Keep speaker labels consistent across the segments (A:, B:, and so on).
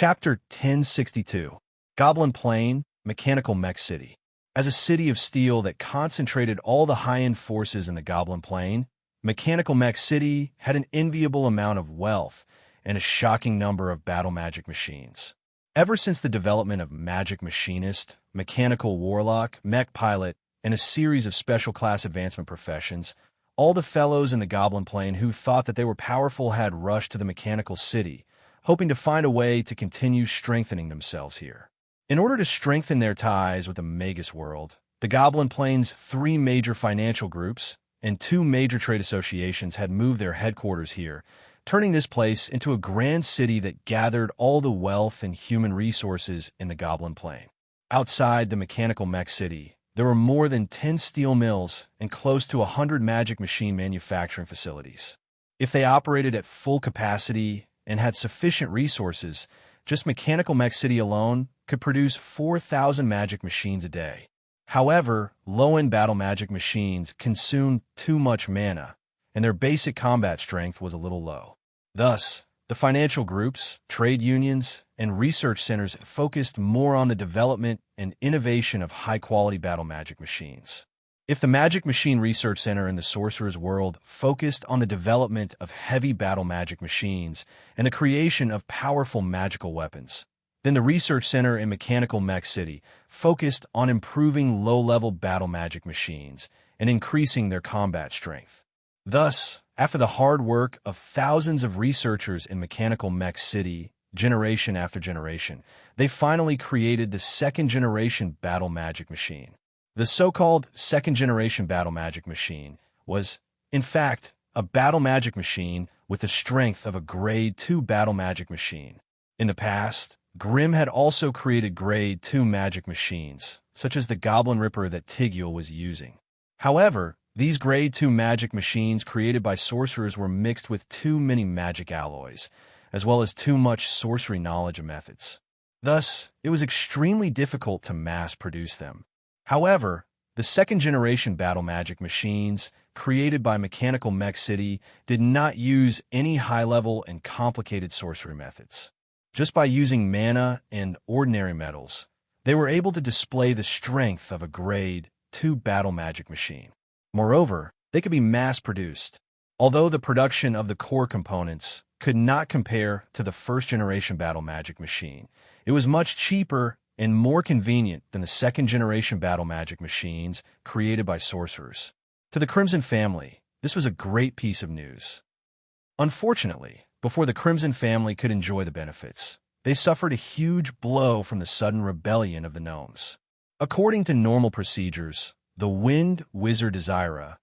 A: Chapter 1062 Goblin Plain, Mechanical Mech City. As a city of steel that concentrated all the high-end forces in the Goblin Plain, Mechanical Mech City had an enviable amount of wealth and a shocking number of battle magic machines. Ever since the development of Magic Machinist, Mechanical Warlock, Mech Pilot, and a series of special class advancement professions, all the fellows in the Goblin Plain who thought that they were powerful had rushed to the Mechanical City, hoping to find a way to continue strengthening themselves here. In order to strengthen their ties with the Magus world, the Goblin Plain's 3 major financial groups and 2 major trade associations had moved their headquarters here, turning this place into a grand city that gathered all the wealth and human resources in the Goblin Plain. Outside the Mechanical Mech City, there were more than 10 steel mills and close to 100 magic machine manufacturing facilities. If they operated at full capacity and had sufficient resources, just Mechanical Mech City alone could produce 4,000 magic machines a day. However, low-end battle magic machines consumed too much mana, and their basic combat strength was a little low. Thus, the financial groups, trade unions, and research centers focused more on the development and innovation of high-quality battle magic machines. If the Magic Machine Research Center in the Sorcerer's World focused on the development of heavy battle magic machines and the creation of powerful magical weapons, then the Research Center in Mechanical Mech City focused on improving low-level battle magic machines and increasing their combat strength. Thus, after the hard work of thousands of researchers in Mechanical Mech City, generation after generation, they finally created the second-generation battle magic machine. The so-called second-generation battle magic machine was, in fact, a battle magic machine with the strength of a Grade 2 battle magic machine. In the past, Grimm had also created Grade 2 magic machines, such as the Goblin Ripper that Tigul was using. However, these Grade 2 magic machines created by sorcerers were mixed with too many magic alloys, as well as too much sorcery knowledge and methods. Thus, it was extremely difficult to mass-produce them. However, the second-generation battle magic machines created by Mechanical Mech City did not use any high-level and complicated sorcery methods. Just by using mana and ordinary metals, they were able to display the strength of a Grade 2 battle magic machine. Moreover, they could be mass-produced. Although the production of the core components could not compare to the first-generation battle magic machine, it was much cheaper and more convenient than the second-generation battle magic machines created by sorcerers. To the Crimson family, this was a great piece of news. Unfortunately, before the Crimson family could enjoy the benefits, they suffered a huge blow from the sudden rebellion of the gnomes. According to normal procedures, the Wind Wizard Desira,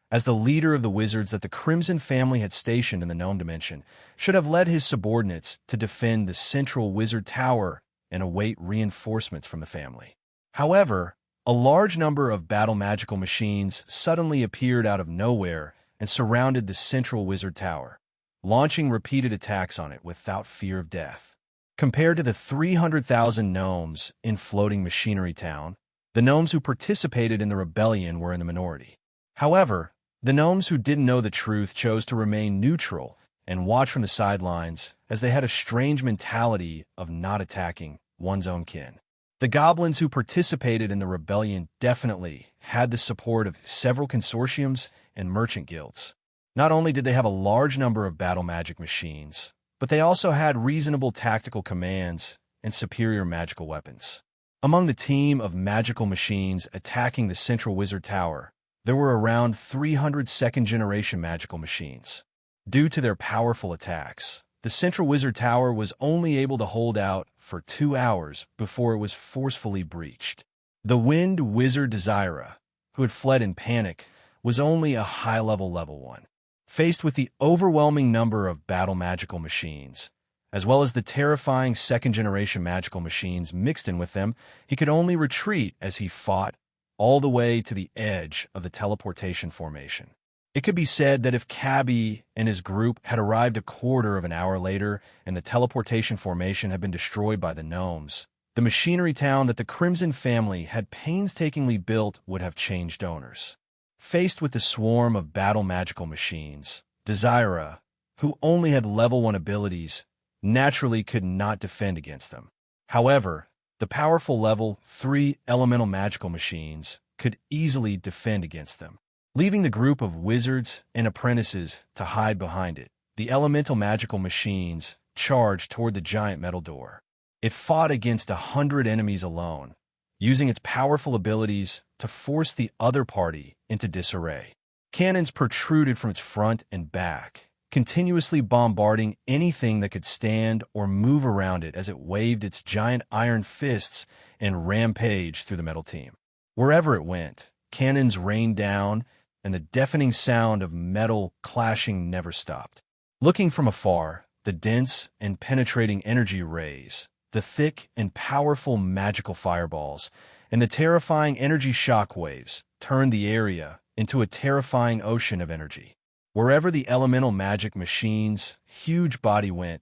A: as the leader of the wizards that the Crimson family had stationed in the gnome dimension, should have led his subordinates to defend the central wizard tower and await reinforcements from the family. However, a large number of battle magical machines suddenly appeared out of nowhere and surrounded the central wizard tower, launching repeated attacks on it without fear of death. Compared to the 300,000 gnomes in Floating Machinery Town, the gnomes who participated in the rebellion were in the minority. However, the gnomes who didn't know the truth chose to remain neutral and watch from the sidelines, as they had a strange mentality of not attacking one's own kin. The goblins who participated in the rebellion definitely had the support of several consortiums and merchant guilds. Not only did they have a large number of battle magic machines, but they also had reasonable tactical commands and superior magical weapons. Among the team of magical machines attacking the central wizard tower, there were around 300 second-generation magical machines. Due to their powerful attacks, the central wizard tower was only able to hold out for 2 hours before it was forcefully breached. The Wind Wizard Desira, who had fled in panic, was only a high-level level 1. Faced with the overwhelming number of battle magical machines, as well as the terrifying second-generation magical machines mixed in with them, he could only retreat as he fought all the way to the edge of the teleportation formation. It could be said that if Cabby and his group had arrived a quarter of an hour later and the teleportation formation had been destroyed by the gnomes, the machinery town that the Crimson family had painstakingly built would have changed owners. Faced with the swarm of battle magical machines, Desira, who only had level 1 abilities, naturally could not defend against them. However, the powerful level 3 elemental magical machines could easily defend against them. Leaving the group of wizards and apprentices to hide behind it, the elemental magical machines charged toward the giant metal door. It fought against 100 enemies alone, using its powerful abilities to force the other party into disarray. Cannons protruded from its front and back, continuously bombarding anything that could stand or move around it as it waved its giant iron fists and rampaged through the metal team. Wherever it went, cannons rained down, and the deafening sound of metal clashing never stopped. Looking from afar, the dense and penetrating energy rays, the thick and powerful magical fireballs, and the terrifying energy shockwaves turned the area into a terrifying ocean of energy. Wherever the elemental magic machine's huge body went,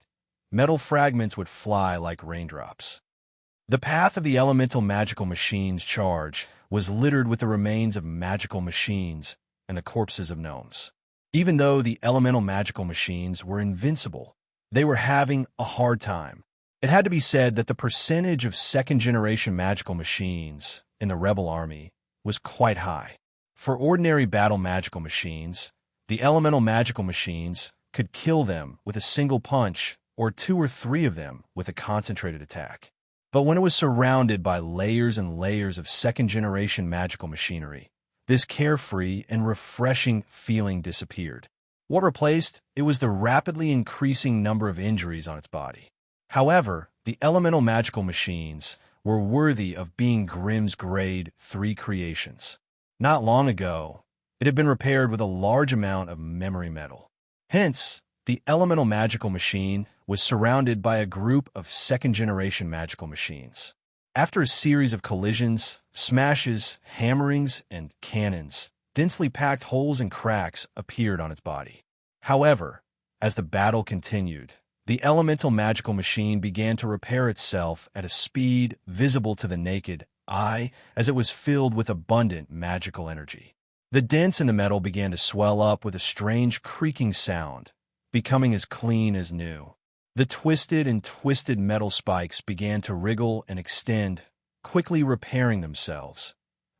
A: metal fragments would fly like raindrops. The path of the elemental magical machine's charge was littered with the remains of magical machines and the corpses of gnomes. Even though the elemental magical machines were invincible, they were having a hard time. It had to be said that the percentage of second-generation magical machines in the rebel army was quite high. For ordinary battle magical machines, the elemental magical machines could kill them with a single punch or 2 or 3 of them with a concentrated attack. But when it was surrounded by layers and layers of second-generation magical machinery, this carefree and refreshing feeling disappeared. What replaced it was the rapidly increasing number of injuries on its body. However, the elemental magical machines were worthy of being Grimm's Grade 3 creations. Not long ago, it had been repaired with a large amount of memory metal. Hence, the elemental magical machine was surrounded by a group of second-generation magical machines. After a series of collisions, smashes, hammerings, and cannons, densely packed holes and cracks appeared on its body. However, as the battle continued, the elemental magical machine began to repair itself at a speed visible to the naked eye as it was filled with abundant magical energy. The dents in the metal began to swell up with a strange creaking sound, becoming as clean as new. The twisted metal spikes began to wriggle and extend, quickly repairing themselves.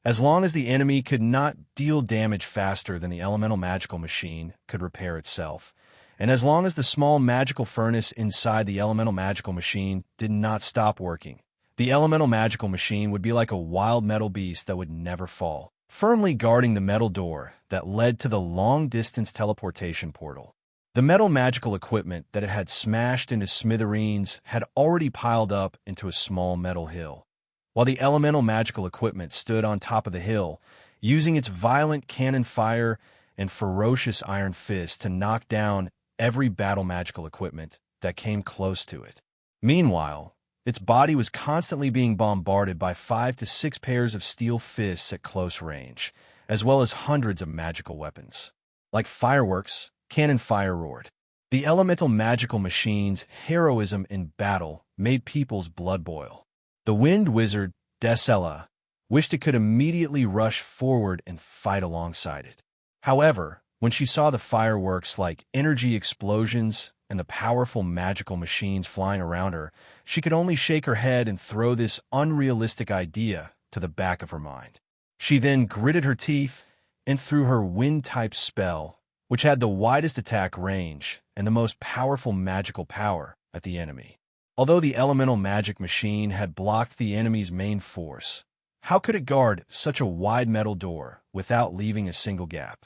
A: As long as the enemy could not deal damage faster than the elemental magical machine could repair itself, and as long as the small magical furnace inside the elemental magical machine did not stop working, the elemental magical machine would be like a wild metal beast that would never fall, firmly guarding the metal door that led to the long-distance teleportation portal. The metal magical equipment that it had smashed into smithereens had already piled up into a small metal hill, while the elemental magical equipment stood on top of the hill, using its violent cannon fire and ferocious iron fist to knock down every battle magical equipment that came close to it. Meanwhile, its body was constantly being bombarded by 5 to 6 pairs of steel fists at close range, as well as hundreds of magical weapons. Like fireworks, cannon fire roared. The elemental magical machine's heroism in battle made people's blood boil. The wind wizard, Desella, wished it could immediately rush forward and fight alongside it. However, when she saw the fireworks like energy explosions and the powerful magical machines flying around her, she could only shake her head and throw this unrealistic idea to the back of her mind. She then gritted her teeth and threw her wind-type spell, which had the widest attack range and the most powerful magical power, at the enemy. Although the elemental magic machine had blocked the enemy's main force, how could it guard such a wide metal door without leaving a single gap?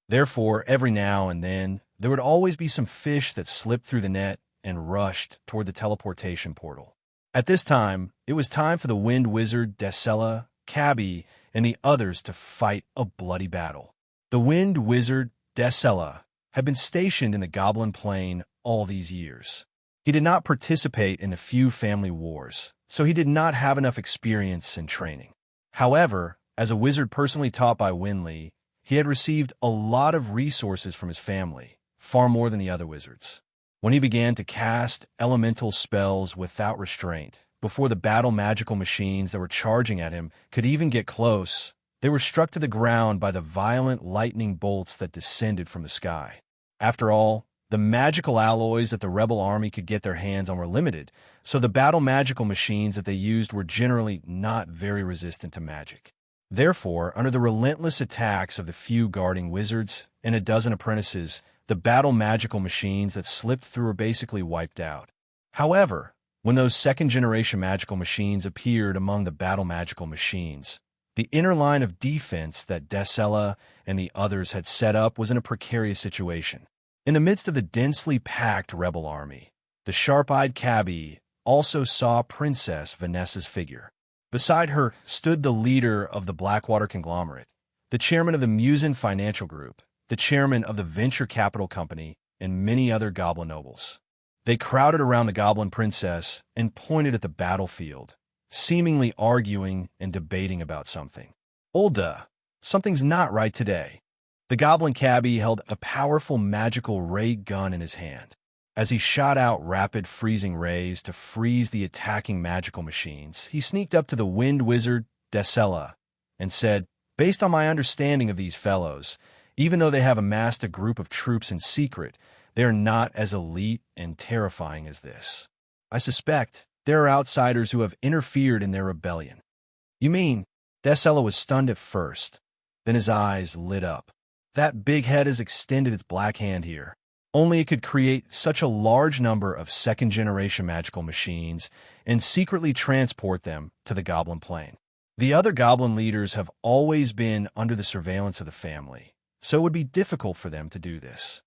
A: Therefore, every now and then, there would always be some fish that slipped through the net and rushed toward the teleportation portal. At this time, it was time for the wind wizard, Desella, Cabby, and the others to fight a bloody battle. The wind wizard, Desella, had been stationed in the Goblin Plain all these years. He did not participate in the few family wars, so he did not have enough experience and training. However, as a wizard personally taught by Winley, he had received a lot of resources from his family, far more than the other wizards. When he began to cast elemental spells without restraint, before the battle magical machines that were charging at him could even get close, they were struck to the ground by the violent lightning bolts that descended from the sky. After all, The magical alloys that the rebel army could get their hands on were limited, so the battle magical machines that they used were generally not very resistant to magic. Therefore, under the relentless attacks of the few guarding wizards and a dozen apprentices, the battle magical machines that slipped through were basically wiped out. However, when those second-generation magical machines appeared among the battle magical machines, the inner line of defense that Decella and the others had set up was in a precarious situation. In the midst of the densely packed rebel army, the sharp-eyed cabbie also saw Princess Vanessa's figure. Beside her stood the leader of the Blackwater conglomerate, the chairman of the Musin Financial Group, the chairman of the Venture Capital Company, and many other goblin nobles. They crowded around the goblin princess and pointed at the battlefield, seemingly arguing and debating about something. Olda, something's not right today. The goblin cabbie held a powerful magical ray gun in his hand. As he shot out rapid freezing rays to freeze the attacking magical machines, he sneaked up to the wind wizard, Decella, and said, "Based on my understanding of these fellows, even though they have amassed a group of troops in secret, they are not as elite and terrifying as this. I suspect there are outsiders who have interfered in their rebellion." "You mean?" Decella was stunned at first, then his eyes lit up. "That big head has extended its black hand here. Only it could create such a large number of second-generation magical machines and secretly transport them to the Goblin Plane. The other goblin leaders have always been under the surveillance of the family, so it would be difficult for them to do this."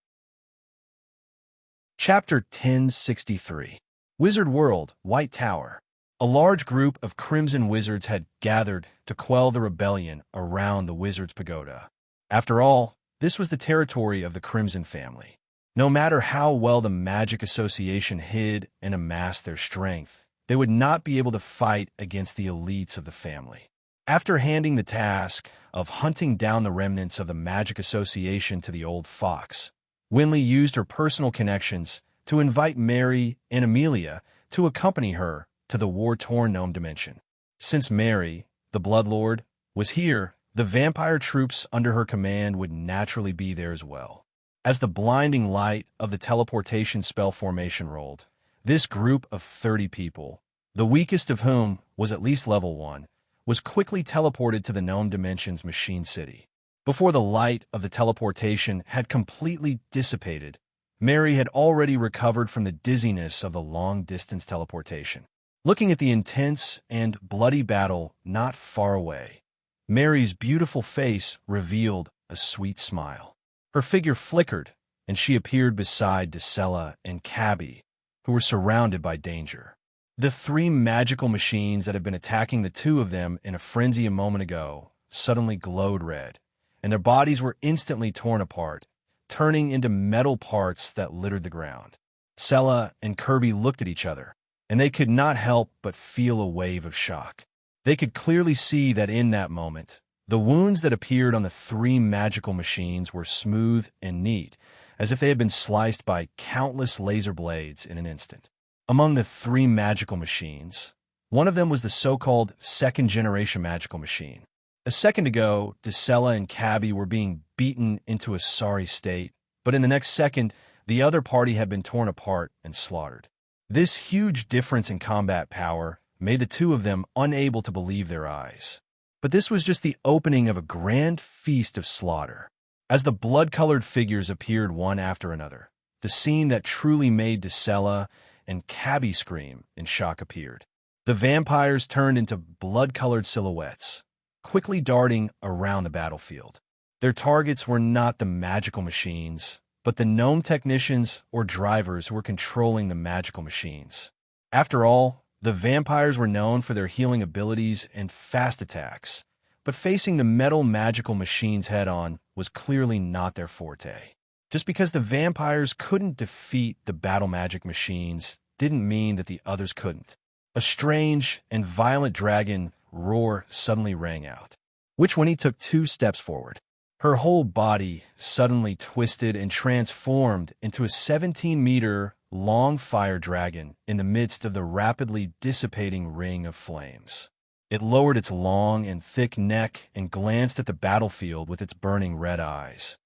A: Chapter 1063. Wizard World, White Tower. A large group of Crimson Wizards had gathered to quell the rebellion around the Wizard's Pagoda. After all, this was the territory of the Crimson family. No matter how well the Magic Association hid and amassed their strength, they would not be able to fight against the elites of the family. After handing the task of hunting down the remnants of the Magic Association to the old fox, Winley used her personal connections to invite Mary and Amelia to accompany her to the war-torn gnome dimension. Since Mary, the Bloodlord, was here, the vampire troops under her command would naturally be there as well. As the blinding light of the teleportation spell formation rolled, this group of 30 people, the weakest of whom was at least level 1, was quickly teleported to the Gnome Dimension's Machine City. Before the light of the teleportation had completely dissipated, Mary had already recovered from the dizziness of the long-distance teleportation. Looking at the intense and bloody battle not far away, Mary's beautiful face revealed a sweet smile. Her figure flickered, and she appeared beside Decella and Cabby, who were surrounded by danger. The 3 magical machines that had been attacking the 2 of them in a frenzy a moment ago suddenly glowed red, and their bodies were instantly torn apart, turning into metal parts that littered the ground. Sella and Kirby looked at each other, and they could not help but feel a wave of shock. They could clearly see that in that moment, the wounds that appeared on the 3 magical machines were smooth and neat, as if they had been sliced by countless laser blades in an instant. Among the 3 magical machines, one of them was the so-called second-generation magical machine. A second ago, Decella and Cabby were being beaten into a sorry state, but in the next second, the other party had been torn apart and slaughtered. This huge difference in combat power made the 2 of them unable to believe their eyes. But this was just the opening of a grand feast of slaughter. As the blood-colored figures appeared one after another, the scene that truly made Decella and Cabby scream in shock appeared. The vampires turned into blood-colored silhouettes, quickly darting around the battlefield. Their targets were not the magical machines, but the gnome technicians or drivers who were controlling the magical machines. After all, the vampires were known for their healing abilities and fast attacks, but facing the metal magical machines head-on was clearly not their forte. Just because the vampires couldn't defeat the battle magic machines didn't mean that the others couldn't. A strange and violent dragon roar suddenly rang out, which when he took 2 steps forward. Her whole body suddenly twisted and transformed into a 17-meter long fire dragon in the midst of the rapidly dissipating ring of flames. It lowered its long and thick neck and glanced at the battlefield with its burning red eyes.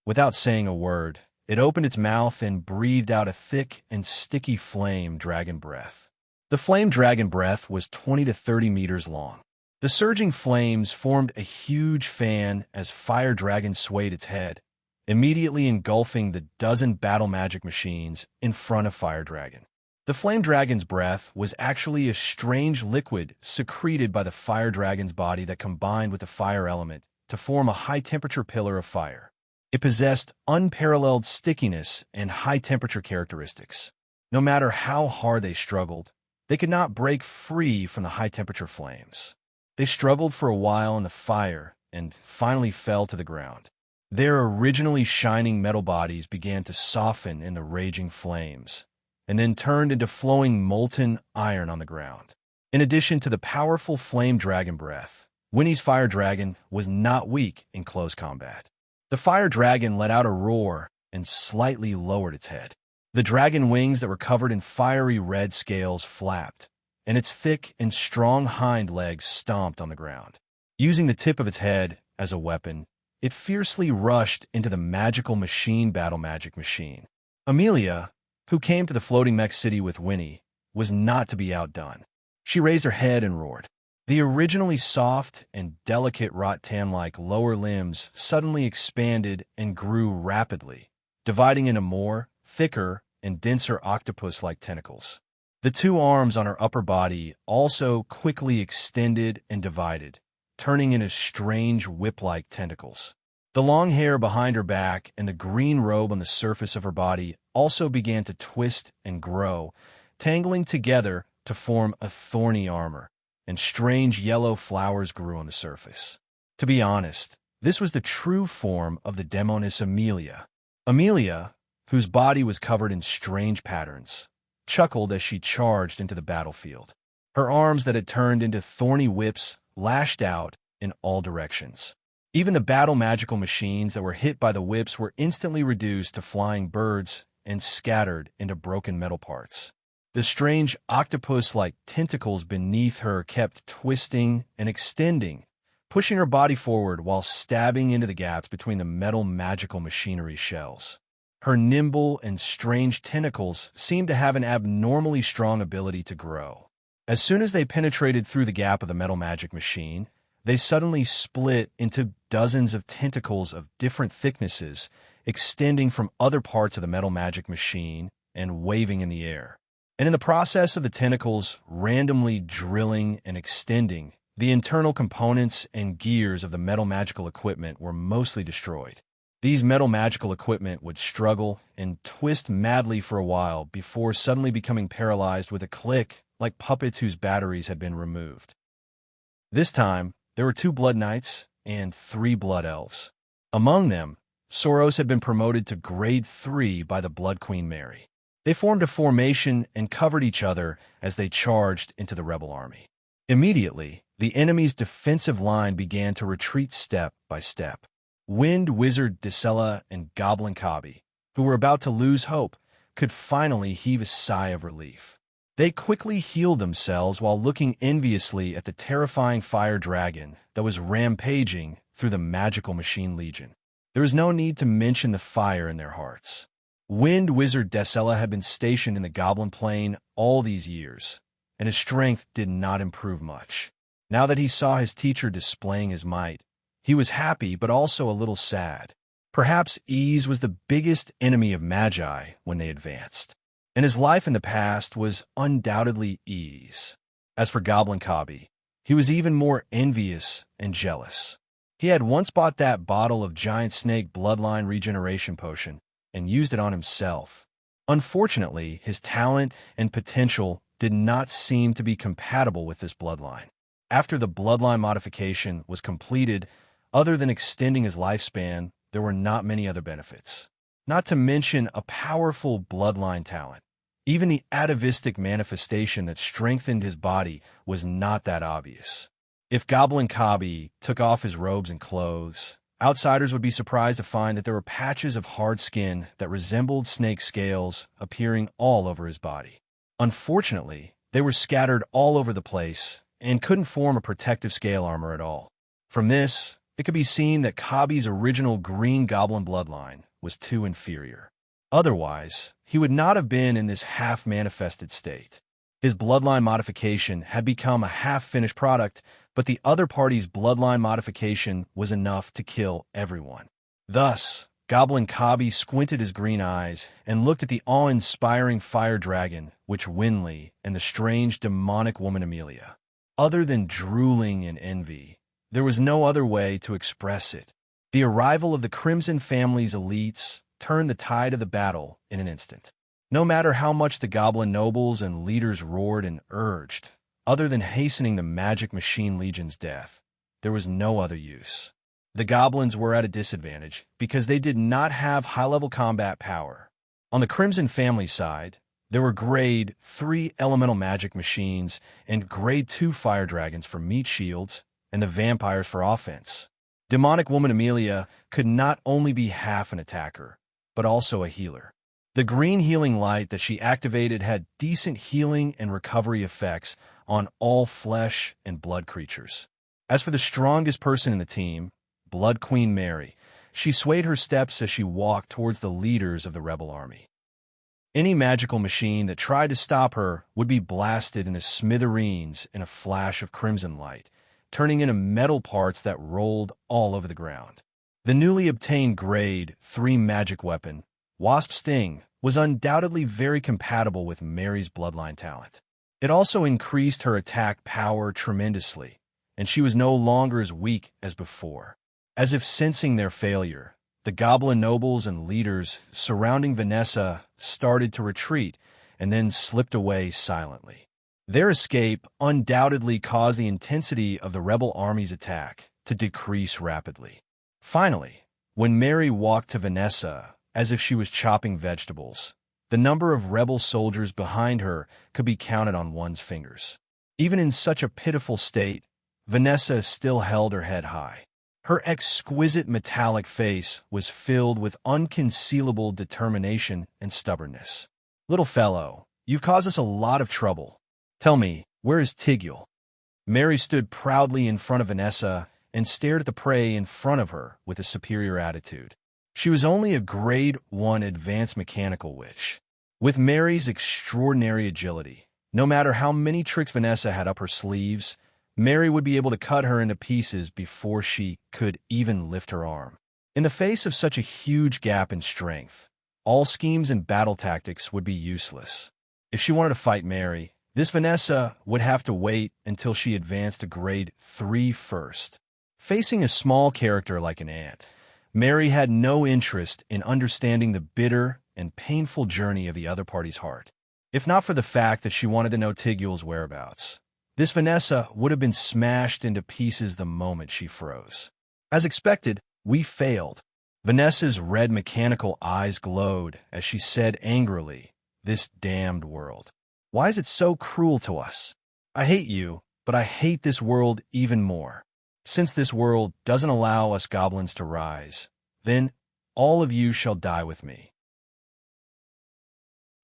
A: Without saying a word, It opened its mouth and breathed out a thick and sticky flame dragon breath. The flame dragon breath was 20 to 30 meters long. The surging flames formed a huge fan as Fire Dragon swayed its head, immediately engulfing the dozen battle magic machines in front of Fire Dragon. The Flame Dragon's breath was actually a strange liquid secreted by the Fire Dragon's body that combined with the fire element to form a high-temperature pillar of fire. It possessed unparalleled stickiness and high-temperature characteristics. No matter how hard they struggled, they could not break free from the high-temperature flames. They struggled for a while in the fire and finally fell to the ground. Their originally shining metal bodies began to soften in the raging flames, and then turned into flowing molten iron on the ground. In addition to the powerful flame dragon breath, Winnie's fire dragon was not weak in close combat. The fire dragon let out a roar and slightly lowered its head. The dragon wings that were covered in fiery red scales flapped, and its thick and strong hind legs stomped on the ground. Using the tip of its head as a weapon, it fiercely rushed into the magical battle magic machine. Amelia, who came to the floating mech city with Winnie, was not to be outdone. She raised her head and roared. The originally soft and delicate rattan-like lower limbs suddenly expanded and grew rapidly, dividing into more, thicker, and denser octopus-like tentacles. The two arms on her upper body also quickly extended and divided, turning into strange whip-like tentacles. The long hair behind her back and the green robe on the surface of her body also began to twist and grow, tangling together to form a thorny armor, and strange yellow flowers grew on the surface. To be honest, this was the true form of the demoness Amelia. Amelia, whose body was covered in strange patterns, chuckled as she charged into the battlefield. Her arms that had turned into thorny whips lashed out in all directions. Even the battle magical machines that were hit by the whips were instantly reduced to flying birds and scattered into broken metal parts. The strange octopus-like tentacles beneath her kept twisting and extending, pushing her body forward while stabbing into the gaps between the metal magical machinery shells. Her nimble and strange tentacles seemed to have an abnormally strong ability to grow. As soon as they penetrated through the gap of the metal magic machine, they suddenly split into dozens of tentacles of different thicknesses, extending from other parts of the metal magic machine and waving in the air. And in the process of the tentacles randomly drilling and extending, the internal components and gears of the metal magical equipment were mostly destroyed. These metal magical equipment would struggle and twist madly for a while before suddenly becoming paralyzed with a click like puppets whose batteries had been removed. This time, there were 2 blood knights and 3 blood elves. Among them, Soros had been promoted to grade 3 by the Blood Queen Mary. They formed a formation and covered each other as they charged into the rebel army. Immediately, the enemy's defensive line began to retreat step by step. Wind Wizard Dicella and Goblin Cobby, who were about to lose hope, could finally heave a sigh of relief. They quickly healed themselves while looking enviously at the terrifying fire dragon that was rampaging through the magical machine legion. There was no need to mention the fire in their hearts. Wind Wizard Dicella had been stationed in the Goblin Plain all these years, and his strength did not improve much. Now that he saw his teacher displaying his might, he was happy but also a little sad. Perhaps ease was the biggest enemy of Magi when they advanced, and his life in the past was undoubtedly ease. As for Goblin Cobby, he was even more envious and jealous. He had once bought that bottle of giant snake bloodline regeneration potion and used it on himself. Unfortunately, his talent and potential did not seem to be compatible with this bloodline. After the bloodline modification was completed, other than extending his lifespan, there were not many other benefits. Not to mention a powerful bloodline talent. Even the atavistic manifestation that strengthened his body was not that obvious. If Goblin Cobby took off his robes and clothes, outsiders would be surprised to find that there were patches of hard skin that resembled snake scales appearing all over his body. Unfortunately, they were scattered all over the place and couldn't form a protective scale armor at all. From this, it could be seen that Cobby's original green goblin bloodline was too inferior. Otherwise, he would not have been in this half-manifested state. His bloodline modification had become a half-finished product, but the other party's bloodline modification was enough to kill everyone. Thus, Goblin Cobby squinted his green eyes and looked at the awe-inspiring fire dragon, Witch Winley, and the strange demonic woman Amelia. Other than drooling in envy, there was no other way to express it. The arrival of the Crimson family's elites turned the tide of the battle in an instant. No matter how much the goblin nobles and leaders roared and urged, other than hastening the Magic Machine Legion's death, there was no other use. The goblins were at a disadvantage because they did not have high-level combat power. On the Crimson family side, there were Grade 3 elemental magic machines and Grade 2 fire dragons for meat shields and the vampires for offense. Demonic woman Amelia could not only be half an attacker, but also a healer. The green healing light that she activated had decent healing and recovery effects on all flesh and blood creatures. As for the strongest person in the team, Blood Queen Mary, she swayed her steps as she walked towards the leaders of the rebel army. Any magical machine that tried to stop her would be blasted into smithereens in a flash of crimson light, turning into metal parts that rolled all over the ground. The newly obtained Grade 3 magic weapon, Wasp Sting, was undoubtedly very compatible with Mary's bloodline talent. It also increased her attack power tremendously, and she was no longer as weak as before. As if sensing their failure, the goblin nobles and leaders surrounding Vanessa started to retreat and then slipped away silently. Their escape undoubtedly caused the intensity of the rebel army's attack to decrease rapidly. Finally, when Mary walked to Vanessa as if she was chopping vegetables, the number of rebel soldiers behind her could be counted on one's fingers. Even in such a pitiful state, Vanessa still held her head high. Her exquisite metallic face was filled with unconcealable determination and stubbornness. "Little fellow, you've caused us a lot of trouble. Tell me, where is Tigul?" Mary stood proudly in front of Vanessa and stared at the prey in front of her with a superior attitude. She was only a Grade 1 advanced mechanical witch. With Mary's extraordinary agility, no matter how many tricks Vanessa had up her sleeves, Mary would be able to cut her into pieces before she could even lift her arm. In the face of such a huge gap in strength, all schemes and battle tactics would be useless. If she wanted to fight Mary, this Vanessa would have to wait until she advanced to Grade 3 first. Facing a small character like an ant, Mary had no interest in understanding the bitter and painful journey of the other party's heart. If not for the fact that she wanted to know Tigul's whereabouts, this Vanessa would have been smashed into pieces the moment she froze. As expected, we failed. Vanessa's red mechanical eyes glowed as she said angrily, "This damned world. Why is it so cruel to us? I hate you, but I hate this world even more. Since this world doesn't allow us goblins to rise, then all of you shall die with me."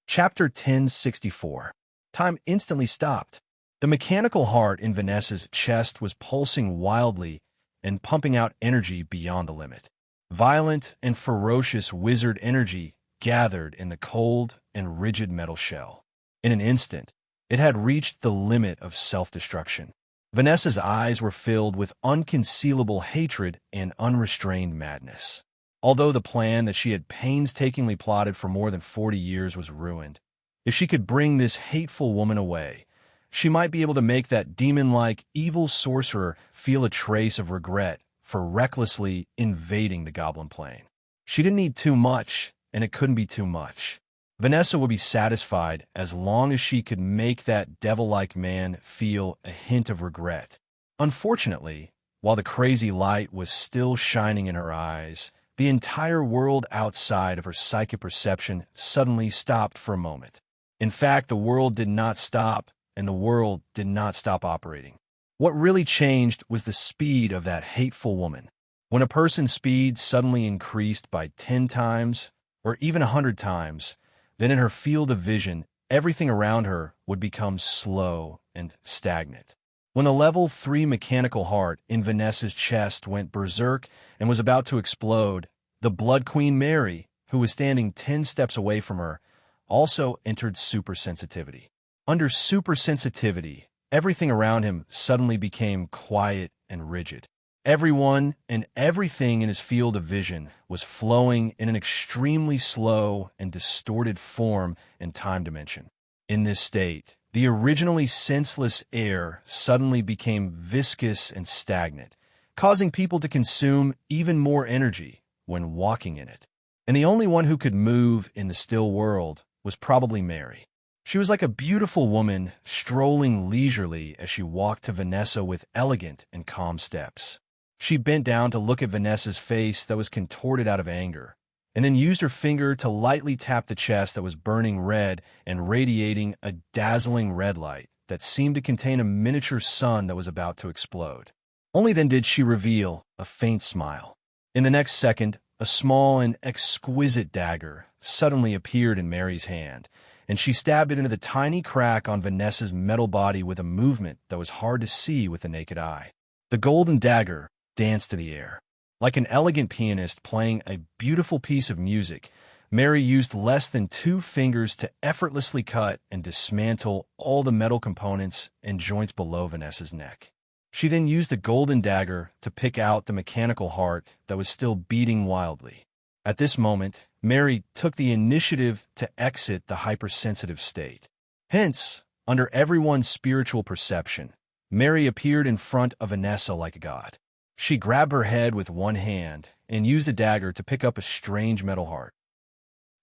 A: Chapter 1064. Time instantly stopped. The mechanical heart in Vanessa's chest was pulsing wildly and pumping out energy beyond the limit. Violent and ferocious wizard energy gathered in the cold and rigid metal shell. In an instant, it had reached the limit of self-destruction. Vanessa's eyes were filled with unconcealable hatred and unrestrained madness. Although the plan that she had painstakingly plotted for more than 40 years was ruined, if she could bring this hateful woman away, she might be able to make that demon-like evil sorcerer feel a trace of regret for recklessly invading the goblin plane. She didn't need too much, and it couldn't be too much. Vanessa would be satisfied as long as she could make that devil-like man feel a hint of regret. Unfortunately, while the crazy light was still shining in her eyes, the entire world outside of her psychic perception suddenly stopped for a moment. In fact, the world did not stop, and the world did not stop operating. What really changed was the speed of that hateful woman. When a person's speed suddenly increased by 10 times, or even 100 times, then in her field of vision, everything around her would become slow and stagnant. When the level 3 mechanical heart in Vanessa's chest went berserk and was about to explode, the Blood Queen Mary, who was standing 10 steps away from her, also entered supersensitivity. Under supersensitivity, everything around him suddenly became quiet and rigid. Everyone and everything in his field of vision was flowing in an extremely slow and distorted form and time dimension. In this state, the originally senseless air suddenly became viscous and stagnant, causing people to consume even more energy when walking in it. And the only one who could move in the still world was probably Mary. She was like a beautiful woman strolling leisurely as she walked to Vanessa with elegant and calm steps. She bent down to look at Vanessa's face that was contorted out of anger, and then used her finger to lightly tap the chest that was burning red and radiating a dazzling red light that seemed to contain a miniature sun that was about to explode. Only then did she reveal a faint smile. In the next second, a small and exquisite dagger suddenly appeared in Mary's hand, and she stabbed it into the tiny crack on Vanessa's metal body with a movement that was hard to see with the naked eye. The golden dagger danced to the air. Like an elegant pianist playing a beautiful piece of music, Mary used less than 2 fingers to effortlessly cut and dismantle all the metal components and joints below Vanessa's neck. She then used the golden dagger to pick out the mechanical heart that was still beating wildly. At this moment, Mary took the initiative to exit the hypersensitive state. Hence, under everyone's spiritual perception, Mary appeared in front of Vanessa like a god. She grabbed her head with one hand and used a dagger to pick up a strange metal heart.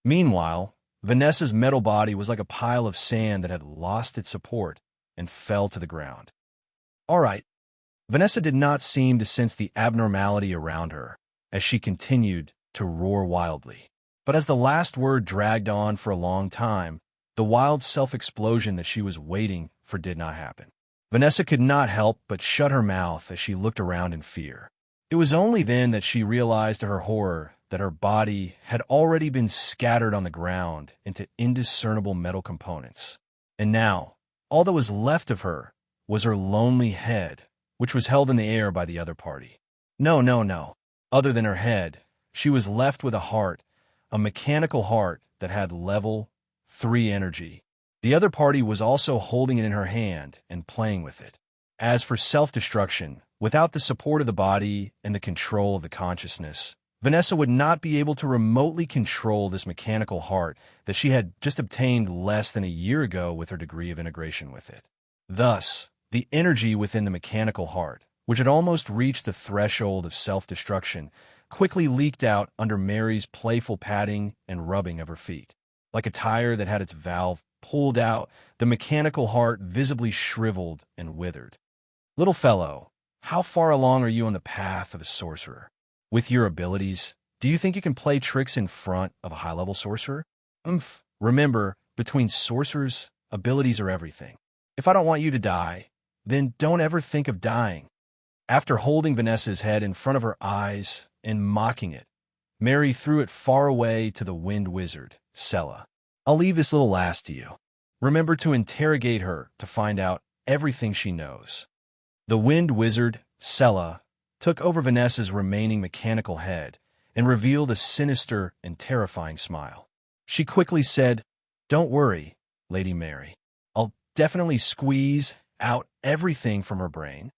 A: Meanwhile, Vanessa's metal body was like a pile of sand that had lost its support and fell to the ground. All right. Vanessa did not seem to sense the abnormality around her as she continued to roar wildly. But as the last word dragged on for a long time, the wild self-explosion that she was waiting for did not happen. Vanessa could not help but shut her mouth as she looked around in fear. It was only then that she realized to her horror that her body had already been scattered on the ground into indiscernible metal components. And now, all that was left of her was her lonely head, which was held in the air by the other party. No. Other than her head, she was left with a heart, a mechanical heart that had level 3 energy. The other party was also holding it in her hand and playing with it. As for self-destruction, without the support of the body and the control of the consciousness, Vanessa would not be able to remotely control this mechanical heart that she had just obtained less than a year ago with her degree of integration with it. Thus, the energy within the mechanical heart, which had almost reached the threshold of self-destruction, quickly leaked out under Mary's playful patting and rubbing of her feet. Like a tire that had its valve pulled out, the mechanical heart visibly shriveled and withered. Little fellow, how far along are you on the path of a sorcerer? With your abilities, do you think you can play tricks in front of a high-level sorcerer? Remember, between sorcerers, abilities are everything. If I don't want you to die, then don't ever think of dying. After holding Vanessa's head in front of her eyes and mocking it, Mary threw it far away to the wind wizard, Sela. I'll leave this little lass to you. Remember to interrogate her to find out everything she knows. The wind wizard, Sela, took over Vanessa's remaining mechanical head and revealed a sinister and terrifying smile. She quickly said, "Don't worry, Lady Mary. I'll definitely squeeze out everything from her brain."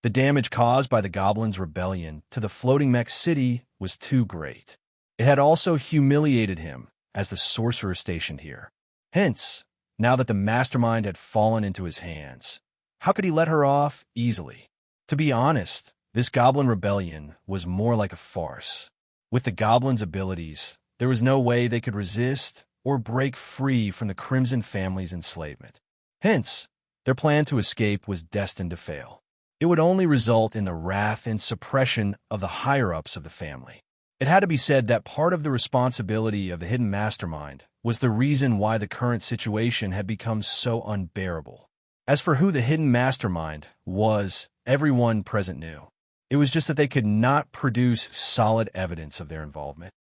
A: The damage caused by the goblins' rebellion to the floating mech city was too great. It had also humiliated him as the sorcerer stationed here. Hence, now that the mastermind had fallen into his hands, how could he let her off easily? To be honest, this goblin rebellion was more like a farce. With the goblins' abilities, there was no way they could resist or break free from the Crimson family's enslavement. Hence, their plan to escape was destined to fail. It would only result in the wrath and suppression of the higher-ups of the family. It had to be said that part of the responsibility of the hidden mastermind was the reason why the current situation had become so unbearable. As for who the hidden mastermind was, everyone present knew. It was just that they could not produce solid evidence of their involvement.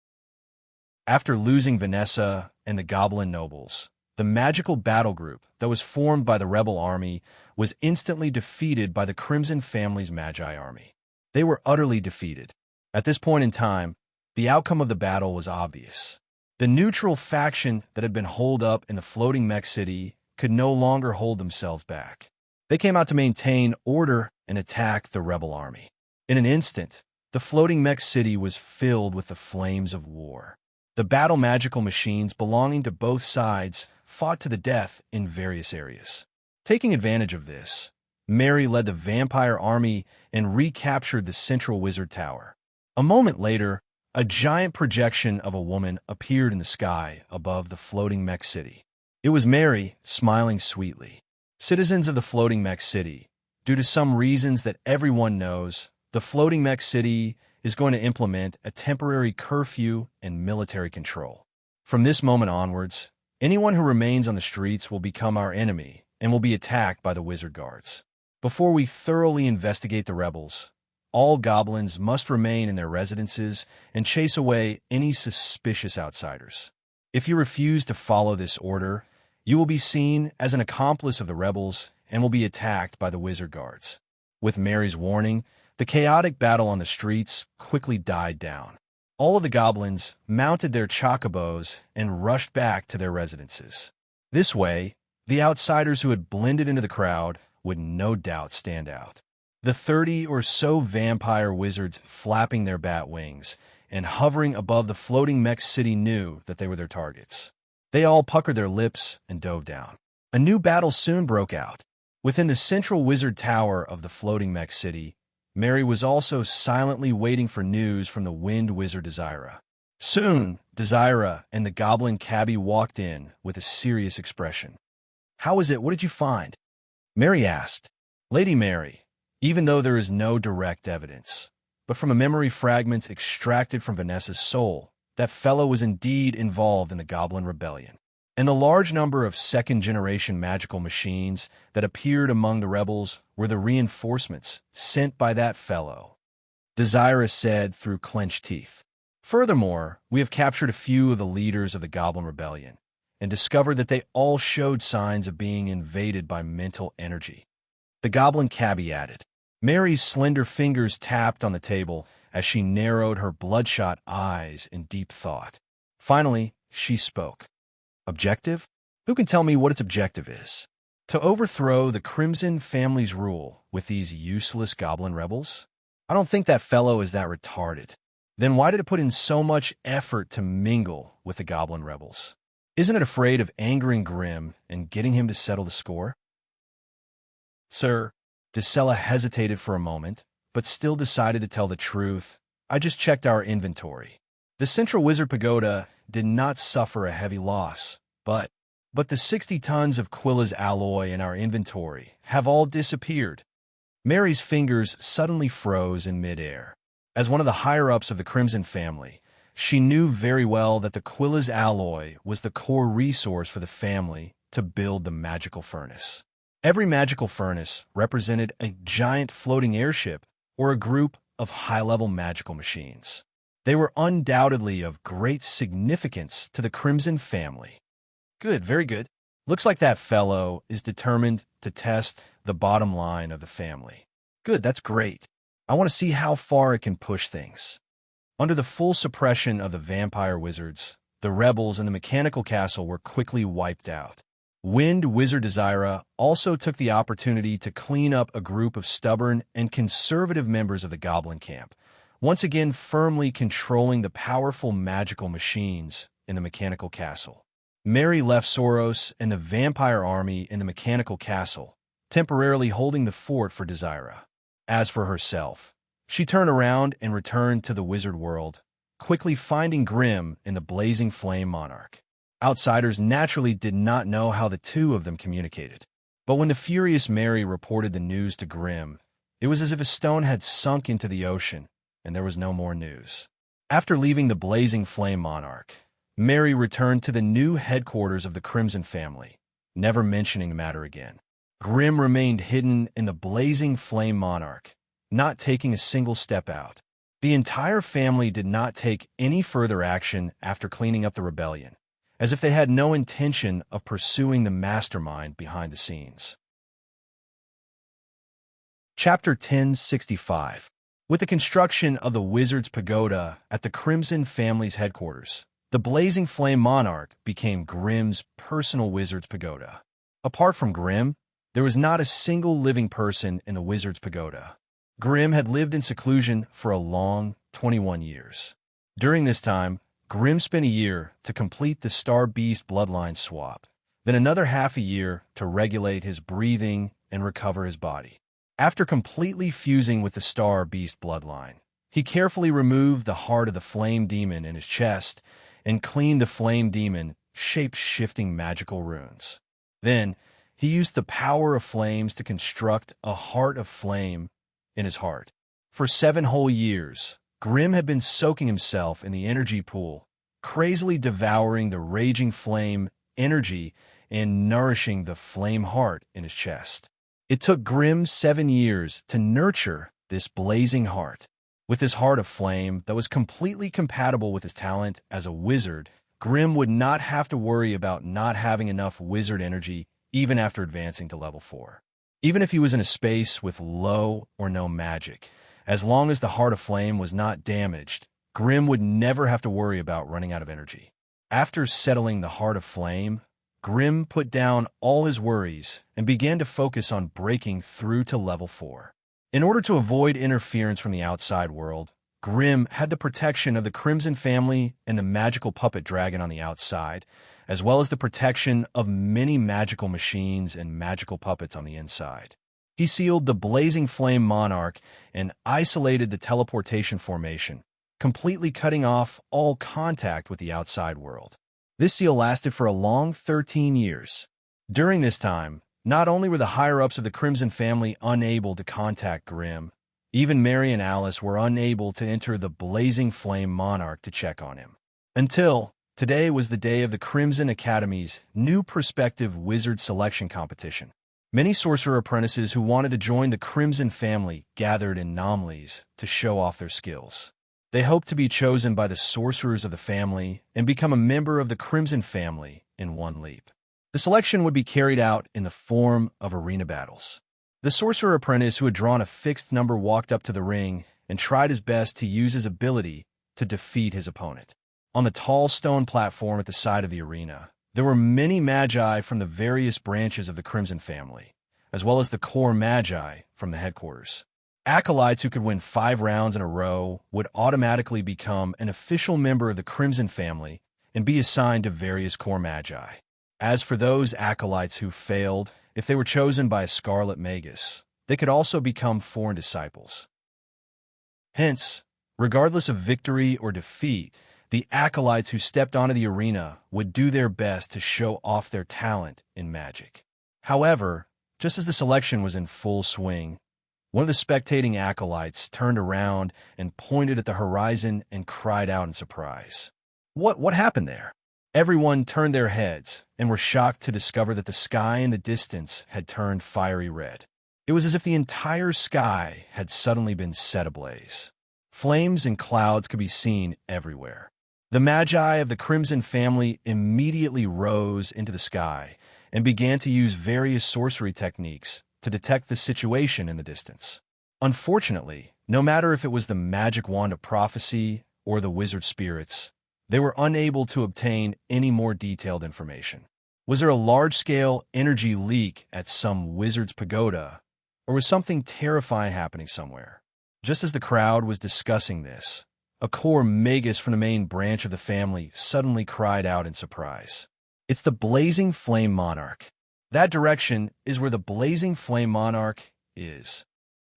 A: After losing Vanessa and the goblin nobles, the magical battle group that was formed by the rebel army was instantly defeated by the Crimson family's Magi army. They were utterly defeated. At this point in time, the outcome of the battle was obvious. The neutral faction that had been holed up in the floating mech city could no longer hold themselves back. They came out to maintain order and attack the rebel army. In an instant, the floating mech city was filled with the flames of war. The battle magical machines belonging to both sides fought to the death in various areas. Taking advantage of this, Mary led the vampire army and recaptured the central wizard tower. A moment later, a giant projection of a woman appeared in the sky above the floating mech city. It was Mary, smiling sweetly. Citizens of the floating mech city, due to some reasons that everyone knows, the floating mech city is going to implement a temporary curfew and military control. From this moment onwards, anyone who remains on the streets will become our enemy and will be attacked by the wizard guards. Before we thoroughly investigate the rebels, all goblins must remain in their residences and chase away any suspicious outsiders. If you refuse to follow this order, you will be seen as an accomplice of the rebels and will be attacked by the wizard guards. With Mary's warning, the chaotic battle on the streets quickly died down. All of the goblins mounted their chocobos and rushed back to their residences. This way, the outsiders who had blended into the crowd would no doubt stand out. The 30 or so vampire wizards flapping their bat wings and hovering above the floating mech city knew that they were their targets. They all puckered their lips and dove down. A new battle soon broke out. Within the central wizard tower of the floating mech city, Mary was also silently waiting for news from the wind wizard Desira. Soon, Desira and the goblin cabbie walked in with a serious expression. "How is it? What did you find?" Mary asked. "Lady Mary, even though there is no direct evidence, but from a memory fragment extracted from Vanessa's soul, that fellow was indeed involved in the Goblin Rebellion. And the large number of second-generation magical machines that appeared among the rebels were the reinforcements sent by that fellow," Desira said through clenched teeth. "Furthermore, we have captured a few of the leaders of the Goblin Rebellion and discovered that they all showed signs of being invaded by mental energy," the goblin cabbie added. Mary's slender fingers tapped on the table as she narrowed her bloodshot eyes in deep thought. Finally, she spoke. "Objective? Who can tell me what its objective is? To overthrow the Crimson family's rule with these useless goblin rebels? I don't think that fellow is that retarded. Then why did it put in so much effort to mingle with the goblin rebels? Isn't it afraid of angering Grimm and getting him to settle the score?" "Sir," Dacella hesitated for a moment, but still decided to tell the truth. "I just checked our inventory. The Central Wizard Pagoda did not suffer a heavy loss, but the 60 tons of Quilla's alloy in our inventory have all disappeared." Mary's fingers suddenly froze in midair. As one of the higher-ups of the Crimson family, she knew very well that the Quilla's alloy was the core resource for the family to build the magical furnace. Every magical furnace represented a giant floating airship or a group of high-level magical machines. They were undoubtedly of great significance to the Crimson family. "Good, very good. Looks like that fellow is determined to test the bottom line of the family. Good, that's great. I want to see how far it can push things." Under the full suppression of the vampire wizards, the rebels in the mechanical castle were quickly wiped out. Wind Wizard Desira also took the opportunity to clean up a group of stubborn and conservative members of the goblin camp, once again firmly controlling the powerful magical machines in the mechanical castle. Mary left Soros and the vampire army in the mechanical castle, temporarily holding the fort for Desira. As for herself, she turned around and returned to the wizard world, quickly finding Grimm in the blazing flame monarch. Outsiders naturally did not know how the two of them communicated. But when the furious Mary reported the news to Grimm, it was as if a stone had sunk into the ocean, and there was no more news. After leaving the blazing flame monarch, Mary returned to the new headquarters of the Crimson family, never mentioning the matter again. Grimm remained hidden in the blazing flame monarch, not taking a single step out. The entire family did not take any further action after cleaning up the rebellion, as if they had no intention of pursuing the mastermind behind the scenes. Chapter 1065. With the construction of the Wizard's Pagoda at the Crimson family's headquarters, The blazing flame monarch became Grimm's personal wizard's pagoda. Apart from Grimm, there was not a single living person in the wizard's pagoda. Grimm had lived in seclusion for a long 21 years. During this time, Grimm spent a year to complete the Star Beast bloodline swap, then another half a year to regulate his breathing and recover his body. After completely fusing with the Star Beast bloodline, he carefully removed the heart of the flame demon in his chest and cleaned the flame demon shape-shifting magical runes. Then, he used the power of flames to construct a heart of flame in his heart. For 7 whole years, Grimm had been soaking himself in the energy pool, crazily devouring the raging flame energy and nourishing the flame heart in his chest. It took Grimm 7 years to nurture this blazing heart. With his heart of flame that was completely compatible with his talent as a wizard, Grimm would not have to worry about not having enough wizard energy even after advancing to level 4. Even if he was in a space with low or no magic, as long as the heart of flame was not damaged, Grimm would never have to worry about running out of energy. After settling the heart of flame, Grimm put down all his worries and began to focus on breaking through to level 4. In order to avoid interference from the outside world, Grimm had the protection of the Crimson family and the magical puppet dragon on the outside, as well as the protection of many magical machines and magical puppets on the inside. He sealed the blazing flame monarch and isolated the teleportation formation, completely cutting off all contact with the outside world. This seal lasted for a long 13 years. During this time, not only were the higher-ups of the Crimson family unable to contact Grimm, even Mary and Alice were unable to enter the blazing flame monarch to check on him. Until today was the day of the Crimson Academy's new prospective wizard selection competition. Many sorcerer apprentices who wanted to join the Crimson family gathered in Nomleys to show off their skills. They hoped to be chosen by the sorcerers of the family and become a member of the Crimson family in one leap. The selection would be carried out in the form of arena battles. The sorcerer apprentice who had drawn a fixed number walked up to the ring and tried his best to use his ability to defeat his opponent. On the tall stone platform at the side of the arena, there were many magi from the various branches of the Crimson family, as well as the core magi from the headquarters. Acolytes who could win 5 rounds in a row would automatically become an official member of the Crimson family and be assigned to various core magi. As for those acolytes who failed, if they were chosen by a Scarlet Magus, they could also become foreign disciples. Hence, regardless of victory or defeat, the acolytes who stepped onto the arena would do their best to show off their talent in magic. However, just as the selection was in full swing, one of the spectating acolytes turned around and pointed at the horizon and cried out in surprise. What happened there? Everyone turned their heads and were shocked to discover that the sky in the distance had turned fiery red. It was as if the entire sky had suddenly been set ablaze. Flames and clouds could be seen everywhere. The magi of the Crimson family immediately rose into the sky and began to use various sorcery techniques to detect the situation in the distance. Unfortunately, no matter if it was the magic wand of prophecy or the wizard spirits, they were unable to obtain any more detailed information. Was there a large-scale energy leak at some wizard's pagoda, or was something terrifying happening somewhere? Just as the crowd was discussing this, a core magus from the main branch of the family suddenly cried out in surprise. It's the blazing flame monarch. That direction is where the blazing flame monarch is.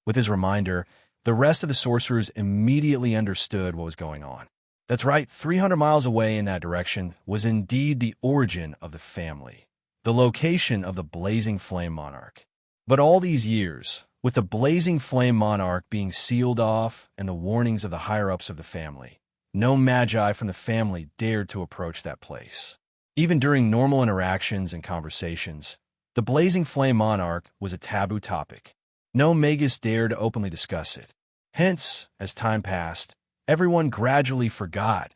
A: With his reminder, the rest of the sorcerers immediately understood what was going on. That's right, 300 miles away in that direction was indeed the origin of the family, the location of the blazing flame monarch. But all these years, with the blazing flame monarch being sealed off and the warnings of the higher-ups of the family, no magi from the family dared to approach that place. Even during normal interactions and conversations, the blazing flame monarch was a taboo topic. No magus dared to openly discuss it. Hence, as time passed, everyone gradually forgot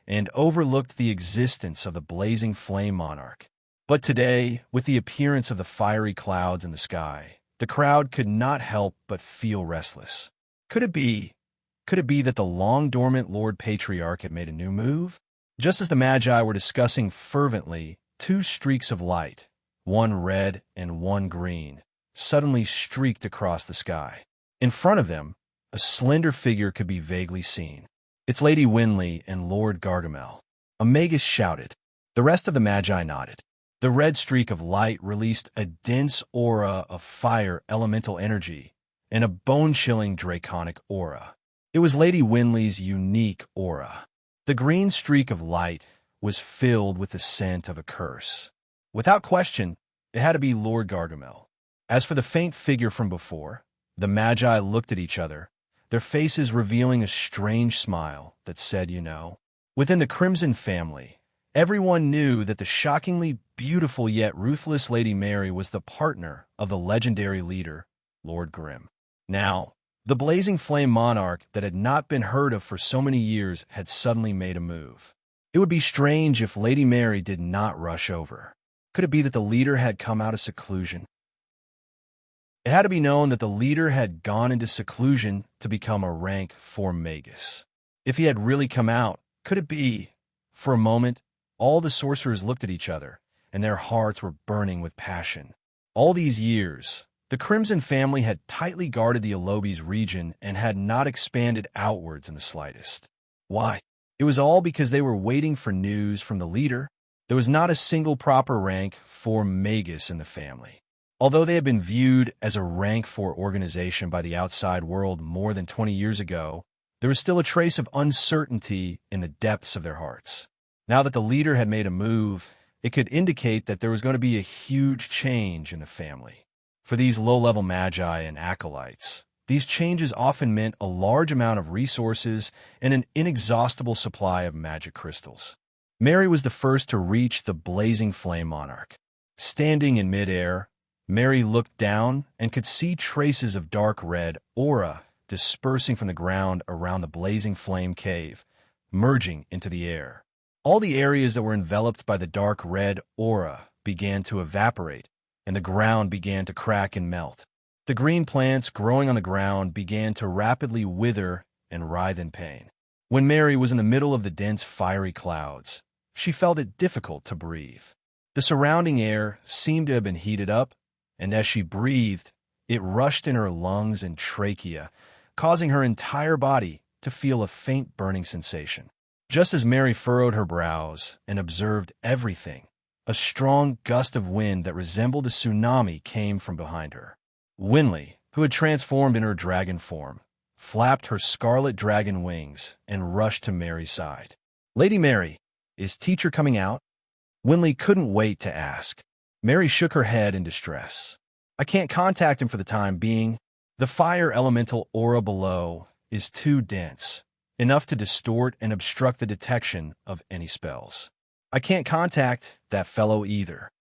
A: and overlooked the existence of the blazing flame monarch. But today, with the appearance of the fiery clouds in the sky, the crowd could not help but feel restless. Could it be that the long-dormant Lord Patriarch had made a new move? Just as the Magi were discussing fervently, two streaks of light, one red and one green, suddenly streaked across the sky. In front of them, a slender figure could be vaguely seen. "It's Lady Winley and Lord Gargamel," a magus shouted. The rest of the Magi nodded. The red streak of light released a dense aura of fire elemental energy and a bone-chilling draconic aura. It was Lady Winley's unique aura. The green streak of light was filled with the scent of a curse. Without question, it had to be Lord Gargamel. As for the faint figure from before, the Magi looked at each other, their faces revealing a strange smile that said, Within the Crimson family, everyone knew that the shockingly beautiful yet ruthless Lady Mary was the partner of the legendary leader, Lord Grim. Now, the blazing flame monarch that had not been heard of for so many years had suddenly made a move. It would be strange if Lady Mary did not rush over. Could it be that the leader had come out of seclusion? It had to be known that the leader had gone into seclusion to become a rank 4 magus. If he had really come out, could it be? For a moment, all the sorcerers looked at each other, and their hearts were burning with passion. All these years, the Crimson family had tightly guarded the Alobis region and had not expanded outwards in the slightest. Why? It was all because they were waiting for news from the leader. There was not a single proper rank 4 magus in the family. Although they had been viewed as a rank 4 organization by the outside world more than 20 years ago, there was still a trace of uncertainty in the depths of their hearts. Now that the leader had made a move, it could indicate that there was going to be a huge change in the family. For these low-level magi and acolytes, these changes often meant a large amount of resources and an inexhaustible supply of magic crystals. Mary was the first to reach the blazing flame monarch. Standing in midair, Mary looked down and could see traces of dark red aura dispersing from the ground around the blazing flame cave, merging into the air. All the areas that were enveloped by the dark red aura began to evaporate, and the ground began to crack and melt. The green plants growing on the ground began to rapidly wither and writhe in pain. When Mary was in the middle of the dense fiery clouds, she felt it difficult to breathe. The surrounding air seemed to have been heated up, and as she breathed, it rushed in her lungs and trachea, causing her entire body to feel a faint burning sensation. Just as Mary furrowed her brows and observed everything, a strong gust of wind that resembled a tsunami came from behind her. Winley, who had transformed in her dragon form, flapped her scarlet dragon wings and rushed to Mary's side. "Lady Mary, is teacher coming out?" Winley couldn't wait to ask. Mary shook her head in distress. "I can't contact him for the time being. The fire elemental aura below is too dense, enough to distort and obstruct the detection of any spells. I can't contact that fellow either."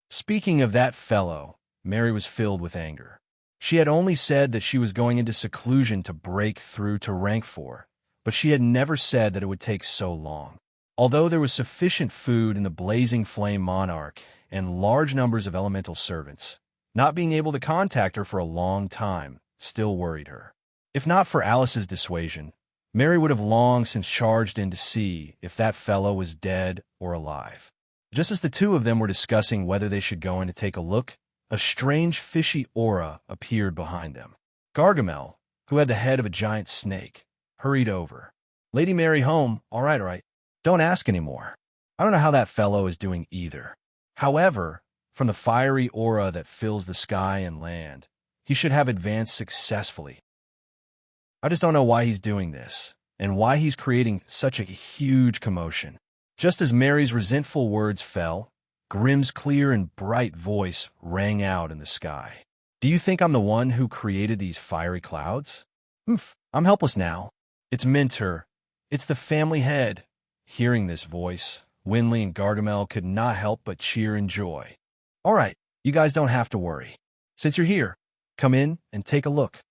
A: Speaking of that fellow, Mary was filled with anger. She had only said that she was going into seclusion to break through to rank 4, but she had never said that it would take so long. Although there was sufficient food in the blazing flame monarch and large numbers of elemental servants, not being able to contact her for a long time still worried her. If not for Alice's dissuasion, Mary would have long since charged in to see if that fellow was dead or alive. Just as the two of them were discussing whether they should go in to take a look, a strange fishy aura appeared behind them. Gargamel, who had the head of a giant snake, hurried over. "Lady Mary home, all right. Don't ask anymore. I don't know how that fellow is doing either. However, from the fiery aura that fills the sky and land, he should have advanced successfully. I just don't know why he's doing this, and why he's creating such a huge commotion." Just as Mary's resentful words fell, Grimm's clear and bright voice rang out in the sky. "Do you think I'm the one who created these fiery clouds? I'm helpless now. It's Minter. It's the family head." Hearing this voice, Winley and Gargamel could not help but cheer in joy. "All right, you guys don't have to worry. Since you're here, come in and take a look."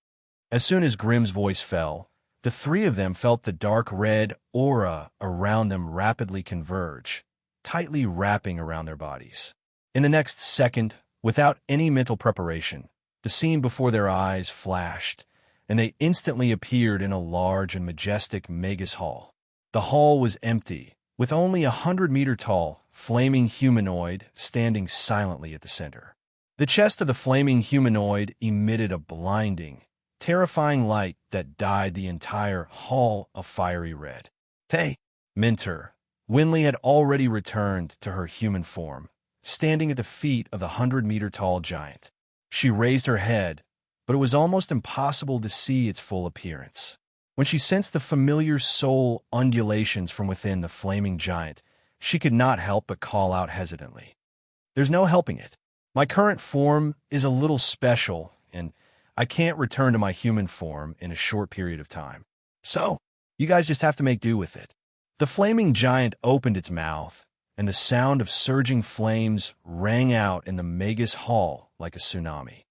A: As soon as Grimm's voice fell, the three of them felt the dark red aura around them rapidly converge, tightly wrapping around their bodies. In the next second, without any mental preparation, the scene before their eyes flashed, and they instantly appeared in a large and majestic magus hall. The hall was empty, with only 100-meter tall, flaming humanoid standing silently at the center. The chest of the flaming humanoid emitted a blinding, terrifying light that dyed the entire hall a fiery red. Tay, Mentor, Winley had already returned to her human form, standing at the feet of the 100-meter-tall giant. She raised her head, but it was almost impossible to see its full appearance. When she sensed the familiar soul undulations from within the flaming giant, she could not help but call out hesitantly. "There's no helping it. My current form is a little special, and I can't return to my human form in a short period of time. So, you guys just have to make do with it." The flaming giant opened its mouth, and the sound of surging flames rang out in the Magus Hall like a tsunami.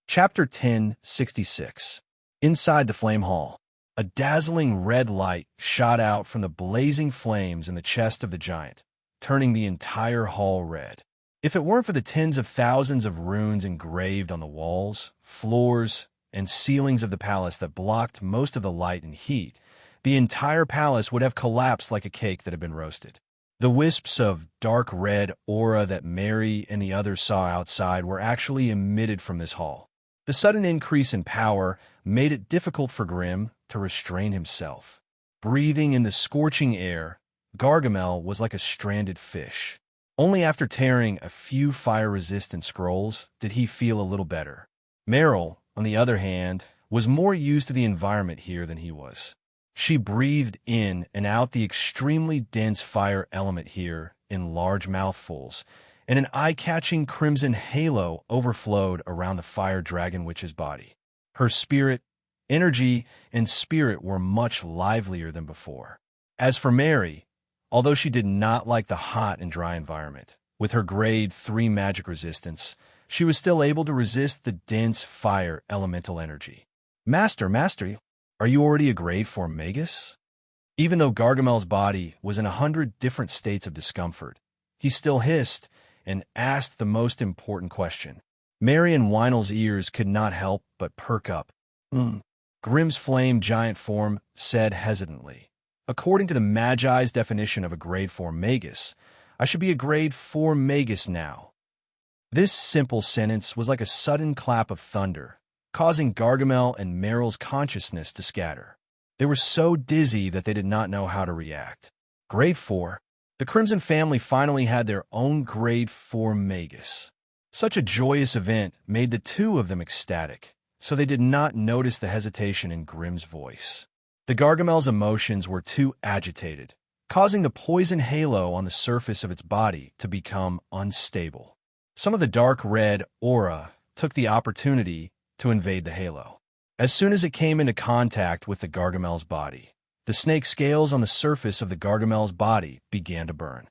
A: Chapter 1066. Inside the Flame Hall, a dazzling red light shot out from the blazing flames in the chest of the giant, turning the entire hall red. If it weren't for the tens of thousands of runes engraved on the walls, floors, and ceilings of the palace that blocked most of the light and heat, the entire palace would have collapsed like a cake that had been roasted. The wisps of dark red aura that Mary and the others saw outside were actually emitted from this hall. The sudden increase in power made it difficult for Grimm to restrain himself. Breathing in the scorching air, Gargamel was like a stranded fish. Only after tearing a few fire-resistant scrolls did he feel a little better. Meryl, on the other hand, was more used to the environment here than he was. She breathed in and out the extremely dense fire element here in large mouthfuls, and an eye-catching crimson halo overflowed around the fire dragon witch's body. Her spirit, energy, and spirit were much livelier than before. As for Mary, although she did not like the hot and dry environment, with her grade 3 magic resistance, she was still able to resist the dense fire elemental energy. Master, are you already a grade 4 magus?" Even though Gargamel's body was in 100 different states of discomfort, he still hissed and asked the most important question. Mary and Weinel's ears could not help but perk up. Grimm's flame giant form said hesitantly, "According to the Magi's definition of a grade 4 magus, I should be a grade 4 magus now." This simple sentence was like a sudden clap of thunder, causing Gargamel and Meryl's consciousness to scatter. They were so dizzy that they did not know how to react. Grade 4? The Crimson family finally had their own grade 4 magus. Such a joyous event made the two of them ecstatic, so they did not notice the hesitation in Grimm's voice. The Gargamel's emotions were too agitated, causing the poison halo on the surface of its body to become unstable. Some of the dark red aura took the opportunity to invade the halo. As soon as it came into contact with the Gargamel's body, the snake scales on the surface of the Gargamel's body began to burn.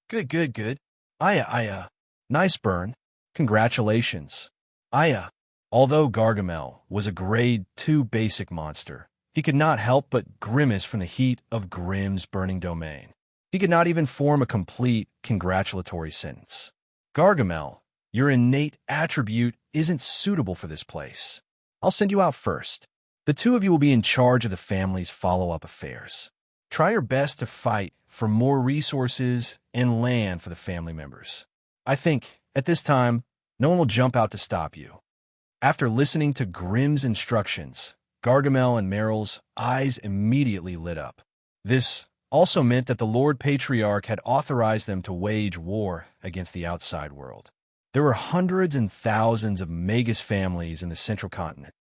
A: Good. Aya. Nice burn. Congratulations. Aya. Although Gargamel was a grade 2 basic monster, he could not help but grimace from the heat of Grimm's burning domain. He could not even form a complete congratulatory sentence. Gargamel, your innate attribute isn't suitable for this place. I'll send you out first. The two of you will be in charge of the family's follow-up affairs. Try your best to fight for more resources and land for the family members. I think, at this time, no one will jump out to stop you." After listening to Grimm's instructions, Gargamel and Meryl's eyes immediately lit up. This also meant that the Lord Patriarch had authorized them to wage war against the outside world. There were hundreds and thousands of magus families in the central continent.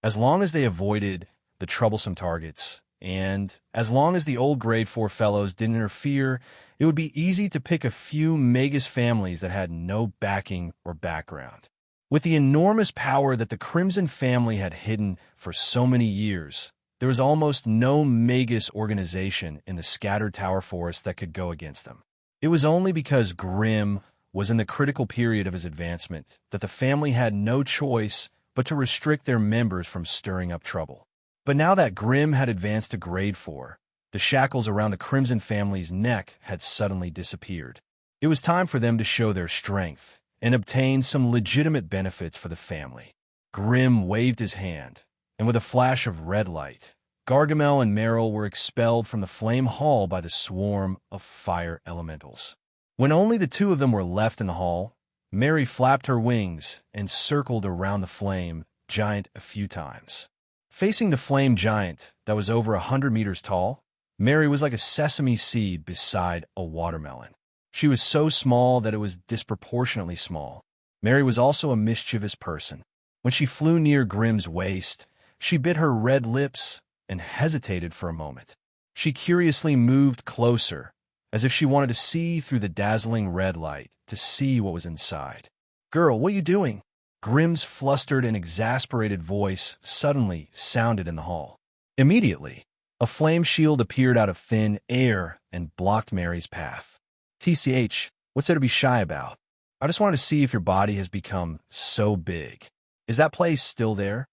A: As long as they avoided the troublesome targets, and as long as the old grade 4 fellows didn't interfere, it would be easy to pick a few magus families that had no backing or background. With the enormous power that the Crimson family had hidden for so many years, there was almost no magus organization in the scattered tower forest that could go against them. It was only because Grimm was in the critical period of his advancement that the family had no choice but to restrict their members from stirring up trouble. But now that Grimm had advanced to grade 4, the shackles around the Crimson family's neck had suddenly disappeared. It was time for them to show their strength and obtain some legitimate benefits for the family. Grimm waved his hand, and with a flash of red light, Gargamel and Meryl were expelled from the flame hall by the swarm of fire elementals. When only the two of them were left in the hall, Mary flapped her wings and circled around the flame giant a few times. Facing the flame giant that was over 100 meters tall, Mary was like a sesame seed beside a watermelon. She was so small that it was disproportionately small. Mary was also a mischievous person. When she flew near Grimm's waist, she bit her red lips and hesitated for a moment. She curiously moved closer, as if she wanted to see through the dazzling red light to see what was inside. "Girl, what are you doing?" Grimm's flustered and exasperated voice suddenly sounded in the hall. Immediately, a flame shield appeared out of thin air and blocked Mary's path. "TCH, what's there to be shy about? I just wanted to see if your body has become so big. Is that place still there?"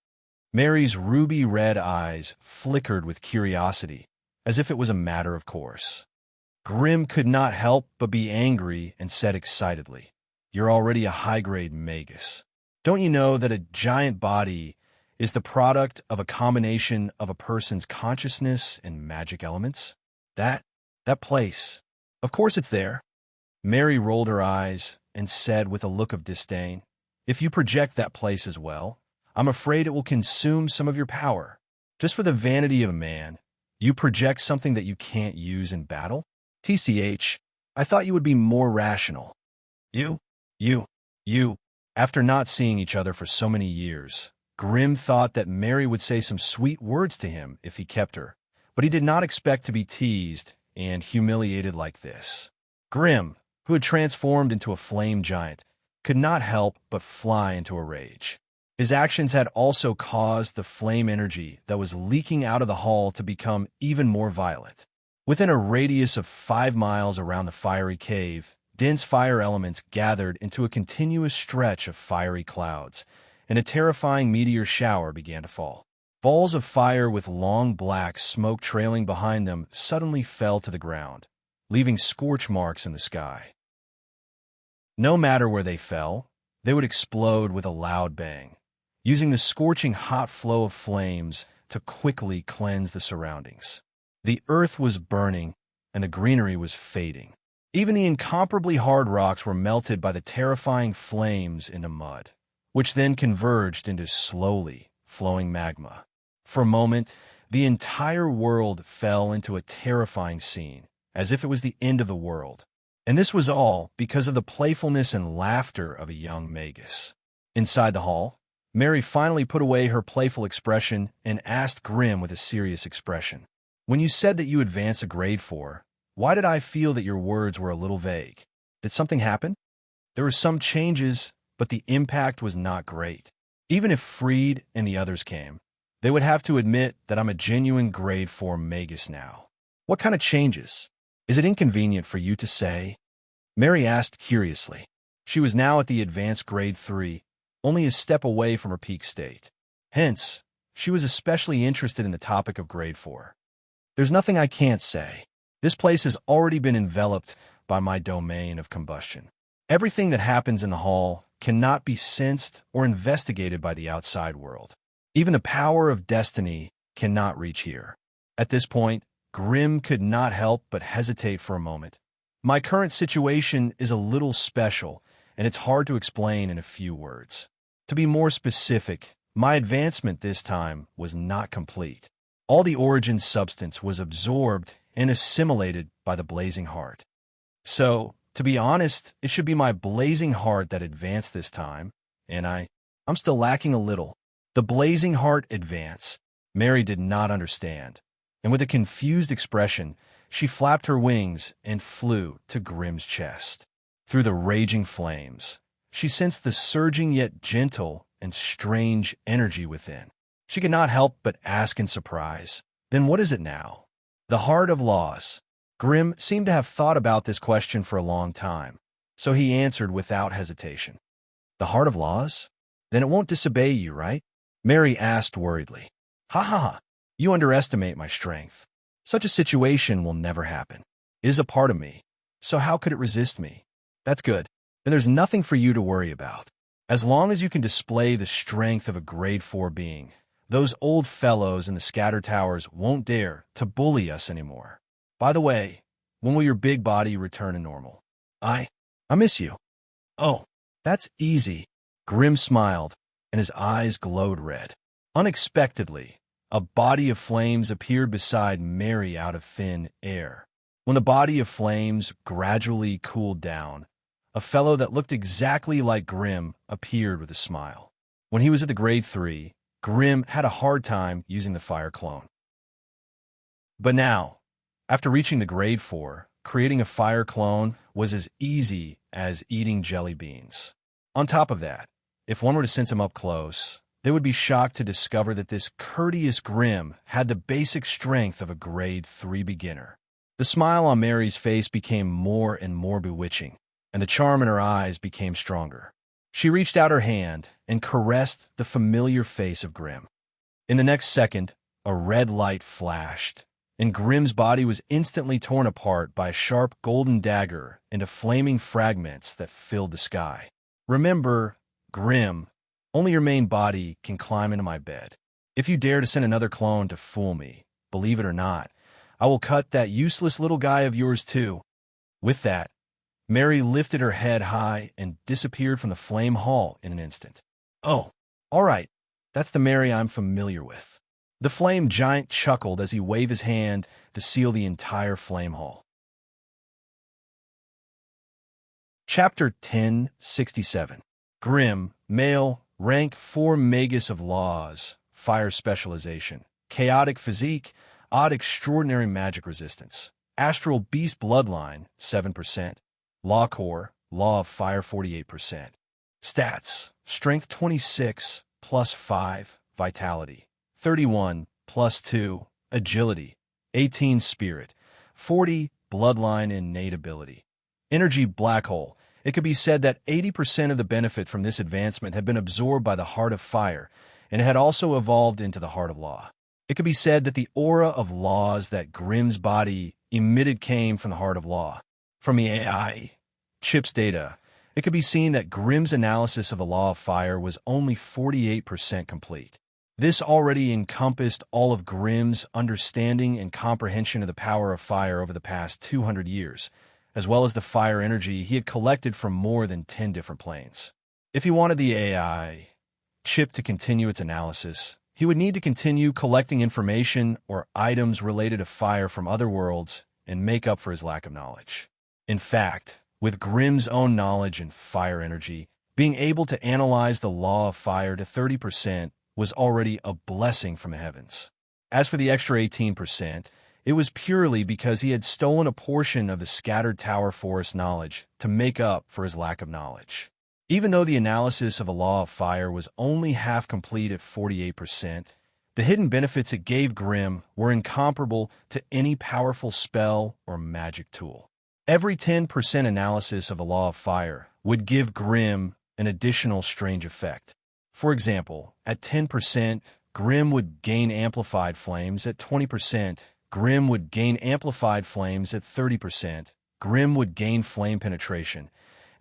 A: Mary's ruby-red eyes flickered with curiosity, as if it was a matter of course. Grimm could not help but be angry and said excitedly, "You're already a high-grade magus. Don't you know that a giant body is the product of a combination of a person's consciousness and magic elements? That place. Of course it's there." Mary rolled her eyes and said with a look of disdain, "If you project that place as well, I'm afraid it will consume some of your power. Just for the vanity of a man, you project something that you can't use in battle? TCH, I thought you would be more rational." You. After not seeing each other for so many years, Grimm thought that Mary would say some sweet words to him if he kept her, but he did not expect to be teased and humiliated like this. Grimm, who had transformed into a flame giant, could not help but fly into a rage. His actions had also caused the flame energy that was leaking out of the hall to become even more violent. Within a radius of 5 miles around the fiery cave, dense fire elements gathered into a continuous stretch of fiery clouds, and a terrifying meteor shower began to fall. Balls of fire with long black smoke trailing behind them suddenly fell to the ground, leaving scorch marks in the sky. No matter where they fell, they would explode with a loud bang, using the scorching hot flow of flames to quickly cleanse the surroundings. The earth was burning, and the greenery was fading. Even the incomparably hard rocks were melted by the terrifying flames into mud, which then converged into slowly flowing magma. For a moment, the entire world fell into a terrifying scene, as if it was the end of the world. And this was all because of the playfulness and laughter of a young magus. Inside the hall, Mary finally put away her playful expression and asked Grimm with a serious expression, "When you said that you advanced a grade 4, why did I feel that your words were a little vague? Did something happen?" "There were some changes, but the impact was not great. Even if Freed and the others came, they would have to admit that I'm a genuine grade 4 magus now." "What kind of changes? Is it inconvenient for you to say?" Mary asked curiously. She was now at the advanced grade 3, only a step away from her peak state. Hence, she was especially interested in the topic of grade 4. "There's nothing I can't say. This place has already been enveloped by my domain of combustion. Everything that happens in the hall cannot be sensed or investigated by the outside world. Even the power of destiny cannot reach here." At this point, Grimm could not help but hesitate for a moment. "My current situation is a little special, and it's hard to explain in a few words. To be more specific, my advancement this time was not complete. All the origin substance was absorbed and assimilated by the blazing heart. So, to be honest, it should be my blazing heart that advanced this time, and I'm still lacking a little." The blazing heart advanced. Mary did not understand, and with a confused expression, she flapped her wings and flew to Grimm's chest. Through the raging flames, she sensed the surging yet gentle and strange energy within. She could not help but ask in surprise, "Then what is it now?" "The heart of laws." Grimm seemed to have thought about this question for a long time, so he answered without hesitation. "The heart of laws? Then it won't disobey you, right?" Mary asked worriedly. "Ha ha ha, you underestimate my strength. Such a situation will never happen. It is a part of me, so how could it resist me? That's good. Then there's nothing for you to worry about. As long as you can display the strength of a grade 4 being, Those old fellows in the scatter towers won't dare to bully us anymore. By the way, when will your big body return to normal? I miss you. Oh, that's easy. Grim smiled, and his eyes glowed red. Unexpectedly, a body of flames appeared beside Mary out of thin air. When the body of flames gradually cooled down, a fellow that looked exactly like Grim appeared with a smile. When he was at the grade 3, Grim had a hard time using the fire clone. But now, after reaching the grade 4, creating a fire clone was as easy as eating jelly beans. On top of that, if one were to sense him up close, they would be shocked to discover that this courteous Grim had the basic strength of a grade 3 beginner. The smile on Mary's face became more and more bewitching, and the charm in her eyes became stronger. She reached out her hand and caressed the familiar face of Grim. In the next second, a red light flashed, and Grim's body was instantly torn apart by a sharp golden dagger into flaming fragments that filled the sky. Remember, Grim, only your main body can climb into my bed. If you dare to send another clone to fool me, believe it or not, I will cut that useless little guy of yours too. With that, Mary lifted her head high and disappeared from the flame hall in an instant. Oh, all right, that's the Mary I'm familiar with. The flame giant chuckled as he waved his hand to seal the entire flame hall. Chapter 1067. Grim, male, rank 4 Magus of Laws, Fire Specialization, Chaotic Physique, Odd Extraordinary Magic Resistance, Astral Beast Bloodline, 7%, Law Core, Law of Fire 48%. Stats, Strength 26, plus 5, Vitality, 31, plus 2, Agility, 18 Spirit, 40, Bloodline Innate Ability. Energy Black Hole. It could be said that 80% of the benefit from this advancement had been absorbed by the Heart of Fire, and it had also evolved into the Heart of Law. It could be said that the aura of laws that Grim's body emitted came from the Heart of Law. From the AI chip's data, it could be seen that Grim's analysis of the Law of Fire was only 48% complete. This already encompassed all of Grim's understanding and comprehension of the power of fire over the past 200 years, as well as the fire energy he had collected from more than 10 different planes. If he wanted the AI chip to continue its analysis, he would need to continue collecting information or items related to fire from other worlds and make up for his lack of knowledge. In fact, with Grim's own knowledge and fire energy, being able to analyze the Law of Fire to 30% was already a blessing from the heavens. As for the extra 18%, it was purely because he had stolen a portion of the Scattered Tower Forest knowledge to make up for his lack of knowledge. Even though the analysis of a Law of Fire was only half complete at 48%, the hidden benefits it gave Grim were incomparable to any powerful spell or magic tool. Every 10% analysis of a Law of Fire would give Grim an additional strange effect. For example, at 10%, Grim would gain amplified flames. At 20%, Grim would gain amplified flames. At 30%, Grim would gain flame penetration.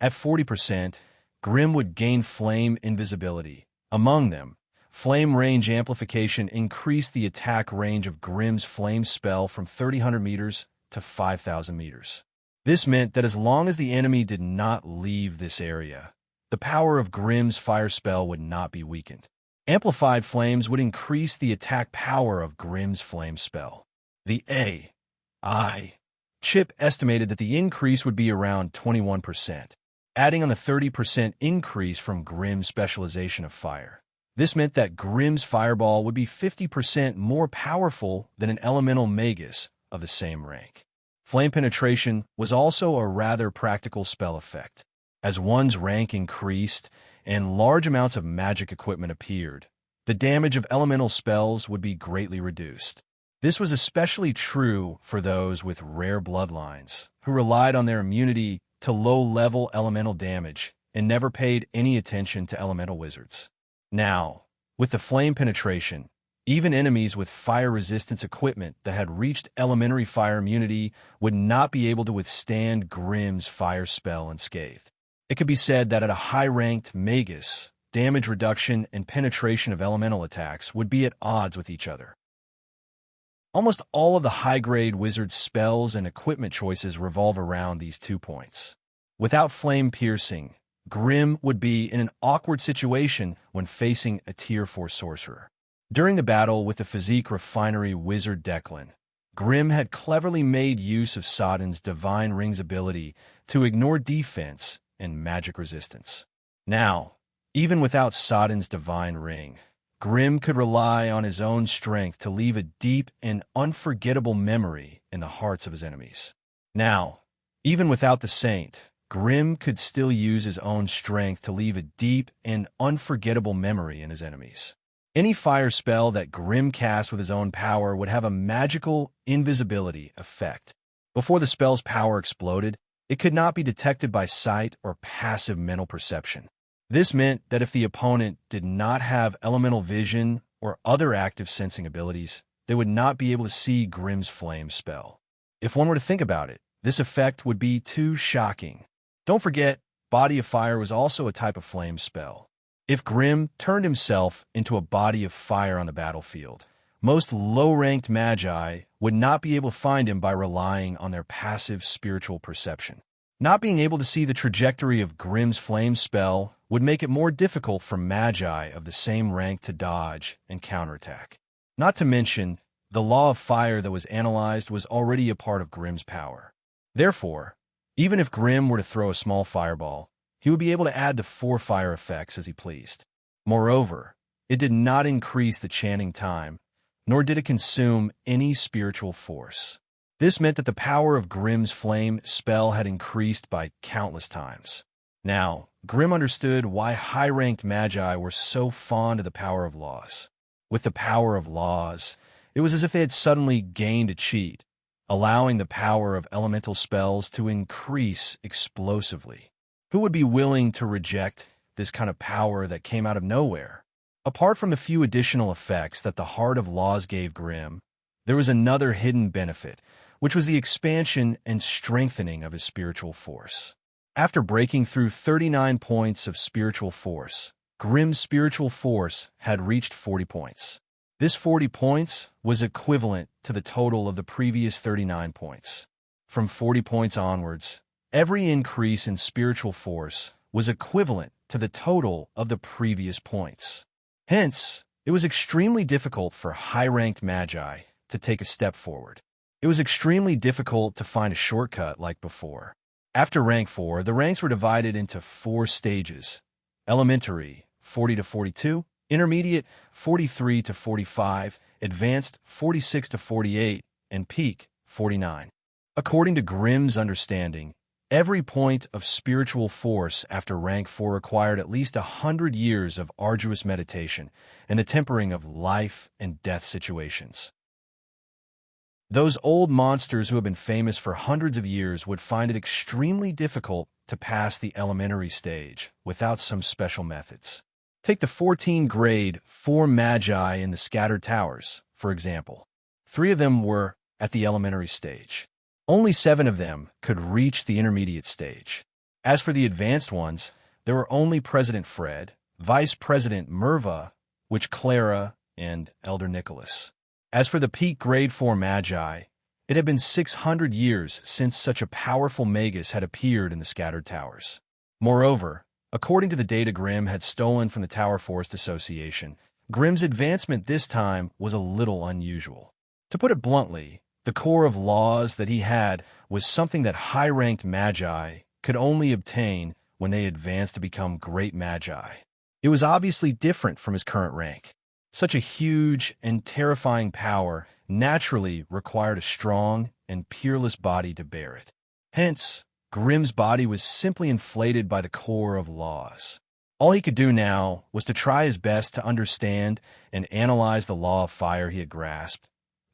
A: At 40%, Grim would gain flame invisibility. Among them, flame range amplification increased the attack range of Grim's flame spell from 3,000 meters to 5,000 meters. This meant that as long as the enemy did not leave this area, the power of Grim's fire spell would not be weakened. Amplified flames would increase the attack power of Grim's flame spell. The AI chip estimated that the increase would be around 21%, adding on the 30% increase from Grim's specialization of fire. This meant that Grim's fireball would be 50% more powerful than an elemental magus of the same rank. Flame penetration was also a rather practical spell effect. As one's rank increased and large amounts of magic equipment appeared, the damage of elemental spells would be greatly reduced. This was especially true for those with rare bloodlines, who relied on their immunity to low-level elemental damage and never paid any attention to elemental wizards. Now, with the flame penetration, even enemies with fire resistance equipment that had reached elementary fire immunity would not be able to withstand Grim's fire spell unscathed. It could be said that at a high-ranked magus, damage reduction, and penetration of elemental attacks would be at odds with each other. Almost all of the high-grade wizard spells and equipment choices revolve around these 2 points. Without flame piercing, Grimm would be in an awkward situation when facing a Tier 4 sorcerer. During the battle with the physique refinery wizard Declan, Grimm had cleverly made use of Sodden's Divine Ring's ability to ignore defense and magic resistance. Now, even without Sodden's Divine Ring, Grimm could rely on his own strength to leave a deep and unforgettable memory in the hearts of his enemies. Now, even without the Saint, Grimm could still use his own strength to leave a deep and unforgettable memory in his enemies. Any fire spell that Grimm cast with his own power would have a magical invisibility effect. Before the spell's power exploded, it could not be detected by sight or passive mental perception. This meant that if the opponent did not have elemental vision or other active sensing abilities, they would not be able to see Grimm's flame spell. If one were to think about it, this effect would be too shocking. Don't forget, Body of Fire was also a type of flame spell. If Grimm turned himself into a body of fire on the battlefield, most low-ranked magi would not be able to find him by relying on their passive spiritual perception. Not being able to see the trajectory of Grimm's flame spell would make it more difficult for magi of the same rank to dodge and counterattack. Not to mention, the law of fire that was analyzed was already a part of Grimm's power. Therefore, even if Grimm were to throw a small fireball, he would be able to add the 4 fire effects as he pleased. Moreover, it did not increase the chanting time, nor did it consume any spiritual force. This meant that the power of Grimm's flame spell had increased by countless times. Now, Grimm understood why high-ranked magi were so fond of the power of laws. With the power of laws, it was as if they had suddenly gained a cheat, allowing the power of elemental spells to increase explosively. Who would be willing to reject this kind of power that came out of nowhere? Apart from the few additional effects that the Heart of Laws gave Grimm, there was another hidden benefit, which was the expansion and strengthening of his spiritual force. After breaking through 39 points of spiritual force, Grimm's spiritual force had reached 40 points. This 40 points was equivalent to the total of the previous 39 points. From 40 points onwards, every increase in spiritual force was equivalent to the total of the previous points. Hence, it was extremely difficult for high-ranked magi to take a step forward. It was extremely difficult to find a shortcut like before. After rank 4, the ranks were divided into 4 stages: elementary, 40 to 42, intermediate, 43 to 45, advanced, 46 to 48, and peak, 49. According to Grimm's understanding, every point of spiritual force after rank 4 required at least 100 years of arduous meditation and the tempering of life and death situations. Those old monsters who have been famous for hundreds of years would find it extremely difficult to pass the elementary stage without some special methods. Take the 14-grade 4 magi in the Scattered Towers, for example. 3 of them were at the elementary stage. Only 7 of them could reach the intermediate stage. As for the advanced ones, there were only President Fred, Vice President Merva, Witch Clara, and Elder Nicholas. As for the peak grade 4 magi, it had been 600 years since such a powerful magus had appeared in the Scattered Towers. Moreover, according to the data Grimm had stolen from the Tower Forest Association, Grimm's advancement this time was a little unusual. To put it bluntly, the core of laws that he had was something that high-ranked magi could only obtain when they advanced to become great magi. It was obviously different from his current rank. Such a huge and terrifying power naturally required a strong and peerless body to bear it. Hence, Grimm's body was simply inflated by the core of laws. All he could do now was to try his best to understand and analyze the law of fire he had grasped,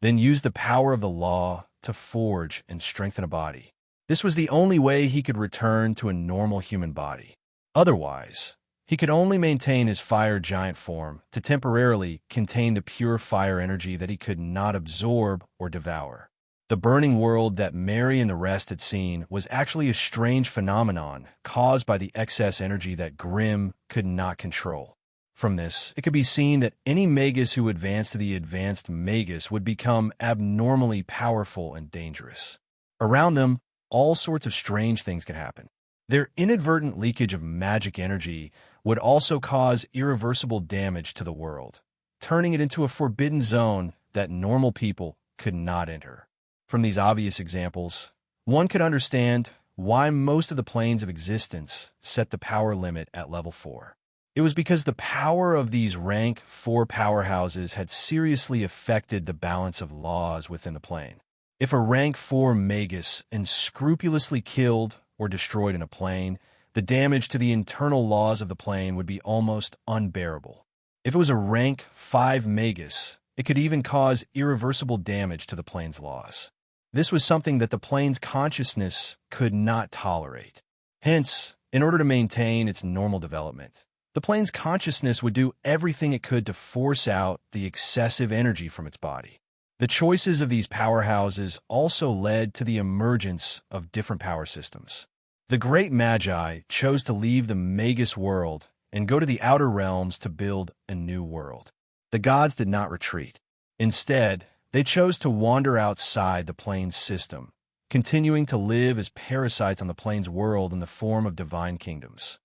A: then use the power of the law to forge and strengthen a body. This was the only way he could return to a normal human body. Otherwise, he could only maintain his fire giant form to temporarily contain the pure fire energy that he could not absorb or devour. The burning world that Mary and the rest had seen was actually a strange phenomenon caused by the excess energy that Grimm could not control. From this, it could be seen that any magus who advanced to the advanced magus would become abnormally powerful and dangerous. Around them, all sorts of strange things could happen. Their inadvertent leakage of magic energy would also cause irreversible damage to the world, turning it into a forbidden zone that normal people could not enter. From these obvious examples, one could understand why most of the planes of existence set the power limit at level 4. It was because the power of these rank 4 powerhouses had seriously affected the balance of laws within the plane. If a rank 4 magus unscrupulously killed or destroyed in a plane, the damage to the internal laws of the plane would be almost unbearable. If it was a rank 5 magus, it could even cause irreversible damage to the plane's laws. This was something that the plane's consciousness could not tolerate. Hence, in order to maintain its normal development, the plane's consciousness would do everything it could to force out the excessive energy from its body. The choices of these powerhouses also led to the emergence of different power systems. The great magi chose to leave the magus world and go to the outer realms to build a new world. The gods did not retreat. Instead, they chose to wander outside the plane's system, continuing to live as parasites on the plane's world in the form of divine kingdoms.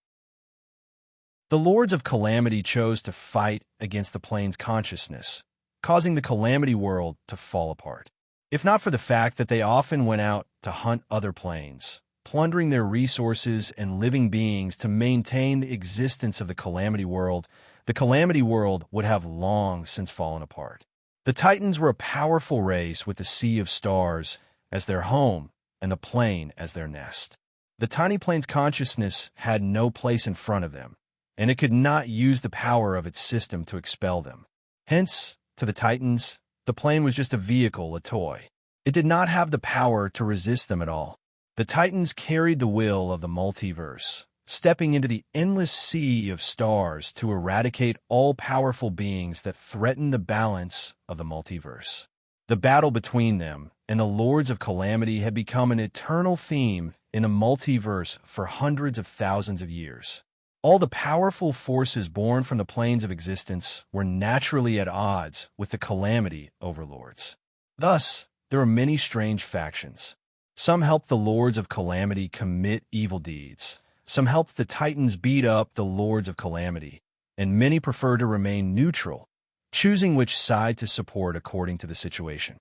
A: The Lords of Calamity chose to fight against the plane's consciousness, causing the Calamity world to fall apart. If not for the fact that they often went out to hunt other planes, plundering their resources and living beings to maintain the existence of the Calamity world would have long since fallen apart. The Titans were a powerful race with the Sea of Stars as their home and the plane as their nest. The tiny plane's consciousness had no place in front of them, and it could not use the power of its system to expel them. Hence, to the Titans, the plane was just a vehicle, a toy. It did not have the power to resist them at all. The Titans carried the will of the multiverse, stepping into the endless sea of stars to eradicate all powerful beings that threatened the balance of the multiverse. The battle between them and the Lords of Calamity had become an eternal theme in the multiverse for hundreds of thousands of years. All the powerful forces born from the planes of existence were naturally at odds with the Calamity overlords. Thus, there are many strange factions. Some helped the Lords of Calamity commit evil deeds. Some helped the Titans beat up the Lords of Calamity, and many prefer to remain neutral, choosing which side to support according to the situation.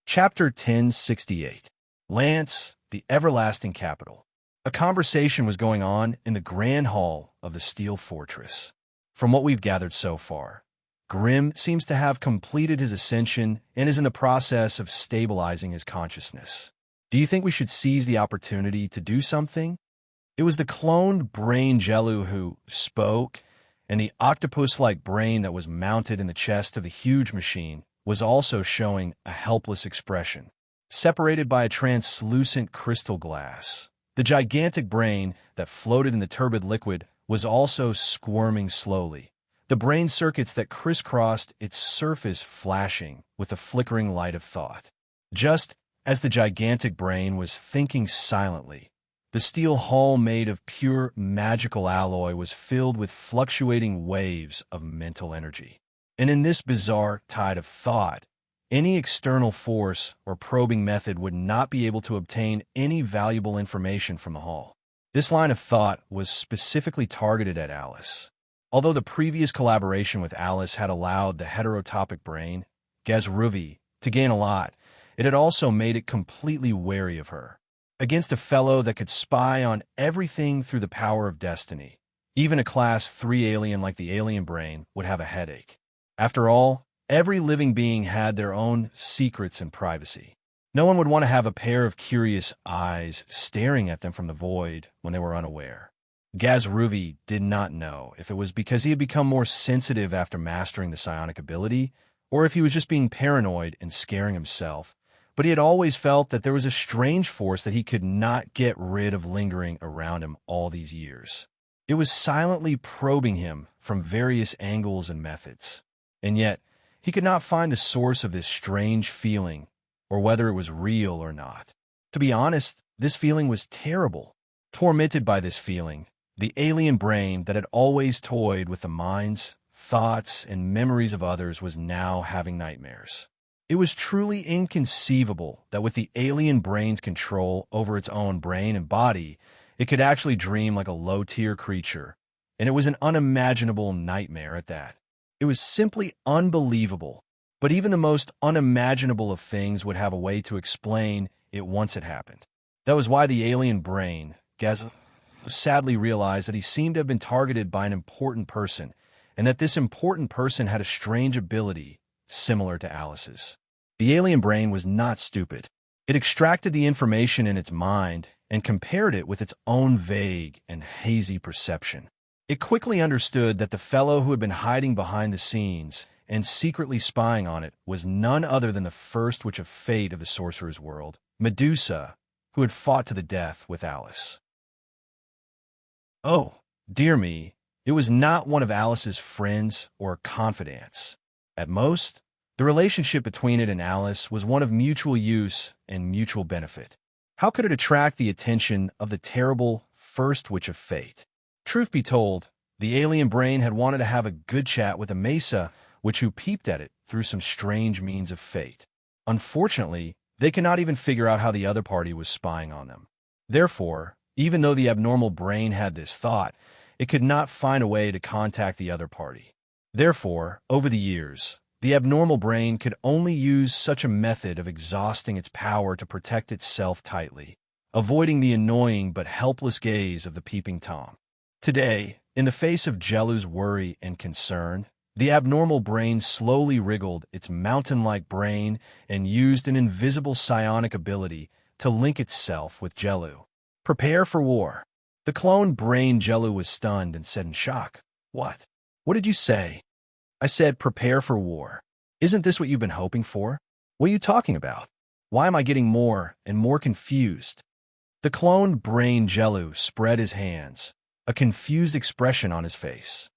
A: Chapter 1068. Lance, the Everlasting Capital. A conversation was going on in the Grand Hall of the Steel Fortress. From what we've gathered so far, Grimm seems to have completed his ascension and is in the process of stabilizing his consciousness. Do you think we should seize the opportunity to do something? It was the cloned brain Jellu who spoke, and the octopus-like brain that was mounted in the chest of the huge machine was also showing a helpless expression, separated by a translucent crystal glass. The gigantic brain that floated in the turbid liquid was also squirming slowly, the brain circuits that crisscrossed its surface flashing with the flickering light of thought. Just as the gigantic brain was thinking silently, the steel hull made of pure magical alloy was filled with fluctuating waves of mental energy. And in this bizarre tide of thought, any external force or probing method would not be able to obtain any valuable information from the hull. This line of thought was specifically targeted at Alice. Although the previous collaboration with Alice had allowed the heterotopic brain, Gazruvi, to gain a lot, it had also made it completely wary of her. Against a fellow that could spy on everything through the power of destiny, even a Class 3 alien like the alien brain would have a headache. After all, every living being had their own secrets and privacy. No one would want to have a pair of curious eyes staring at them from the void when they were unaware. Gazruvi did not know if it was because he had become more sensitive after mastering the psionic ability, or if he was just being paranoid and scaring himself, but he had always felt that there was a strange force that he could not get rid of lingering around him all these years. It was silently probing him from various angles and methods. And yet, He could not find the source of this strange feeling, or whether it was real or not. To be honest, this feeling was terrible. Tormented by this feeling, the alien brain that had always toyed with the minds, thoughts, and memories of others was now having nightmares. It was truly inconceivable that with the alien brain's control over its own brain and body, it could actually dream like a low-tier creature, and it was an unimaginable nightmare at that. It was simply unbelievable, but even the most unimaginable of things would have a way to explain it once it happened. That was why the alien brain, Gaz, sadly realized that he seemed to have been targeted by an important person, and that this important person had a strange ability similar to Alice's. The alien brain was not stupid. It extracted the information in its mind and compared it with its own vague and hazy perception. It quickly understood that the fellow who had been hiding behind the scenes and secretly spying on it was none other than the first witch of fate of the sorcerer's world, Medusa, who had fought to the death with Alice. Oh, dear me, it was not one of Alice's friends or confidants. At most, the relationship between it and Alice was one of mutual use and mutual benefit. How could it attract the attention of the terrible first witch of fate? Truth be told, the alien brain had wanted to have a good chat with a Mesa witch who peeped at it through some strange means of fate. Unfortunately, they could not even figure out how the other party was spying on them. Therefore, even though the abnormal brain had this thought, it could not find a way to contact the other party. Therefore, over the years, the abnormal brain could only use such a method of exhausting its power to protect itself tightly, avoiding the annoying but helpless gaze of the peeping Tom. Today, in the face of Jellu's worry and concern, the abnormal brain slowly wriggled its mountain-like brain and used an invisible psionic ability to link itself with Jellu. Prepare for war. The clone brain Jellu was stunned and said in shock, "What? What did you say?" I said, "Prepare for war. Isn't this what you've been hoping for? What are you talking about? Why am I getting more and more confused?" The cloned brain Jellu spread his hands, a confused expression on his face.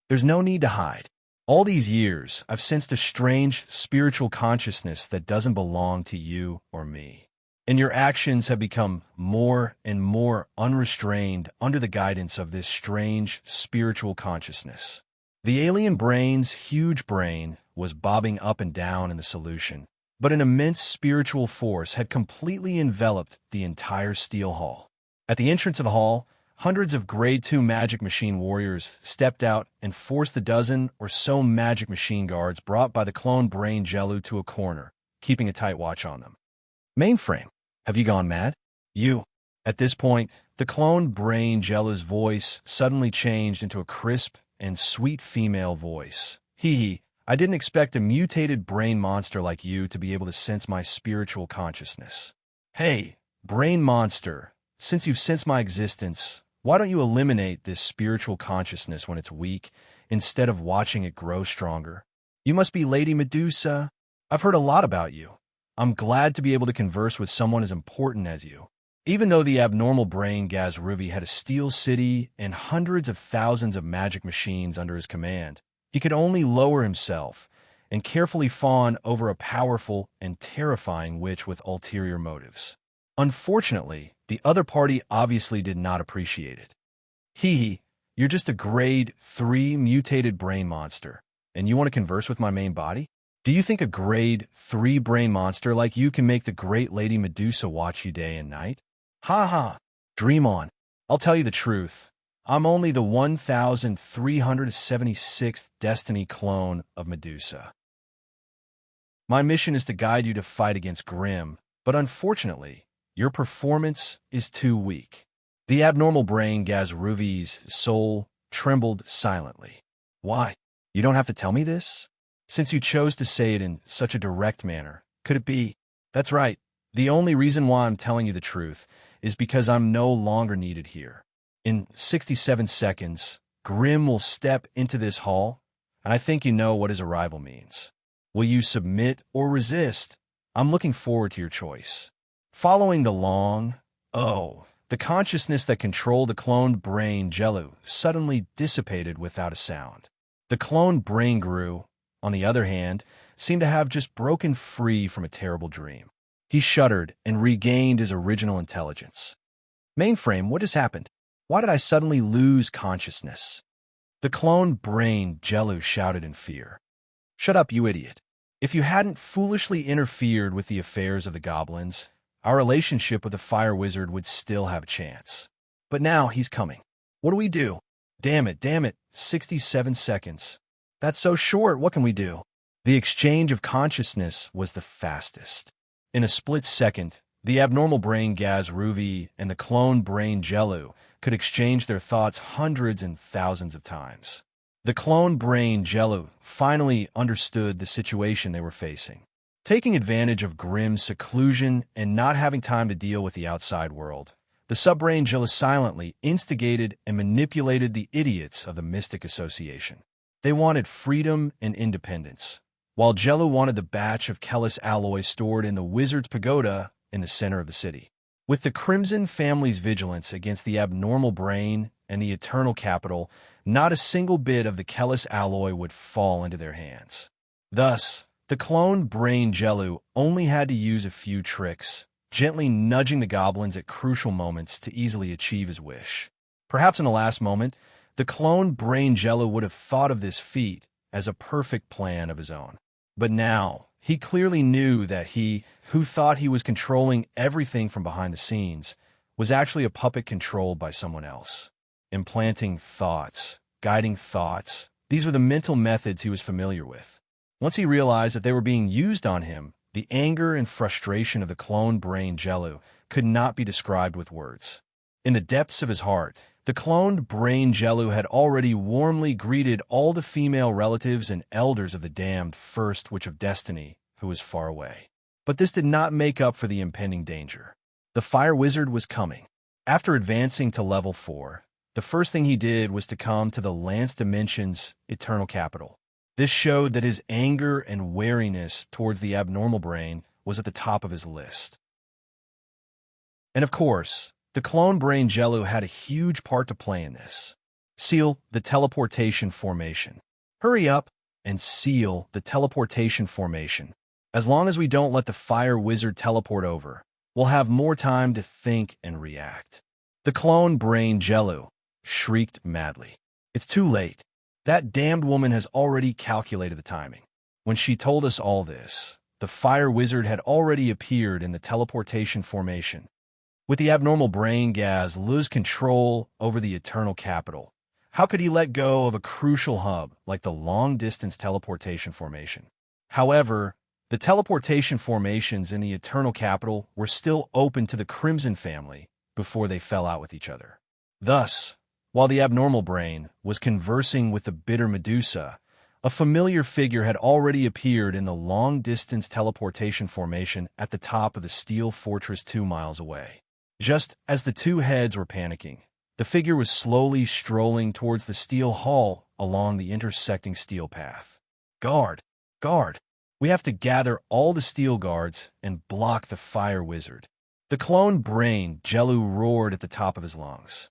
A: "There's no need to hide. All these years, I've sensed a strange spiritual consciousness that doesn't belong to you or me. And your actions have become more and more unrestrained under the guidance of this strange spiritual consciousness." The alien brain's huge brain was bobbing up and down in the solution, but an immense spiritual force had completely enveloped the entire steel hall. At the entrance of the hall, hundreds of Grade 2 magic machine warriors stepped out and forced the dozen or so magic machine guards brought by the clone brain Jellu to a corner, keeping a tight watch on them. "Mainframe, have you gone mad? You." At this point, the clone brain Jellu's voice suddenly changed into a crisp and sweet female voice. "Hee, I didn't expect a mutated brain monster like you to be able to sense my spiritual consciousness. Hey, brain monster, since you've sensed my existence, why don't you eliminate this spiritual consciousness when it's weak, instead of watching it grow stronger? You must be Lady Medusa. I've heard a lot about you. I'm glad to be able to converse with someone as important as you." Even though the abnormal brain Gazruvi had a steel city and hundreds of thousands of magic machines under his command, he could only lower himself and carefully fawn over a powerful and terrifying witch with ulterior motives. Unfortunately, the other party obviously did not appreciate it. "Hee, you're just a Grade 3 mutated brain monster, and you want to converse with my main body? Do you think a Grade 3 brain monster like you can make the great Lady Medusa watch you day and night? Ha ha, dream on. I'll tell you the truth. I'm only the 1376th Destiny clone of Medusa. My mission is to guide you to fight against Grimm, but unfortunately, your performance is too weak." The abnormal brain Gazruvi's soul trembled silently. "Why? You don't have to tell me this? Since you chose to say it in such a direct manner, could it be?" "That's right. The only reason why I'm telling you the truth is because I'm no longer needed here. In 67 seconds, Grimm will step into this hall, and I think you know what his arrival means. Will you submit or resist? I'm looking forward to your choice." Following the the consciousness that controlled the cloned brain Jellu suddenly dissipated without a sound. The cloned brain grew, on the other hand, seemed to have just broken free from a terrible dream. He shuddered and regained his original intelligence. Mainframe, what just happened? Why did I suddenly lose consciousness? The cloned brain Jellu shouted in fear. Shut up, you idiot. If you hadn't foolishly interfered with the affairs of the goblins, our relationship with the fire wizard would still have a chance. But now he's coming. What do we do? Damn it, 67 seconds. That's so short, what can we do? The exchange of consciousness was the fastest. In a split second, the abnormal brain Gaz Ruvi and the clone brain Jellu could exchange their thoughts hundreds and thousands of times. The clone brain Jellu finally understood the situation they were facing. Taking advantage of Grimm's seclusion and not having time to deal with the outside world, the subbrain Jellu silently instigated and manipulated the idiots of the Mystic Association. They wanted freedom and independence, while Jellu wanted the batch of Kellis alloy stored in the Wizard's Pagoda in the center of the city. With the Crimson family's vigilance against the abnormal brain and the Eternal Capital, not a single bit of the Kellis alloy would fall into their hands. Thus, the cloned brain Jellu only had to use a few tricks, gently nudging the goblins at crucial moments to easily achieve his wish. Perhaps in the last moment, the cloned brain Jellu would have thought of this feat as a perfect plan of his own. But now, he clearly knew that he, who thought he was controlling everything from behind the scenes, was actually a puppet controlled by someone else. Implanting thoughts, guiding thoughts, these were the mental methods he was familiar with. Once he realized that they were being used on him, the anger and frustration of the cloned brain Jellu could not be described with words. In the depths of his heart, the cloned brain Jellu had already warmly greeted all the female relatives and elders of the damned First Witch of Destiny, who was far away. But this did not make up for the impending danger. The fire wizard was coming. After advancing to level 4, the first thing he did was to come to the Lance Dimension's Eternal Capital. This showed that his anger and wariness towards the abnormal brain was at the top of his list. And of course, the clone brain Jellu had a huge part to play in this. Seal the teleportation formation. Hurry up and seal the teleportation formation. As long as we don't let the fire wizard teleport over, we'll have more time to think and react. The clone brain Jellu shrieked madly. It's too late. That damned woman has already calculated the timing. When she told us all this, the fire wizard had already appeared in the teleportation formation. With the abnormal brain Gaz lose control over the Eternal Capital, how could he let go of a crucial hub like the long-distance teleportation formation? However, the teleportation formations in the Eternal Capital were still open to the Crimson family before they fell out with each other. Thus, while the abnormal brain was conversing with the bitter Medusa, a familiar figure had already appeared in the long-distance teleportation formation at the top of the steel fortress 2 miles away. Just as the two heads were panicking, the figure was slowly strolling towards the steel hall along the intersecting steel path. Guard! Guard! We have to gather all the steel guards and block the fire wizard. The clone brain Jellu roared at the top of his lungs.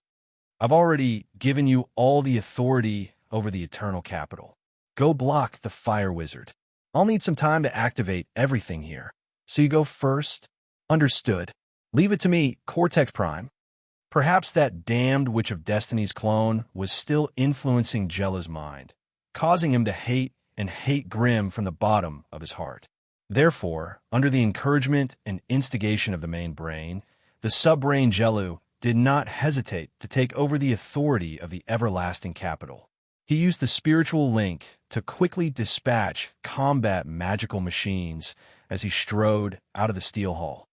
A: I've already given you all the authority over the Eternal Capital. Go block the fire wizard. I'll need some time to activate everything here. So you go first? Understood. Leave it to me, Cortex Prime. Perhaps that damned Witch of Destiny's clone was still influencing Jellu's mind, causing him to hate Grimm from the bottom of his heart. Therefore, under the encouragement and instigation of the main brain, the subbrain Jellu did not hesitate to take over the authority of the everlasting capital. He used the spiritual link to quickly dispatch combat magical machines as he strode out of the steel hall.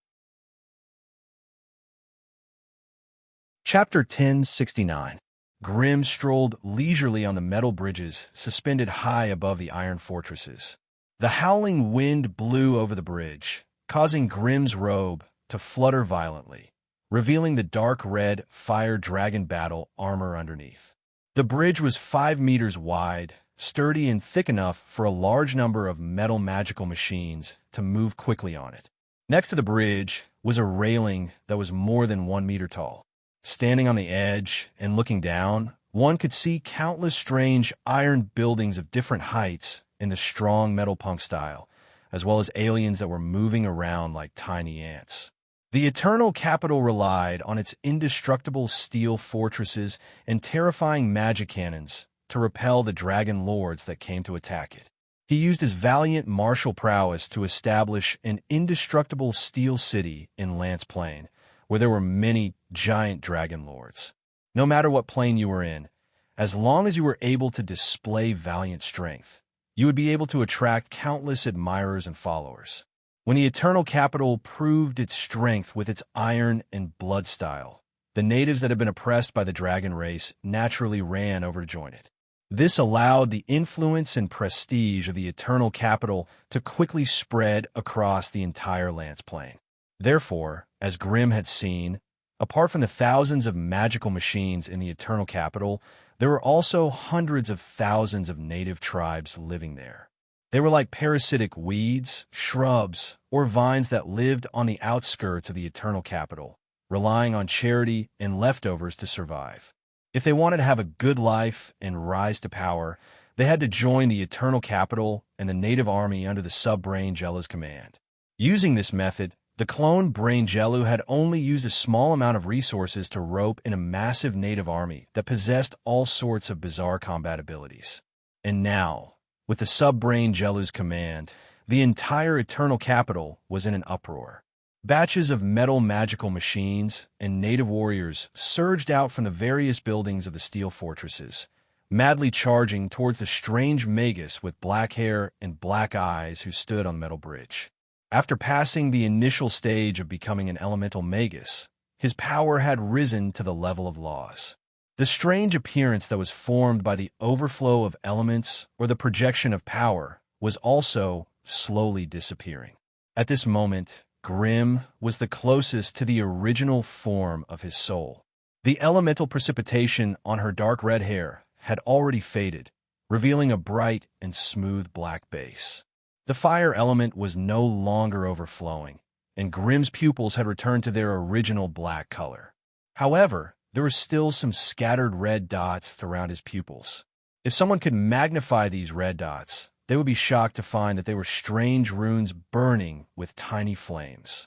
A: Chapter 1069. Grimm strolled leisurely on the metal bridges suspended high above the iron fortresses. The howling wind blew over the bridge, causing Grimm's robe to flutter violently, revealing the dark red fire dragon battle armor underneath. The bridge was 5 meters wide, sturdy and thick enough for a large number of metal magical machines to move quickly on it. Next to the bridge was a railing that was more than 1 meter tall. Standing on the edge and looking down, one could see countless strange iron buildings of different heights in the strong metal punk style, as well as aliens that were moving around like tiny ants. The Eternal Capital relied on its indestructible steel fortresses and terrifying magic cannons to repel the dragon lords that came to attack it. He used his valiant martial prowess to establish an indestructible steel city in Lance Plain, where there were many giant dragon lords. No matter what plane you were in, as long as you were able to display valiant strength, you would be able to attract countless admirers and followers. When the Eternal Capital proved its strength with its iron and blood style, the natives that had been oppressed by the dragon race naturally ran over to join it. This allowed the influence and prestige of the Eternal Capital to quickly spread across the entire Lance Plain. Therefore, as Grimm had seen, apart from the thousands of magical machines in the Eternal Capital, there were also hundreds of thousands of native tribes living there. They were like parasitic weeds, shrubs, or vines that lived on the outskirts of the Eternal Capital, relying on charity and leftovers to survive. If they wanted to have a good life and rise to power, they had to join the Eternal Capital and the native army under the sub-Brain Jellu's command. Using this method, the clone Brain Jellu had only used a small amount of resources to rope in a massive native army that possessed all sorts of bizarre combat abilities. And now, with the sub-Brain Jellu's command, the entire Eternal Capital was in an uproar. Batches of metal magical machines and native warriors surged out from the various buildings of the steel fortresses, madly charging towards the strange magus with black hair and black eyes who stood on the metal bridge. After passing the initial stage of becoming an elemental magus, his power had risen to the level of laws. The strange appearance that was formed by the overflow of elements or the projection of power was also slowly disappearing. At this moment, Grimm was the closest to the original form of his soul. The elemental precipitation on her dark red hair had already faded, revealing a bright and smooth black base. The fire element was no longer overflowing, and Grimm's pupils had returned to their original black color. However, there were still some scattered red dots around his pupils. If someone could magnify these red dots, they would be shocked to find that they were strange runes burning with tiny flames.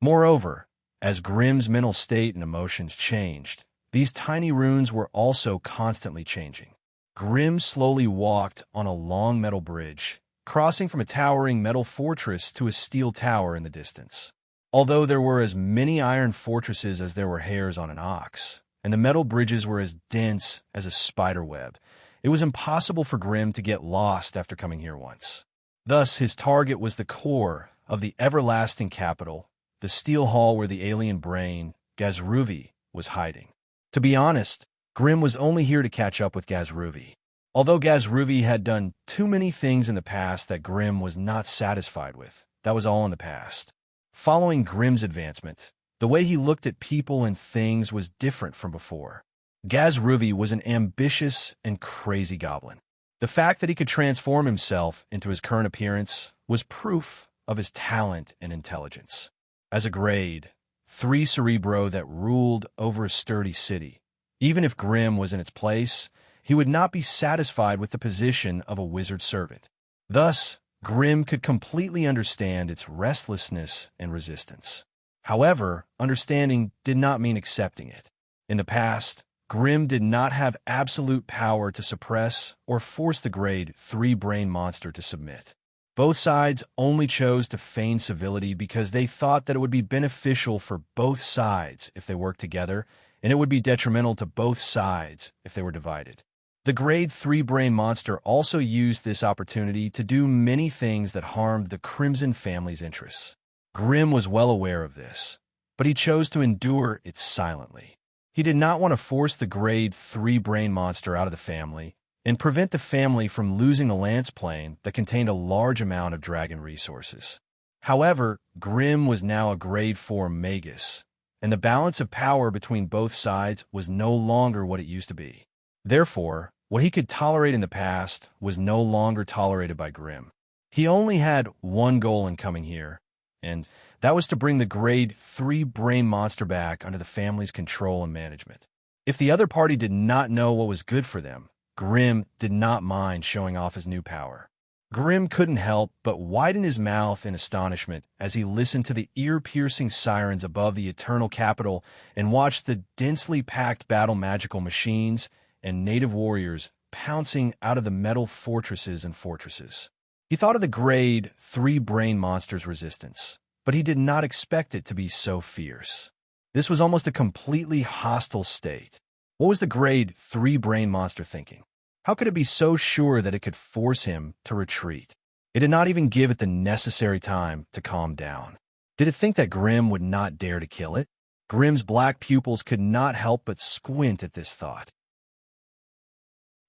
A: Moreover, as Grimm's mental state and emotions changed, these tiny runes were also constantly changing. Grimm slowly walked on a long metal bridge, crossing from a towering metal fortress to a steel tower in the distance. Although there were as many iron fortresses as there were hairs on an ox, and the metal bridges were as dense as a spider web, it was impossible for Grimm to get lost after coming here once. Thus, his target was the core of the everlasting capital, the steel hall where the alien brain, Gazruvi, was hiding. To be honest, Grimm was only here to catch up with Gazruvi. Although Gazruvi had done too many things in the past that Grimm was not satisfied with, that was all in the past. Following Grimm's advancement, the way he looked at people and things was different from before. Gazruvi was an ambitious and crazy goblin. The fact that he could transform himself into his current appearance was proof of his talent and intelligence. As a grade 3 Cerebro that ruled over a sturdy city, even if Grimm was in its place, he would not be satisfied with the position of a wizard servant. Thus, Grimm could completely understand its restlessness and resistance. However, understanding did not mean accepting it. In the past, Grimm did not have absolute power to suppress or force the grade 3 brain monster to submit. Both sides only chose to feign civility because they thought that it would be beneficial for both sides if they worked together, and it would be detrimental to both sides if they were divided. The grade 3 brain monster also used this opportunity to do many things that harmed the Crimson family's interests. Grimm was well aware of this, but he chose to endure it silently. He did not want to force the grade 3 brain monster out of the family and prevent the family from losing the Lance Plane that contained a large amount of dragon resources. However, Grimm was now a grade 4 magus, and the balance of power between both sides was no longer what it used to be. Therefore, what he could tolerate in the past was no longer tolerated by Grimm. He only had one goal in coming here, and that was to bring the grade 3 brain monster back under the family's control and management. If the other party did not know what was good for them, Grim did not mind showing off his new power. Grim couldn't help but widen his mouth in astonishment as he listened to the ear-piercing sirens above the eternal capital and watched the densely packed battle magical machines and native warriors pouncing out of the metal fortresses and fortresses. He thought of the grade 3 brain monster's resistance, but he did not expect it to be so fierce. This was almost a completely hostile state. What was the grade 3 brain monster thinking? How could it be so sure that it could force him to retreat? It did not even give it the necessary time to calm down. Did it think that Grim would not dare to kill it? Grim's black pupils could not help but squint at this thought.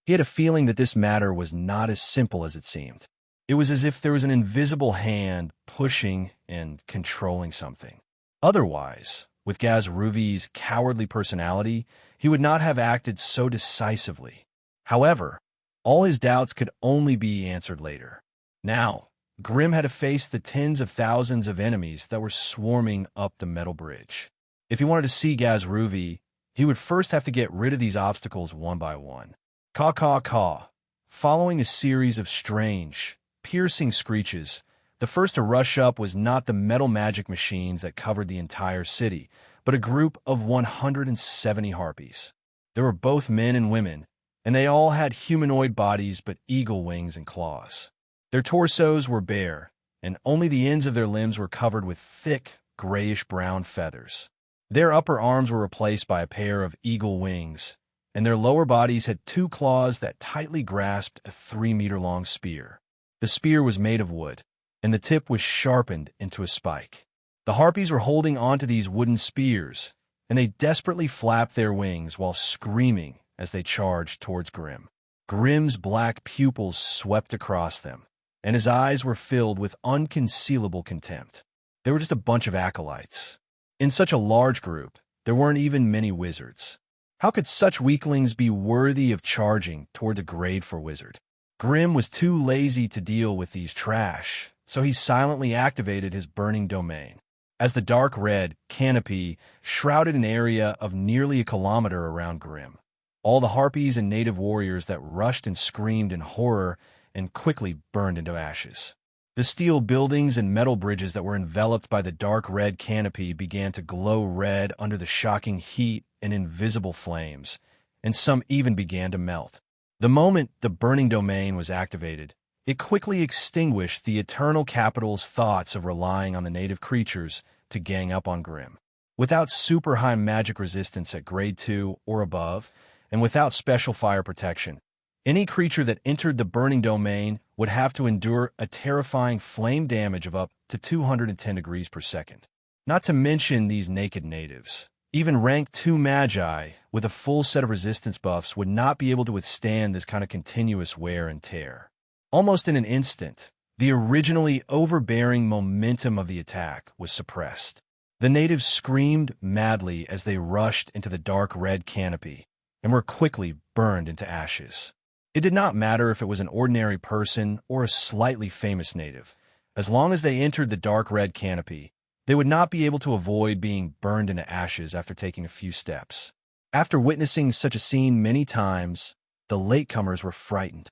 A: He had a feeling that this matter was not as simple as it seemed. It was as if there was an invisible hand pushing and controlling something. Otherwise, with Gaz Ruvi's cowardly personality, he would not have acted so decisively. However, all his doubts could only be answered later. Now, Grim had to face the tens of thousands of enemies that were swarming up the metal bridge. If he wanted to see Gaz Ruvi, he would first have to get rid of these obstacles one by one. Caw, caw, caw. Following a series of strange, piercing screeches, the first to rush up was not the metal magic machines that covered the entire city, but a group of 170 harpies. There were both men and women, and they all had humanoid bodies but eagle wings and claws. Their torsos were bare, and only the ends of their limbs were covered with thick, grayish-brown feathers. Their upper arms were replaced by a pair of eagle wings, and their lower bodies had 2 claws that tightly grasped a 3-meter-long spear. The spear was made of wood, and the tip was sharpened into a spike. The harpies were holding onto these wooden spears, and they desperately flapped their wings while screaming as they charged towards Grim. Grim's black pupils swept across them, and his eyes were filled with unconcealable contempt. They were just a bunch of acolytes. In such a large group, there weren't even many wizards. How could such weaklings be worthy of charging toward a grade 4 wizard? Grim was too lazy to deal with these trash, so he silently activated his burning domain. As the dark red canopy shrouded an area of nearly a kilometer around Grim, all the harpies and native warriors that rushed and screamed in horror and quickly burned into ashes. The steel buildings and metal bridges that were enveloped by the dark red canopy began to glow red under the shocking heat and invisible flames, and some even began to melt. The moment the burning domain was activated, it quickly extinguished the eternal capital's thoughts of relying on the native creatures to gang up on Grim. Without super high magic resistance at grade 2 or above, and without special fire protection, any creature that entered the burning domain would have to endure a terrifying flame damage of up to 210 degrees per second. Not to mention these naked natives. Even rank 2 magi with a full set of resistance buffs would not be able to withstand this kind of continuous wear and tear. Almost in an instant, the originally overbearing momentum of the attack was suppressed. The natives screamed madly as they rushed into the dark red canopy and were quickly burned into ashes. It did not matter if it was an ordinary person or a slightly famous native. As long as they entered the dark red canopy, they would not be able to avoid being burned into ashes after taking a few steps. After witnessing such a scene many times, the latecomers were frightened.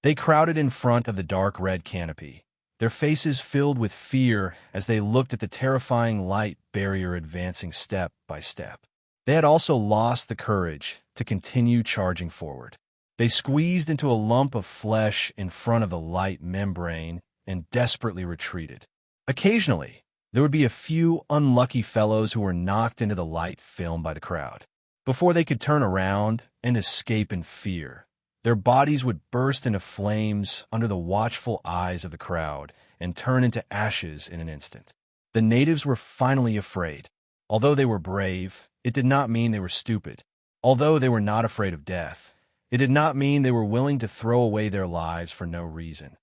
A: They crowded in front of the dark red canopy, their faces filled with fear as they looked at the terrifying light barrier advancing step by step. They had also lost the courage to continue charging forward. They squeezed into a lump of flesh in front of the light membrane and desperately retreated. Occasionally, there would be a few unlucky fellows who were knocked into the light film by the crowd. Before they could turn around and escape in fear, their bodies would burst into flames under the watchful eyes of the crowd and turn into ashes in an instant. The natives were finally afraid. Although they were brave, it did not mean they were stupid. Although they were not afraid of death, it did not mean they were willing to throw away their lives for no reason.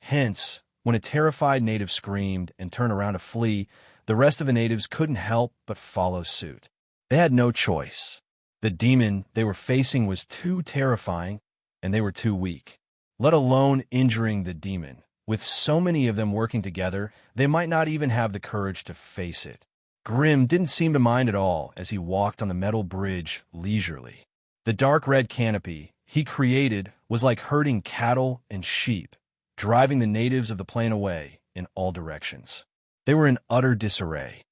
A: Hence, when a terrified native screamed and turned around to flee, the rest of the natives couldn't help but follow suit. They had no choice. The demon they were facing was too terrifying, and they were too weak. Let alone injuring the demon. With so many of them working together, they might not even have the courage to face it. Grim didn't seem to mind at all as he walked on the metal bridge leisurely. The dark red canopy he created was like herding cattle and sheep, driving the natives of the plain away in all directions. They were in utter disarray.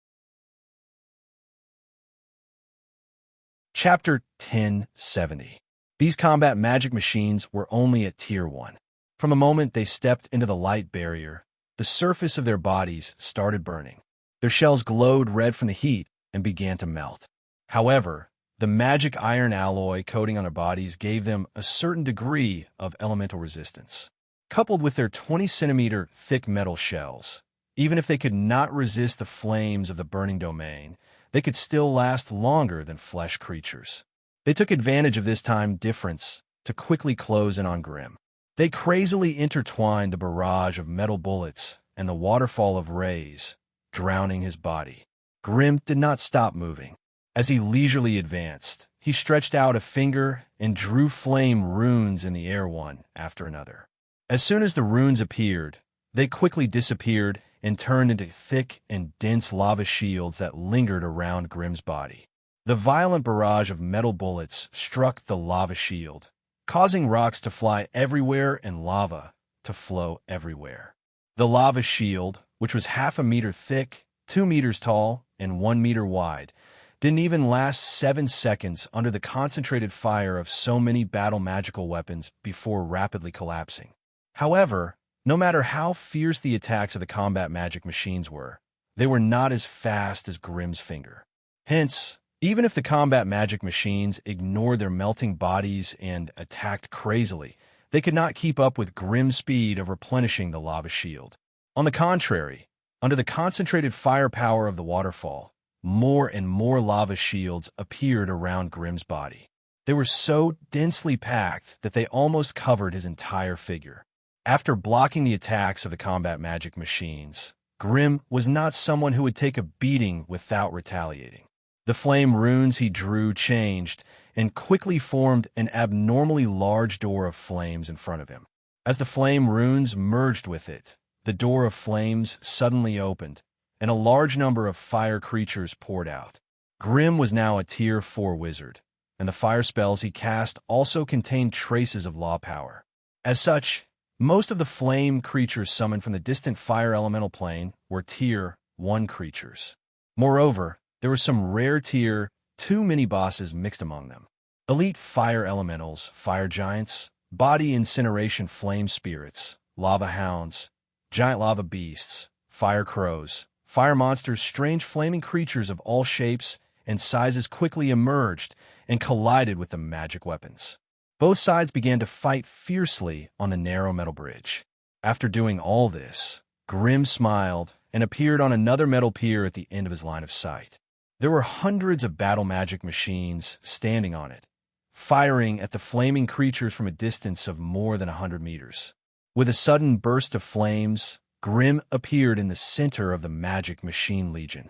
A: Chapter 1070. These combat magic machines were only at Tier 1. From the moment they stepped into the light barrier, the surface of their bodies started burning. Their shells glowed red from the heat and began to melt. However, the magic iron alloy coating on their bodies gave them a certain degree of elemental resistance. Coupled with their 20-centimeter thick metal shells, even if they could not resist the flames of the burning domain, they could still last longer than flesh creatures. They took advantage of this time difference to quickly close in on Grimm. They crazily intertwined the barrage of metal bullets and the waterfall of rays, drowning his body. Grimm did not stop moving. As he leisurely advanced, he stretched out a finger and drew flame runes in the air one after another. As soon as the runes appeared, they quickly disappeared and turned into thick and dense lava shields that lingered around Grimm's body. The violent barrage of metal bullets struck the lava shield, causing rocks to fly everywhere and lava to flow everywhere. The lava shield, which was 1/2 meter thick, 2 meters tall, and 1 meter wide, didn't even last 7 seconds under the concentrated fire of so many battle magical weapons before rapidly collapsing. However, no matter how fierce the attacks of the combat magic machines were, they were not as fast as Grimm's finger. Hence, even if the combat magic machines ignored their melting bodies and attacked crazily, they could not keep up with Grimm's speed of replenishing the lava shield. On the contrary, under the concentrated firepower of the waterfall, more and more lava shields appeared around Grimm's body. They were so densely packed that they almost covered his entire figure. After blocking the attacks of the combat magic machines, Grimm was not someone who would take a beating without retaliating. The flame runes he drew changed and quickly formed an abnormally large door of flames in front of him. As the flame runes merged with it, the door of flames suddenly opened, and a large number of fire creatures poured out. Grimm was now a Tier 4 wizard, and the fire spells he cast also contained traces of law power. As such, most of the flame creatures summoned from the distant fire elemental plane were Tier 1 creatures. Moreover, there were some rare Tier 2 mini-bosses mixed among them. Elite fire elementals, fire giants, body incineration flame spirits, lava hounds, giant lava beasts, fire crows, fire monsters, strange flaming creatures of all shapes and sizes quickly emerged and collided with the magic weapons. Both sides began to fight fiercely on the narrow metal bridge. After doing all this, Grimm smiled and appeared on another metal pier at the end of his line of sight. There were hundreds of battle magic machines standing on it, firing at the flaming creatures from a distance of more than 100 meters. With a sudden burst of flames, Grimm appeared in the center of the magic machine legion.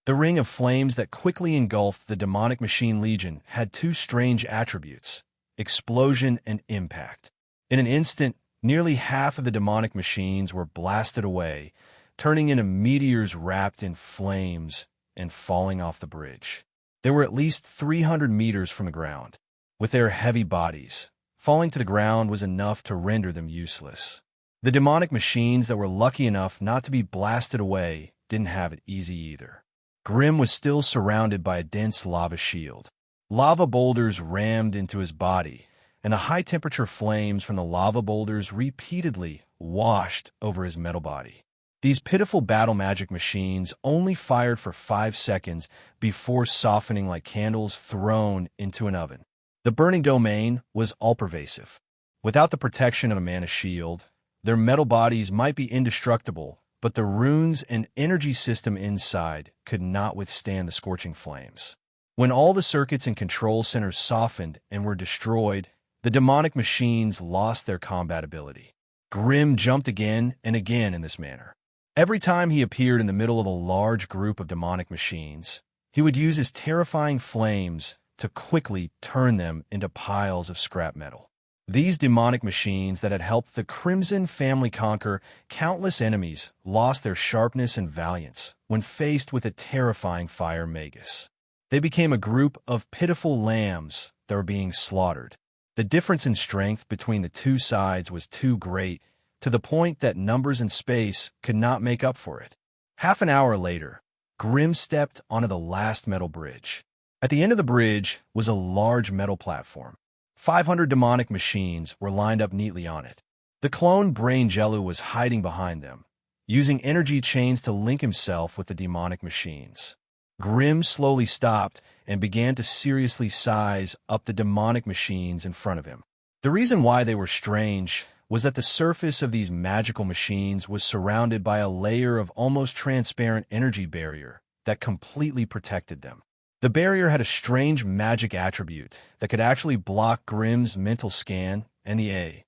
A: The ring of flames that quickly engulfed the demonic machine legion had two strange attributes: explosion and impact. In an instant, nearly half of the demonic machines were blasted away, turning into meteors wrapped in flames and falling off the bridge. They were at least 300 meters from the ground. With their heavy bodies, falling to the ground was enough to render them useless. The demonic machines that were lucky enough not to be blasted away didn't have it easy either. Grimm was still surrounded by a dense lava shield. Lava boulders rammed into his body, and the high-temperature flames from the lava boulders repeatedly washed over his metal body. These pitiful battle magic machines only fired for 5 seconds before softening like candles thrown into an oven. The burning domain was all-pervasive. Without the protection of a mana shield, their metal bodies might be indestructible, but the runes and energy system inside could not withstand the scorching flames. When all the circuits and control centers softened and were destroyed, the demonic machines lost their combat ability. Grimm jumped again and again in this manner. Every time he appeared in the middle of a large group of demonic machines, he would use his terrifying flames to quickly turn them into piles of scrap metal. These demonic machines that had helped the Crimson family conquer countless enemies lost their sharpness and valiance when faced with a terrifying fire magus. They became a group of pitiful lambs that were being slaughtered. The difference in strength between the two sides was too great, to the point that numbers and space could not make up for it. Half an hour later, Grimm stepped onto the last metal bridge. At the end of the bridge was a large metal platform. 500 demonic machines were lined up neatly on it. The clone Brain Jellu was hiding behind them, using energy chains to link himself with the demonic machines. Grimm slowly stopped and began to seriously size up the demonic machines in front of him. The reason why they were strange was that the surface of these magical machines was surrounded by a layer of almost transparent energy barrier that completely protected them. The barrier had a strange magic attribute that could actually block Grimm's mental scan and the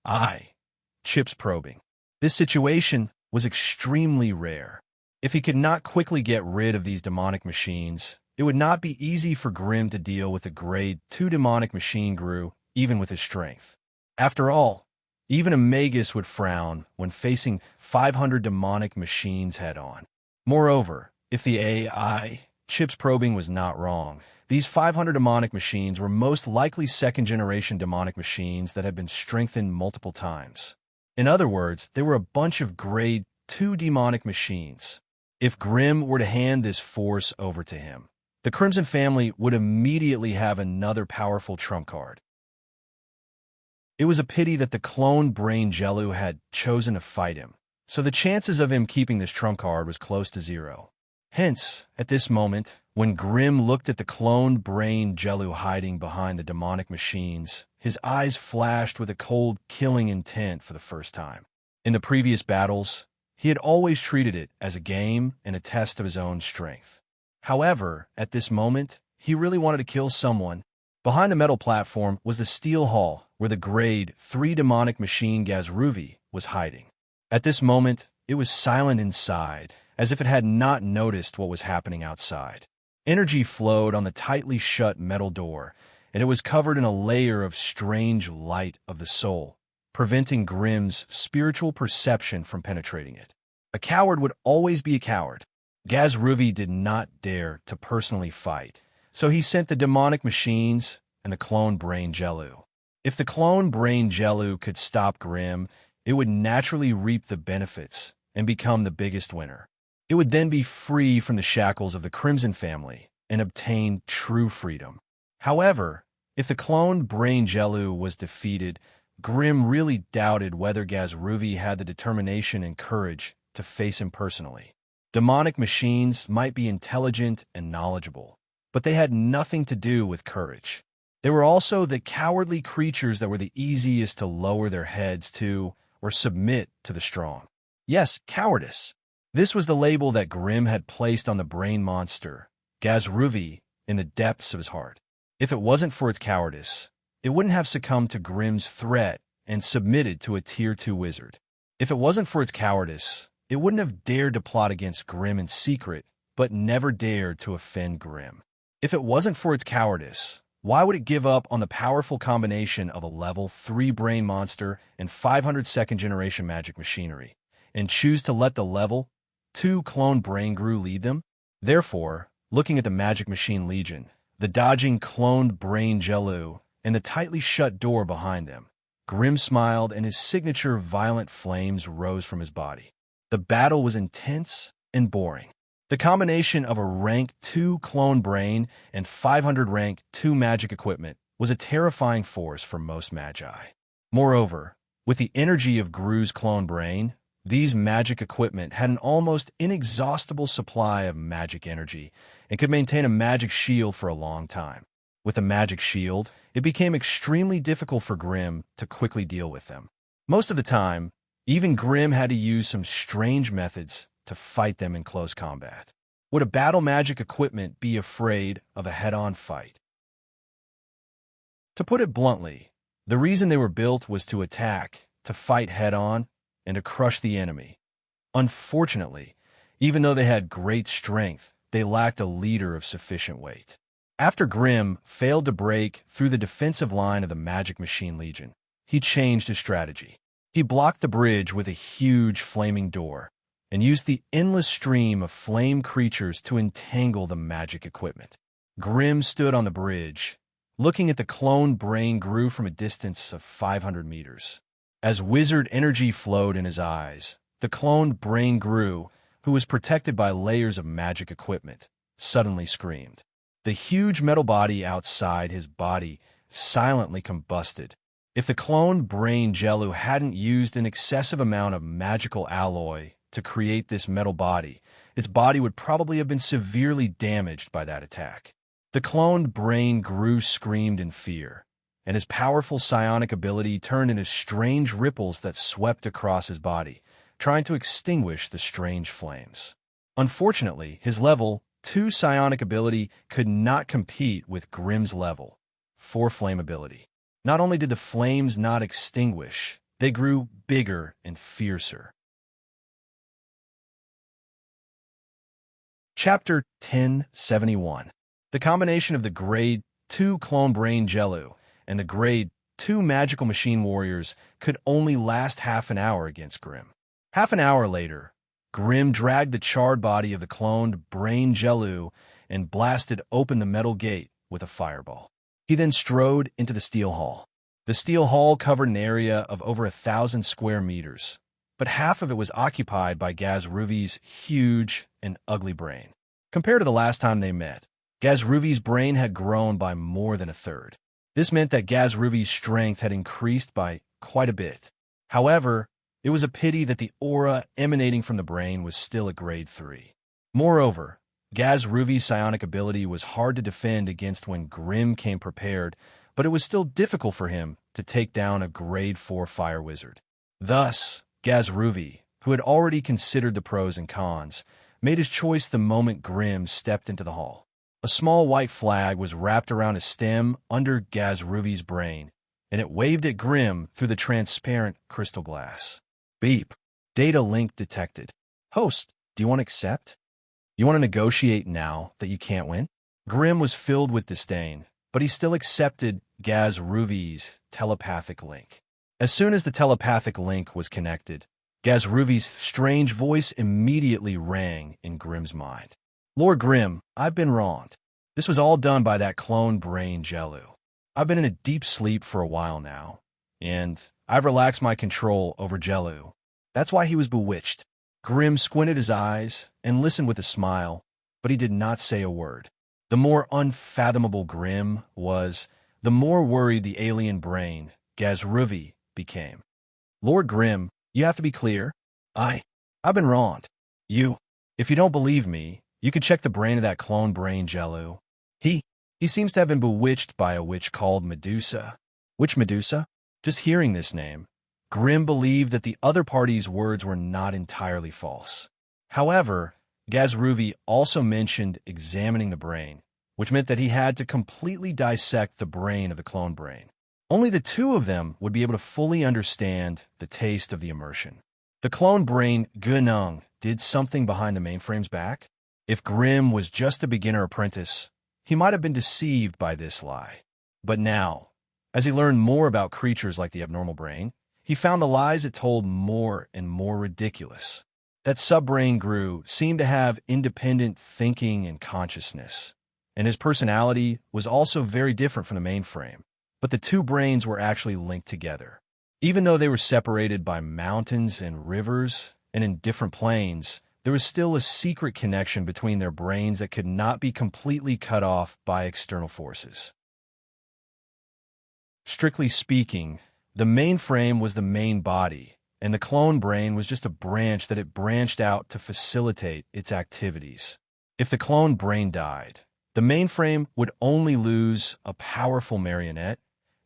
A: AI chips probing. This situation was extremely rare. If he could not quickly get rid of these demonic machines, it would not be easy for Grimm to deal with a grade 2 demonic machine Gru, even with his strength. After all, even a Magus would frown when facing 500 demonic machines head-on. Moreover, if the AI chips probing was not wrong, these 500 demonic machines were most likely second-generation demonic machines that had been strengthened multiple times. In other words, they were a bunch of grade 2 demonic machines. If Grimm were to hand this force over to him, the Crimson family would immediately have another powerful trump card. It was a pity that the clone Brain Jellu had chosen to fight him, so the chances of him keeping this trump card was close to zero. Hence, at this moment, when Grimm looked at the cloned Brain Jellu hiding behind the demonic machines, his eyes flashed with a cold, killing intent for the first time. In the previous battles, he had always treated it as a game and a test of his own strength. However, at this moment, he really wanted to kill someone. Behind the metal platform was the steel hall where the grade 3 demonic machine Gazruvi was hiding. At this moment, it was silent inside, as if it had not noticed what was happening outside. Energy flowed on the tightly shut metal door, and it was covered in a layer of strange light of the soul, preventing Grimm's spiritual perception from penetrating it. A coward would always be a coward. Gazruvi did not dare to personally fight, so he sent the demonic machines and the clone Brain Jellu. If the clone Brain Jellu could stop Grimm, it would naturally reap the benefits and become the biggest winner. It would then be free from the shackles of the Crimson family and obtain true freedom. However, if the clone Brain Jellu was defeated, Grimm really doubted whether Gazruvi had the determination and courage to face him personally. Demonic machines might be intelligent and knowledgeable, but they had nothing to do with courage. They were also the cowardly creatures that were the easiest to lower their heads to or submit to the strong. Yes, cowardice. This was the label that Grimm had placed on the brain monster, Gazruvi, in the depths of his heart. If it wasn't for its cowardice, it wouldn't have succumbed to Grimm's threat and submitted to a Tier 2 wizard. If it wasn't for its cowardice, it wouldn't have dared to plot against Grimm in secret, but never dared to offend Grimm. If it wasn't for its cowardice, why would it give up on the powerful combination of a level 3 brain monster and 500 second-generation magic machinery, and choose to let the level 2 clone Brain Gru lead them? Therefore, looking at the Magic Machine Legion, the dodging cloned Brain Jellu, and the tightly shut door behind them, Grimm smiled and his signature violent flames rose from his body. The battle was intense and boring. The combination of a rank 2 clone brain and 500 rank 2 magic equipment was a terrifying force for most magi. Moreover, with the energy of Gru's clone brain, these magic equipment had an almost inexhaustible supply of magic energy and could maintain a magic shield for a long time. With a magic shield, it became extremely difficult for Grimm to quickly deal with them. Most of the time, even Grimm had to use some strange methods to fight them in close combat. Would a battle magic equipment be afraid of a head-on fight? To put it bluntly, the reason they were built was to attack, to fight head-on, and to crush the enemy. Unfortunately, even though they had great strength, they lacked a leader of sufficient weight. After Grimm failed to break through the defensive line of the Magic Machine Legion, he changed his strategy. He blocked the bridge with a huge flaming door and used the endless stream of flame creatures to entangle the magic equipment. Grimm stood on the bridge, looking at the cloned brain grew from a distance of 500 meters. As wizard energy flowed in his eyes, the cloned brain grew, who was protected by layers of magic equipment, suddenly screamed. The huge metal body outside his body silently combusted. If the cloned brain Jellu hadn't used an excessive amount of magical alloy to create this metal body, its body would probably have been severely damaged by that attack. The cloned brain grew screamed in fear, and his powerful psionic ability turned into strange ripples that swept across his body, trying to extinguish the strange flames. Unfortunately, his level 2 psionic ability could not compete with Grimm's level 4 flame ability. Not only did the flames not extinguish, they grew bigger and fiercer. Chapter 1071. The combination of the Grade 2 Clone Brain Jellu and the Grade 2 Magical Machine Warriors could only last half an hour against Grimm. Half an hour later, Grimm dragged the charred body of the cloned Brain Jellu and blasted open the metal gate with a fireball. He then strode into the steel hall. The steel hall covered an area of over 1,000 square meters, but half of it was occupied by Gazruvi's huge and ugly brain. Compared to the last time they met, Gazruvi's brain had grown by more than a third. This meant that Gazruvi's strength had increased by quite a bit. However, it was a pity that the aura emanating from the brain was still a Grade 3. Moreover, Gazruvi's psionic ability was hard to defend against when Grimm came prepared, but it was still difficult for him to take down a Grade 4 fire wizard. Thus, Gazruvi, who had already considered the pros and cons, made his choice the moment Grimm stepped into the hall. A small white flag was wrapped around a stem under Gazruvi's brain, and it waved at Grimm through the transparent crystal glass. Beep. Data link detected. Host, do you want to accept? You want to negotiate now that you can't win? Grimm was filled with disdain, but he still accepted Gazruvi's telepathic link. As soon as the telepathic link was connected, Gazruvi's strange voice immediately rang in Grimm's mind. Lord Grimm, I've been wronged. This was all done by that clone brain Jellu. I've been in a deep sleep for a while now, and I've relaxed my control over Jellu. That's why he was bewitched. Grimm squinted his eyes and listened with a smile, but he did not say a word. The more unfathomable Grimm was, the more worried the alien brain, Gazruvi, became. Lord Grimm, you have to be clear. I've been wronged. If you don't believe me, you can check the brain of that clone brain Jellu. He seems to have been bewitched by a witch called Medusa. Which Medusa? Just hearing this name, Grimm believed that the other party's words were not entirely false. However, Gazruvi also mentioned examining the brain, which meant that he had to completely dissect the brain of the clone brain. Only the two of them would be able to fully understand the taste of the immersion. The clone brain Gunung did something behind the mainframe's back. If Grimm was just a beginner apprentice, he might have been deceived by this lie. But now, as he learned more about creatures like the abnormal brain, he found the lies it told more and more ridiculous. That subbrain grew seemed to have independent thinking and consciousness, and his personality was also very different from the mainframe. But the two brains were actually linked together. Even though they were separated by mountains and rivers and in different planes, there was still a secret connection between their brains that could not be completely cut off by external forces. Strictly speaking, the mainframe was the main body, and the clone brain was just a branch that it branched out to facilitate its activities. If the clone brain died, the mainframe would only lose a powerful marionette,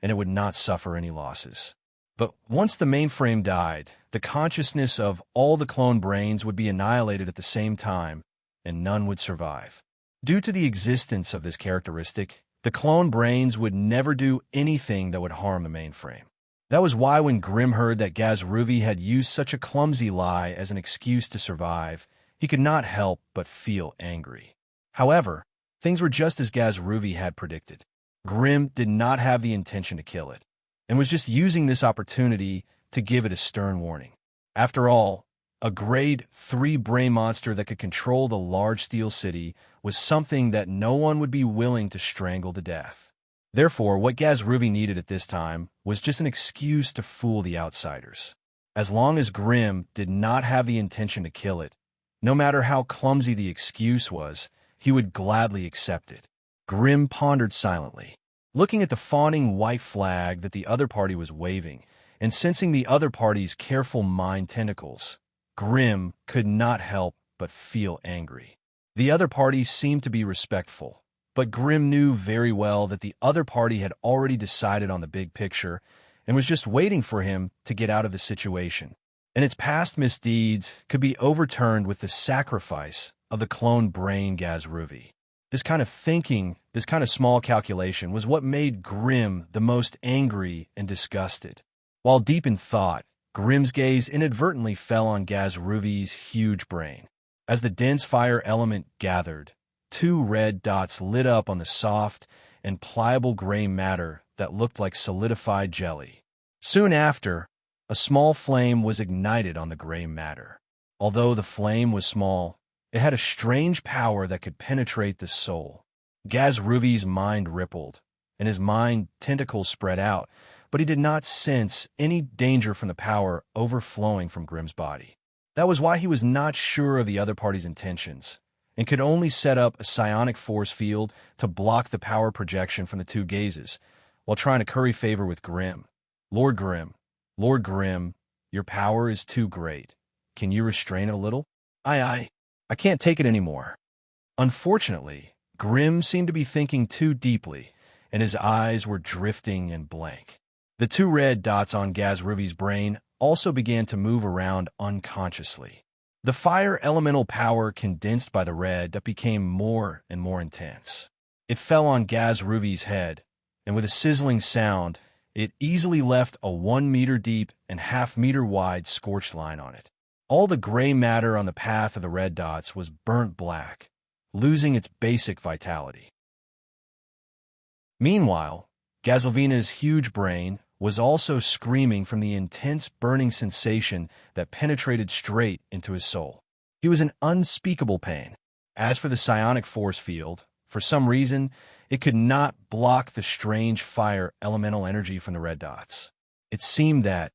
A: and it would not suffer any losses. But once the mainframe died, the consciousness of all the clone brains would be annihilated at the same time, and none would survive. Due to the existence of this characteristic, the clone brains would never do anything that would harm the mainframe. That was why when Grimm heard that Gazruvi had used such a clumsy lie as an excuse to survive, he could not help but feel angry. However, things were just as Gazruvi had predicted. Grimm did not have the intention to kill it, and was just using this opportunity to give it a stern warning. After all, a Grade 3 brain monster that could control the large steel city was something that no one would be willing to strangle to death. Therefore, what Gazruvi needed at this time was just an excuse to fool the outsiders. As long as Grim did not have the intention to kill it, no matter how clumsy the excuse was, he would gladly accept it. Grim pondered silently, looking at the fawning white flag that the other party was waving, and sensing the other party's careful mind tentacles. Grim could not help but feel angry. The other party seemed to be respectful, but Grim knew very well that the other party had already decided on the big picture and was just waiting for him to get out of the situation. And its past misdeeds could be overturned with the sacrifice of the clone brain Gazruvi. This kind of thinking, this kind of small calculation, was what made Grim the most angry and disgusted. While deep in thought, Grim's gaze inadvertently fell on Gazruvi's huge brain. As the dense fire element gathered, two red dots lit up on the soft and pliable gray matter that looked like solidified jelly. Soon after, a small flame was ignited on the gray matter. Although the flame was small, it had a strange power that could penetrate the soul. Gazruvi's mind rippled, and his mind tentacles spread out, but he did not sense any danger from the power overflowing from Grim's body. That was why he was not sure of the other party's intentions, and could only set up a psionic force field to block the power projection from the two gazes, while trying to curry favor with Grim. Lord Grim, your power is too great. Can you restrain it a little? I can't take it anymore. Unfortunately, Grim seemed to be thinking too deeply, and his eyes were drifting and blank. The two red dots on Gazruvi's brain also began to move around unconsciously. The fire elemental power condensed by the red that became more and more intense. It fell on Gazruvi's head, and with a sizzling sound, it easily left a 1 meter deep and half-meter wide scorched line on it. All the gray matter on the path of the red dots was burnt black, losing its basic vitality. Meanwhile, Gazalvina's huge brain was also screaming from the intense burning sensation that penetrated straight into his soul. He was in unspeakable pain. As for the psionic force field, for some reason, it could not block the strange fire elemental energy from the red dots. It seemed that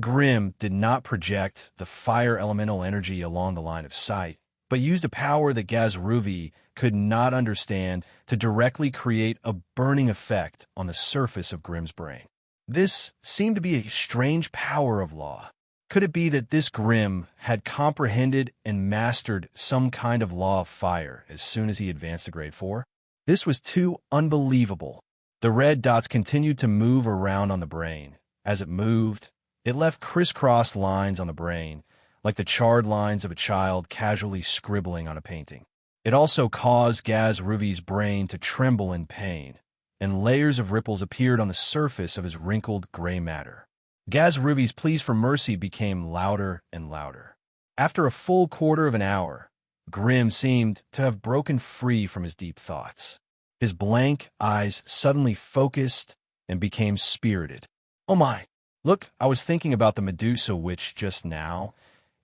A: Grim did not project the fire elemental energy along the line of sight, but used a power that Gazruvi could not understand to directly create a burning effect on the surface of Grim's brain. This seemed to be a strange power of law. Could it be that this Grim had comprehended and mastered some kind of law of fire as soon as he advanced to grade 4? This was too unbelievable. The red dots continued to move around on the brain. As it moved, it left crisscross lines on the brain, like the charred lines of a child casually scribbling on a painting. It also caused Gazruvi's brain to tremble in pain, and layers of ripples appeared on the surface of his wrinkled gray matter. Gazruvi's pleas for mercy became louder and louder. After a full quarter of an hour, Grim seemed to have broken free from his deep thoughts. His blank eyes suddenly focused and became spirited. "Oh my! Look, I was thinking about the Medusa witch just now,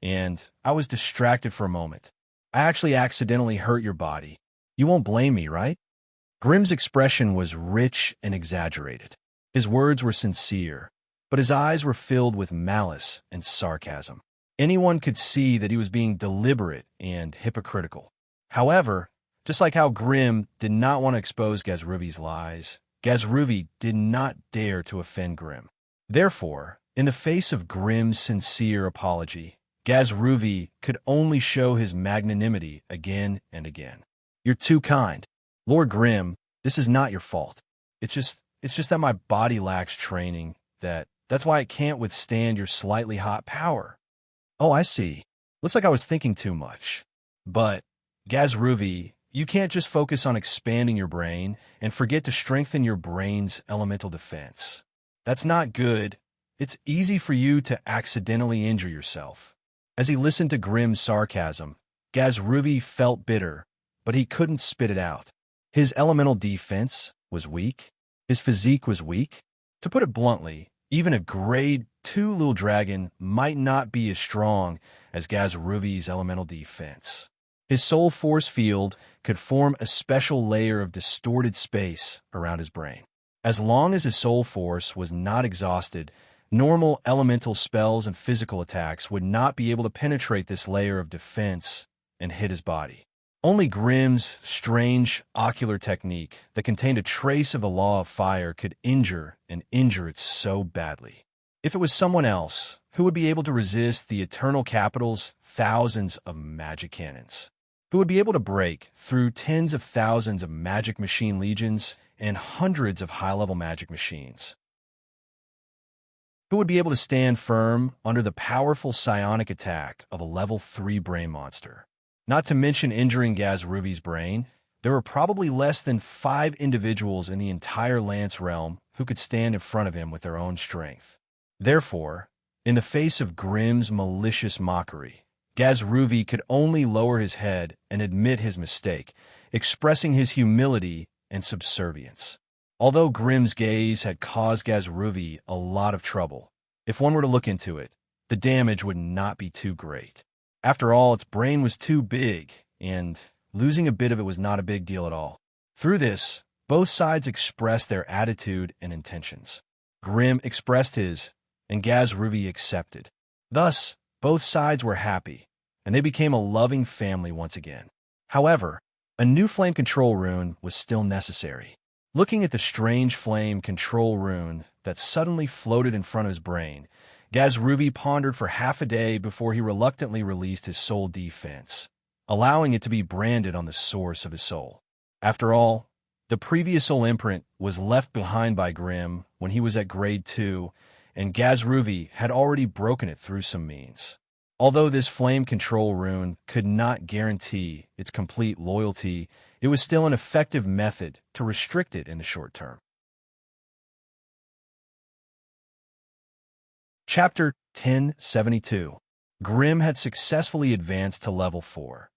A: and I was distracted for a moment. I actually accidentally hurt your body. You won't blame me, right?" Grim's expression was rich and exaggerated. His words were sincere, but his eyes were filled with malice and sarcasm. Anyone could see that he was being deliberate and hypocritical. However, just like how Grim did not want to expose Gazruvi's lies, Gazruvi did not dare to offend Grim. Therefore, in the face of Grim's sincere apology, Gazruvi could only show his magnanimity again and again. "You're too kind. Lord Grim, this is not your fault. It's just that my body lacks training, that's why it can't withstand your slightly hot power." "Oh, I see. Looks like I was thinking too much." "But, Gazruvi, you can't just focus on expanding your brain and forget to strengthen your brain's elemental defense. That's not good. It's easy for you to accidentally injure yourself." As he listened to Grim's sarcasm, Gazruvi felt bitter, but he couldn't spit it out. His elemental defense was weak. His physique was weak. To put it bluntly, even a grade 2 little dragon might not be as strong as Gazruvi's elemental defense. His soul force field could form a special layer of distorted space around his brain. As long as his soul force was not exhausted, normal elemental spells and physical attacks would not be able to penetrate this layer of defense and hit his body. Only Grimm's strange ocular technique that contained a trace of the law of fire could injure it so badly. If it was someone else, who would be able to resist the Eternal Capital's thousands of magic cannons? Who would be able to break through tens of thousands of magic machine legions and hundreds of high-level magic machines? Who would be able to stand firm under the powerful psionic attack of a level 3 brain monster? Not to mention injuring Gazruvi's brain, there were probably less than 5 individuals in the entire Lance realm who could stand in front of him with their own strength. Therefore, in the face of Grimm's malicious mockery, Gazruvi could only lower his head and admit his mistake, expressing his humility and subservience. Although Grimm's gaze had caused Gazruvi a lot of trouble, if one were to look into it, the damage would not be too great. After all, its brain was too big, and losing a bit of it was not a big deal at all. Through this, both sides expressed their attitude and intentions. Grimm expressed his, and Gazruvi accepted. Thus, both sides were happy, and they became a loving family once again. However, a new flame control rune was still necessary. Looking at the strange flame control rune that suddenly floated in front of his brain, Gazruvi pondered for half a day before he reluctantly released his soul defense, allowing it to be branded on the source of his soul. After all, the previous soul imprint was left behind by Grimm when he was at grade 2, and Gazruvi had already broken it through some means. Although this flame control rune could not guarantee its complete loyalty, it was still an effective method to restrict it in the short term. Chapter 1072. Grimm had successfully advanced to level 4.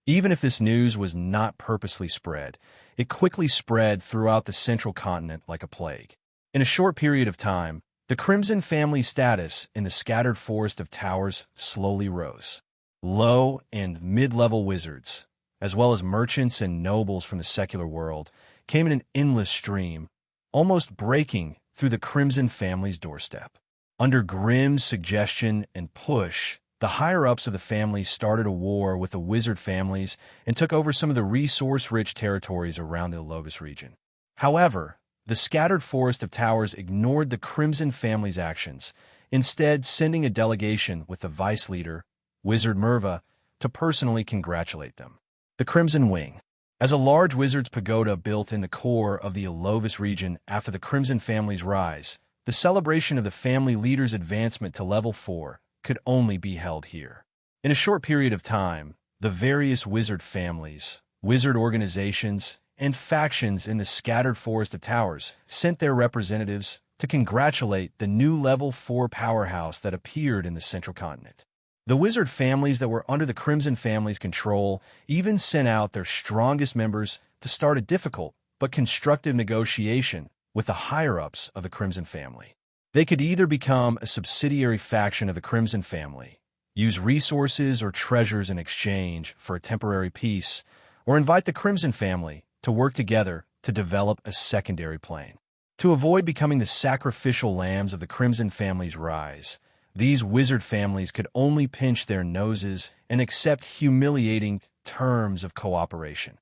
A: Even if this news was not purposely spread, it quickly spread throughout the central continent like a plague. In a short period of time, the Crimson family's status in the scattered forest of towers slowly rose. Low and mid-level wizards, as well as merchants and nobles from the secular world, came in an endless stream, almost breaking through the Crimson family's doorstep. Under Grimm's suggestion and push, the higher-ups of the family started a war with the wizard families and took over some of the resource-rich territories around the Alovis region. However, the scattered forest of towers ignored the Crimson family's actions, instead sending a delegation with the vice leader, Wizard Merva, to personally congratulate them. The Crimson Wing. As a large wizard's pagoda built in the core of the Alovis region after the Crimson family's rise, the celebration of the family leader's advancement to level 4 could only be held here. In a short period of time, the various wizard families, wizard organizations, and factions in the scattered forest of towers sent their representatives to congratulate the new level 4 powerhouse that appeared in the central continent. The wizard families that were under the Crimson family's control even sent out their strongest members to start a difficult but constructive negotiation with the higher-ups of the Crimson family. They could either become a subsidiary faction of the Crimson family, use resources or treasures in exchange for a temporary peace, or invite the Crimson family to work together to develop a secondary plane. To avoid becoming the sacrificial lambs of the Crimson family's rise, these wizard families could only pinch their noses and accept humiliating terms of cooperation.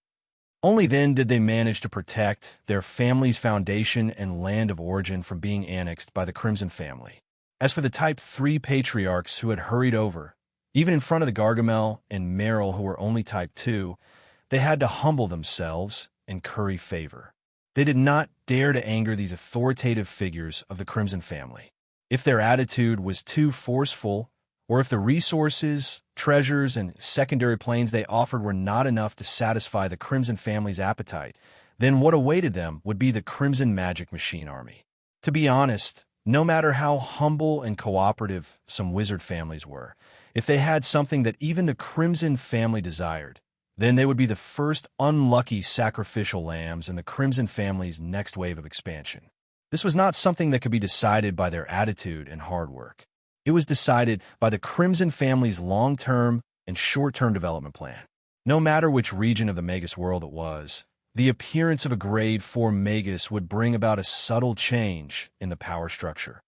A: Only then did they manage to protect their family's foundation and land of origin from being annexed by the Crimson family. As for the Type 3 patriarchs who had hurried over, even in front of the Gargamel and Meryl who were only Type 2, they had to humble themselves and curry favor. They did not dare to anger these authoritative figures of the Crimson family. If their attitude was too forceful, or if the resources, treasures, and secondary planes they offered were not enough to satisfy the Crimson family's appetite, then what awaited them would be the Crimson magic machine army. To be honest, no matter how humble and cooperative some wizard families were, if they had something that even the Crimson family desired, then they would be the first unlucky sacrificial lambs in the Crimson family's next wave of expansion. This was not something that could be decided by their attitude and hard work. It was decided by the Crimson family's long-term and short-term development plan. No matter which region of the Magus world it was, the appearance of a grade 4 Magus would bring about a subtle change in the power structure.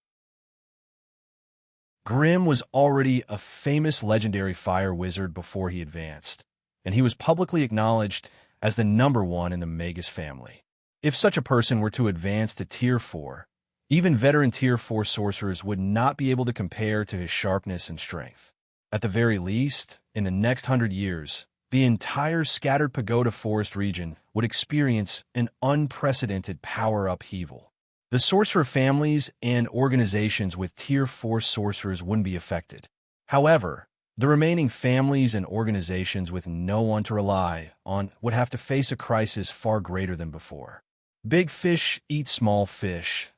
A: Grimm was already a famous legendary fire wizard before he advanced, and he was publicly acknowledged as the #1 in the Magus family. If such a person were to advance to Tier 4, even veteran Tier 4 sorcerers would not be able to compare to his sharpness and strength. At the very least, in the next 100 years, the entire scattered pagoda forest region would experience an unprecedented power upheaval. The sorcerer families and organizations with Tier 4 sorcerers wouldn't be affected. However, the remaining families and organizations with no one to rely on would have to face a crisis far greater than before. Big fish eat small fish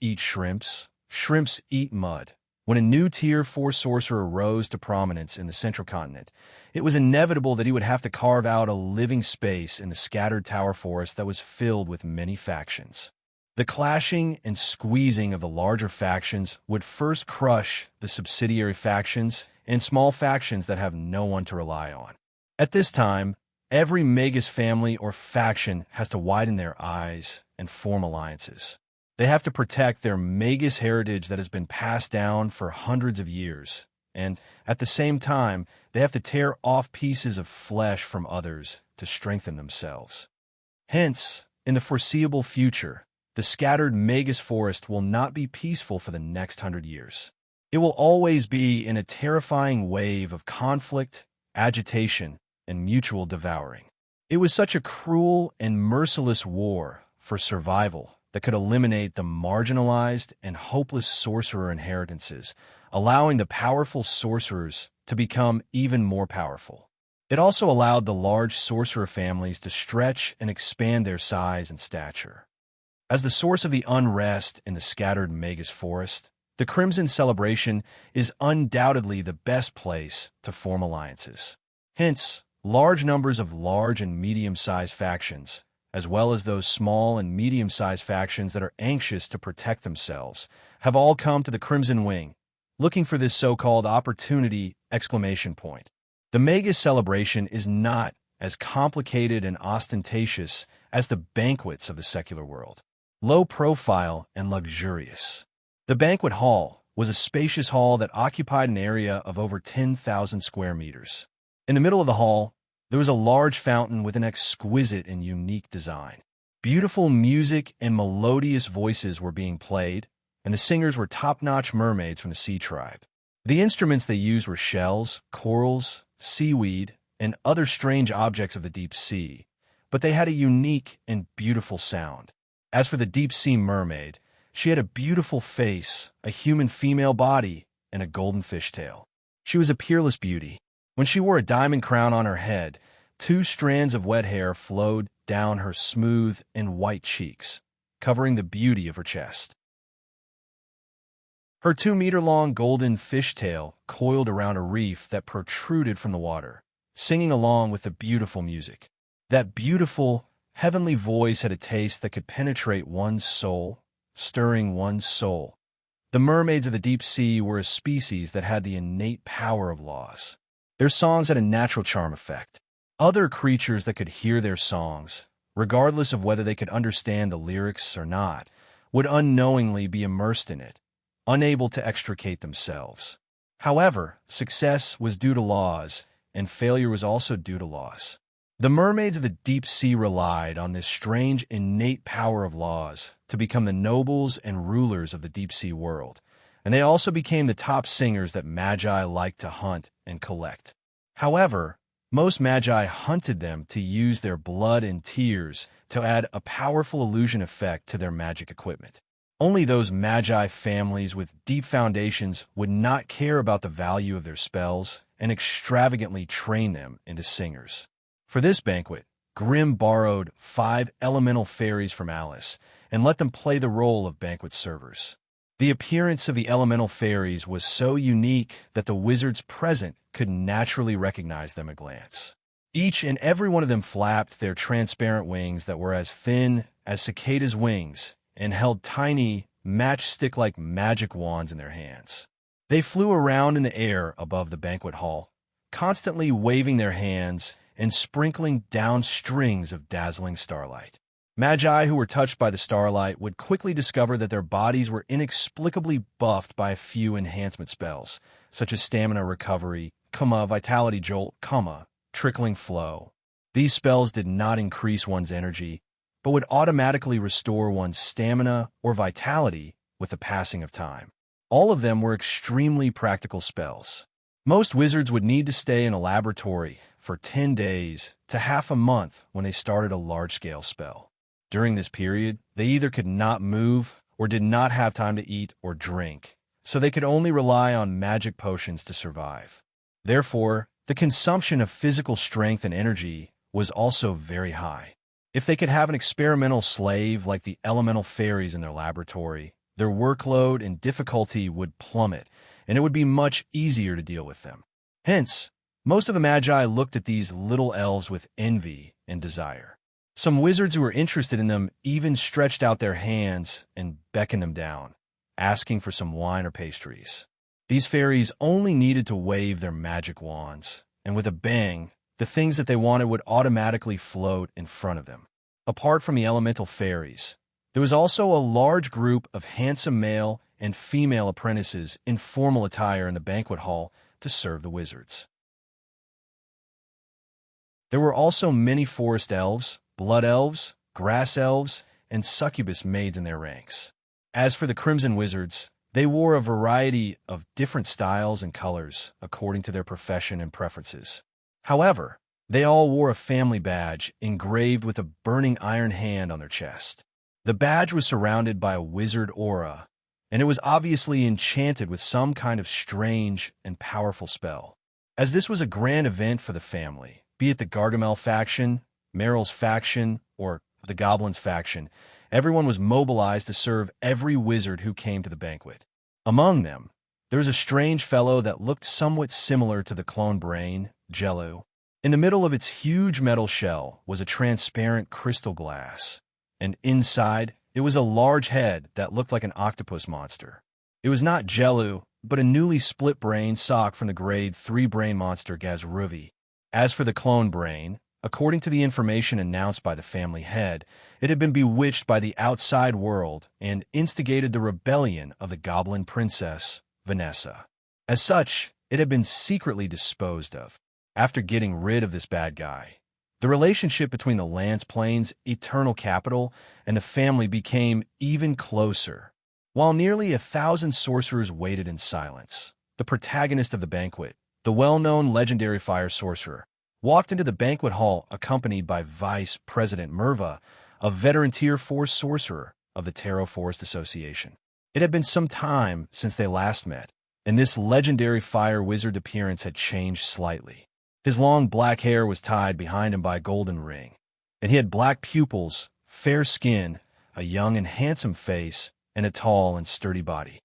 A: eat shrimps, shrimps eat mud. When a new Tier 4 sorcerer rose to prominence in the Central Continent, it was inevitable that he would have to carve out a living space in the scattered tower forest that was filled with many factions. The clashing and squeezing of the larger factions would first crush the subsidiary factions and small factions that have no one to rely on. At this time, every Magus family or faction has to widen their eyes and form alliances. They have to protect their Magus heritage that has been passed down for hundreds of years, and at the same time, they have to tear off pieces of flesh from others to strengthen themselves. Hence, in the foreseeable future, the scattered Magus forest will not be peaceful for the next 100 years. It will always be in a terrifying wave of conflict, agitation, and mutual devouring. It was such a cruel and merciless war for survival that could eliminate the marginalized and hopeless sorcerer inheritances, allowing the powerful sorcerers to become even more powerful. It also allowed the large sorcerer families to stretch and expand their size and stature. As the source of the unrest in the scattered Magus forest, the Crimson Celebration is undoubtedly the best place to form alliances. Hence, large numbers of large and medium-sized factions, as well as those small and medium-sized factions that are anxious to protect themselves, have all come to the Crimson Wing, looking for this so-called opportunity! The Magus celebration is not as complicated and ostentatious as the banquets of the secular world. Low profile and luxurious. The banquet hall was a spacious hall that occupied an area of over 10,000 square meters. In the middle of the hall, there was a large fountain with an exquisite and unique design. Beautiful music and melodious voices were being played, and the singers were top-notch mermaids from the sea tribe. The instruments they used were shells, corals, seaweed, and other strange objects of the deep sea, but they had a unique and beautiful sound. As for the deep-sea mermaid, she had a beautiful face, a human female body, and a golden fishtail. She was a peerless beauty. When she wore a diamond crown on her head, 2 strands of wet hair flowed down her smooth and white cheeks, covering the beauty of her chest. Her 2-meter-long golden fishtail coiled around a reef that protruded from the water, singing along with the beautiful music. That beautiful, heavenly voice had a taste that could penetrate one's soul, stirring one's soul. The mermaids of the deep sea were a species that had the innate power of laws. Their songs had a natural charm effect. Other creatures that could hear their songs, regardless of whether they could understand the lyrics or not, would unknowingly be immersed in it, unable to extricate themselves. However, success was due to laws, and failure was also due to laws. The mermaids of the deep sea relied on this strange innate power of laws to become the nobles and rulers of the deep sea world, and they also became the top singers that magi liked to hunt and collect. However, most magi hunted them to use their blood and tears to add a powerful illusion effect to their magic equipment. Only those magi families with deep foundations would not care about the value of their spells and extravagantly train them into singers. For this banquet, Grimm borrowed 5 elemental fairies from Alice and let them play the role of banquet servers. The appearance of the elemental fairies was so unique that the wizards present could naturally recognize them at a glance. Each and every one of them flapped their transparent wings that were as thin as cicadas' wings and held tiny, matchstick-like magic wands in their hands. They flew around in the air above the banquet hall, constantly waving their hands and sprinkling down strings of dazzling starlight. Magi who were touched by the starlight would quickly discover that their bodies were inexplicably buffed by a few enhancement spells, such as stamina recovery, vitality jolt, trickling flow. These spells did not increase one's energy, but would automatically restore one's stamina or vitality with the passing of time. All of them were extremely practical spells. Most wizards would need to stay in a laboratory for 10 days to half a month when they started a large-scale spell. During this period, they either could not move or did not have time to eat or drink, so they could only rely on magic potions to survive. Therefore, the consumption of physical strength and energy was also very high. If they could have an experimental slave like the elemental fairies in their laboratory, their workload and difficulty would plummet, and it would be much easier to deal with them. Hence, most of the Magi looked at these little elves with envy and desire. Some wizards who were interested in them even stretched out their hands and beckoned them down, asking for some wine or pastries. These fairies only needed to wave their magic wands, and with a bang, the things that they wanted would automatically float in front of them. Apart from the elemental fairies, there was also a large group of handsome male and female apprentices in formal attire in the banquet hall to serve the wizards. There were also many forest elves, blood elves, grass elves, and succubus maids in their ranks. As for the crimson wizards, they wore a variety of different styles and colors according to their profession and preferences. However, they all wore a family badge engraved with a burning iron hand on their chest. The badge was surrounded by a wizard aura, and it was obviously enchanted with some kind of strange and powerful spell. As this was a grand event for the family, be it the Gargamel faction, Meryl's faction, or the Goblins faction, everyone was mobilized to serve every wizard who came to the banquet. Among them, there was a strange fellow that looked somewhat similar to the clone brain, Jello. In the middle of its huge metal shell was a transparent crystal glass, and inside it was a large head that looked like an octopus monster. It was not Jello, but a newly split brain sock from the grade 3 brain monster Gazruvi. As for the clone brain, according to the information announced by the family head, it had been bewitched by the outside world and instigated the rebellion of the goblin princess, Vanessa. As such, it had been secretly disposed of. After getting rid of this bad guy, the relationship between the Lance Plains eternal capital and the family became even closer. While nearly 1,000 sorcerers waited in silence, the protagonist of the banquet, the well-known legendary fire sorcerer, walked into the banquet hall accompanied by Vice President Merva, a veteran Tier 4 sorcerer of the Tarot Forest Association. It had been some time since they last met, and this legendary fire wizard appearance had changed slightly. His long black hair was tied behind him by a golden ring, and he had black pupils, fair skin, a young and handsome face, and a tall and sturdy body.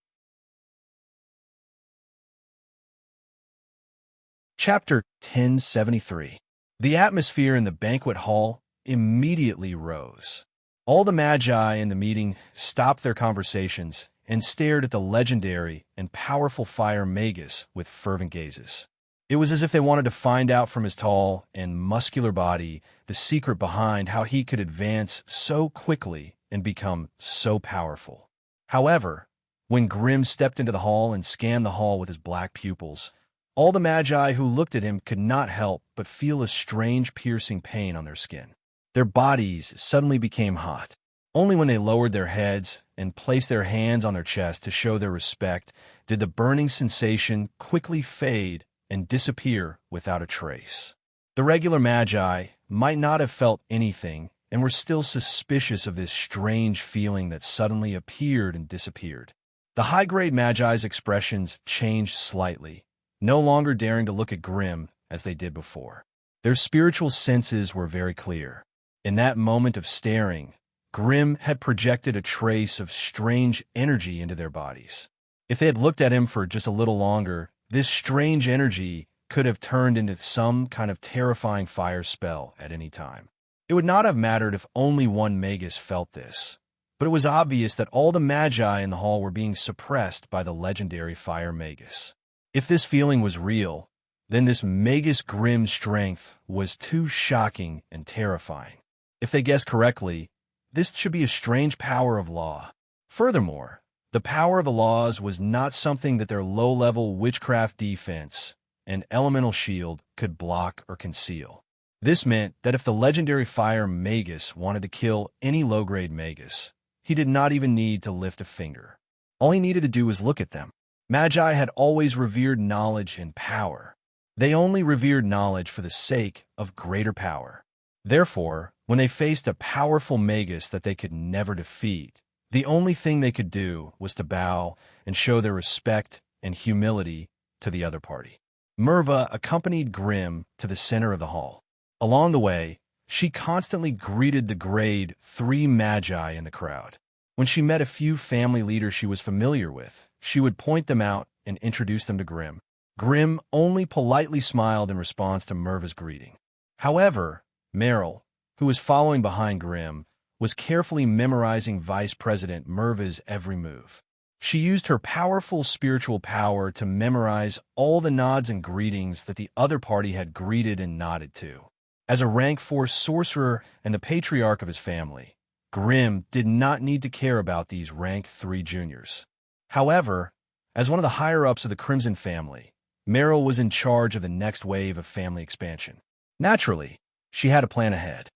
A: Chapter 1073. The atmosphere in the banquet hall immediately rose. All the Magi in the meeting stopped their conversations and stared at the legendary and powerful fire magus with fervent gazes. It was as if they wanted to find out from his tall and muscular body the secret behind how he could advance so quickly and become so powerful. However, when Grimm stepped into the hall and scanned the hall with his black pupils, all the Magi who looked at him could not help but feel a strange piercing pain on their skin. Their bodies suddenly became hot. Only when they lowered their heads and placed their hands on their chest to show their respect did the burning sensation quickly fade and disappear without a trace. The regular Magi might not have felt anything and were still suspicious of this strange feeling that suddenly appeared and disappeared. The high-grade Magi's expressions changed slightly, no longer daring to look at Grimm as they did before. Their spiritual senses were very clear. In that moment of staring, Grimm had projected a trace of strange energy into their bodies. If they had looked at him for just a little longer, this strange energy could have turned into some kind of terrifying fire spell at any time. It would not have mattered if only one magus felt this, but it was obvious that all the Magi in the hall were being suppressed by the legendary fire magus. If this feeling was real, then this Magus Grimm's strength was too shocking and terrifying. If they guessed correctly, this should be a strange power of law. Furthermore, the power of the laws was not something that their low-level witchcraft defense and elemental shield could block or conceal. This meant that if the legendary fire Magus wanted to kill any low-grade Magus, he did not even need to lift a finger. All he needed to do was look at them. Magi had always revered knowledge and power. They only revered knowledge for the sake of greater power. Therefore, when they faced a powerful Magus that they could never defeat, the only thing they could do was to bow and show their respect and humility to the other party. Merva accompanied Grimm to the center of the hall. Along the way, she constantly greeted the grade 3 magi in the crowd. When she met a few family leaders she was familiar with, she would point them out and introduce them to Grimm. Grimm only politely smiled in response to Merva's greeting. However, Meryl, who was following behind Grimm, was carefully memorizing Vice President Merva's every move. She used her powerful spiritual power to memorize all the nods and greetings that the other party had greeted and nodded to. As a rank 4 sorcerer and the patriarch of his family, Grimm did not need to care about these rank 3 juniors. However, as one of the higher-ups of the Crimson family, Meryl was in charge of the next wave of family expansion. Naturally, she had a plan ahead.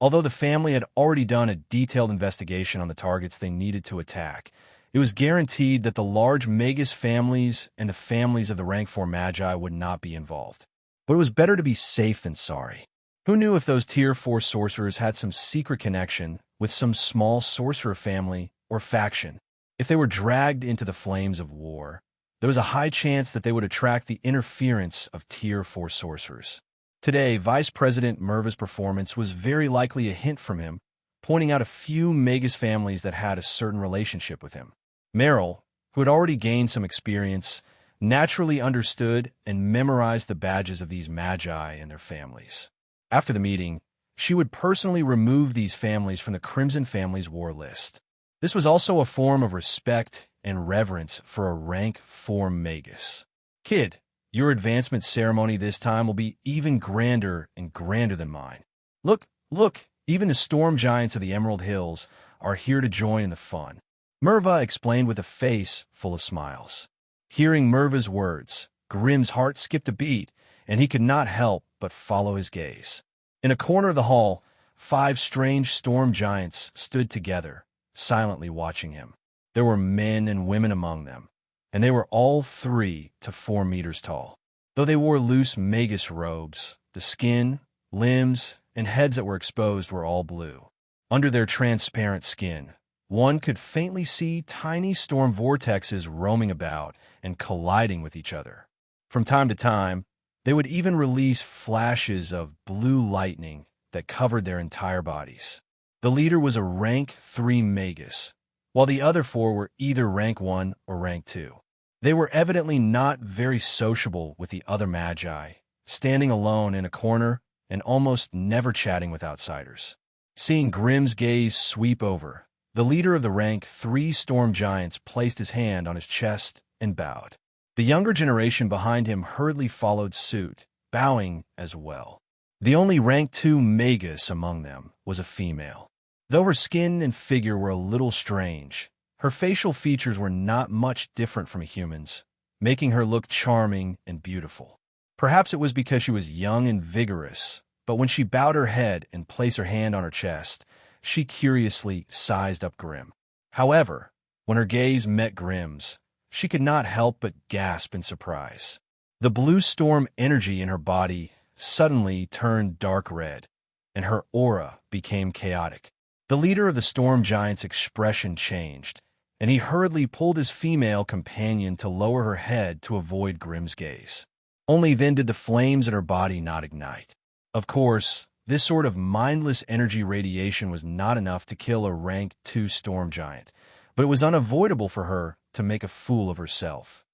A: Although the family had already done a detailed investigation on the targets they needed to attack, it was guaranteed that the large Magus families and the families of the rank 4 Magi would not be involved. But it was better to be safe than sorry. Who knew if those Tier 4 sorcerers had some secret connection with some small sorcerer family or faction? If they were dragged into the flames of war, there was a high chance that they would attract the interference of Tier 4 sorcerers. Today, Vice President Merva's performance was very likely a hint from him, pointing out a few Magus families that had a certain relationship with him. Meryl, who had already gained some experience, naturally understood and memorized the badges of these magi and their families. After the meeting, she would personally remove these families from the Crimson family's war list. This was also a form of respect and reverence for a rank 4 Magus. Kid, your advancement ceremony this time will be even grander and grander than mine. Look, even the storm giants of the Emerald Hills are here to join in the fun. Merva explained with a face full of smiles. Hearing Merva's words, Grimm's heart skipped a beat, and he could not help but follow his gaze. In a corner of the hall, 5 strange storm giants stood together, silently watching him. There were men and women among them, and they were all 3 to 4 meters tall. Though they wore loose Magus robes, the skin, limbs, and heads that were exposed were all blue. Under their transparent skin, one could faintly see tiny storm vortexes roaming about and colliding with each other. From time to time, they would even release flashes of blue lightning that covered their entire bodies. The leader was a rank 3 Magus, while the other 4 were either rank 1 or rank 2. They were evidently not very sociable with the other magi, standing alone in a corner and almost never chatting with outsiders. Seeing Grimm's gaze sweep over, the leader of the rank 3 storm giants placed his hand on his chest and bowed. The younger generation behind him hurriedly followed suit, bowing as well. The only rank 2 Magus among them was a female. Though her skin and figure were a little strange, her facial features were not much different from a human's, making her look charming and beautiful. Perhaps it was because she was young and vigorous, but when she bowed her head and placed her hand on her chest, she curiously sized up Grimm. However, when her gaze met Grimm's, she could not help but gasp in surprise. The blue storm energy in her body suddenly turned dark red, and her aura became chaotic. The leader of the storm giants' expression changed, and he hurriedly pulled his female companion to lower her head to avoid Grimm's gaze. Only then did the flames in her body not ignite. Of course, this sort of mindless energy radiation was not enough to kill a rank 2 storm giant, but it was unavoidable for her to make a fool of herself.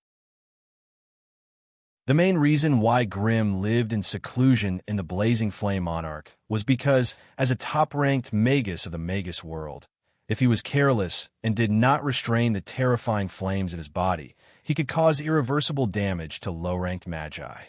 A: The main reason why Grimm lived in seclusion in the Blazing Flame Monarch was because, as a top-ranked Magus of the Magus world, if he was careless and did not restrain the terrifying flames in his body, he could cause irreversible damage to low-ranked magi.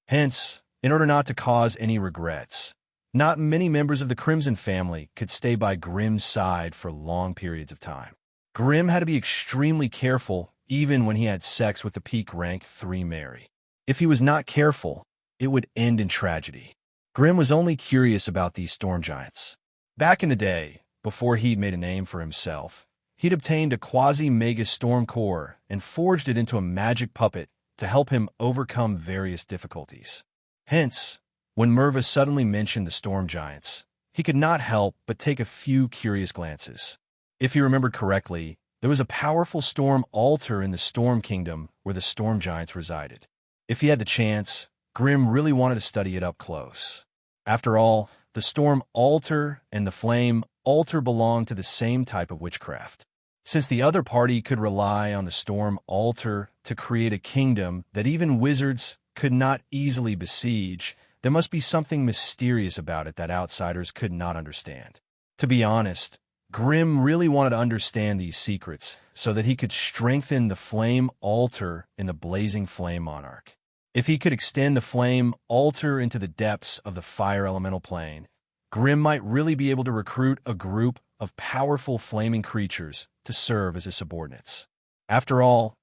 A: Hence, in order not to cause any regrets, not many members of the Crimson family could stay by Grimm's side for long periods of time. Grimm had to be extremely careful even when he had sex with the peak rank 3 Mary. If he was not careful, it would end in tragedy. Grimm was only curious about these storm giants. Back in the day, before he'd made a name for himself, he'd obtained a quasi-mega storm core and forged it into a magic puppet to help him overcome various difficulties. Hence, when Merva suddenly mentioned the storm giants, he could not help but take a few curious glances. If he remembered correctly, there was a powerful storm altar in the Storm Kingdom where the storm giants resided. If he had the chance, Grimm really wanted to study it up close. After all, the storm altar and the flame altar belonged to the same type of witchcraft. Since the other party could rely on the storm altar to create a kingdom that even wizards could not easily besiege, there must be something mysterious about it that outsiders could not understand. To be honest, Grimm really wanted to understand these secrets so that he could strengthen the flame altar in the blazing flame monarch. If he could extend the flame altar into the depths of the fire elemental plane, Grimm might really be able to recruit a group of powerful flaming creatures to serve as his subordinates. After all,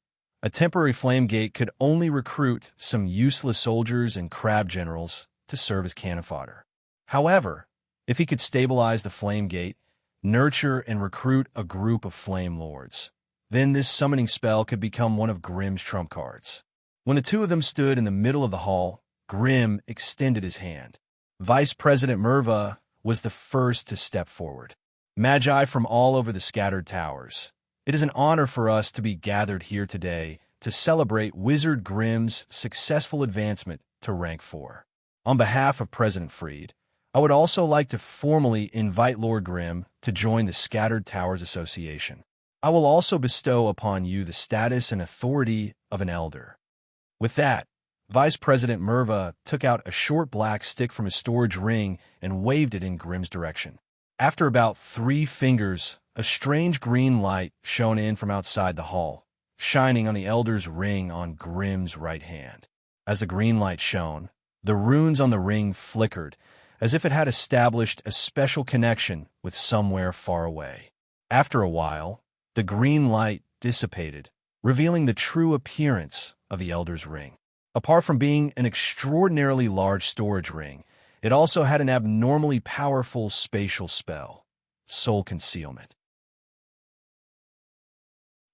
A: a temporary flame gate could only recruit some useless soldiers and crab generals to serve as cannon fodder. However, if he could stabilize the flame gate, nurture and recruit a group of flame lords, then this summoning spell could become one of Grimm's trump cards. When the two of them stood in the middle of the hall, Grimm extended his hand. Vice President Merva was the first to step forward. Magi from all over the scattered towers, it is an honor for us to be gathered here today to celebrate Wizard Grimm's successful advancement to rank 4. On behalf of President Freed, I would also like to formally invite Lord Grimm to join the Scattered Towers Association. I will also bestow upon you the status and authority of an elder. With that, Vice President Merva took out a short black stick from his storage ring and waved it in Grimm's direction. After about 3 fingers, a strange green light shone in from outside the hall, shining on the elder's ring on Grimm's right hand. As the green light shone, the runes on the ring flickered, as if it had established a special connection with somewhere far away. After a while, the green light dissipated, revealing the true appearance of the elder's ring. Apart from being an extraordinarily large storage ring, it also had an abnormally powerful spatial spell, soul concealment.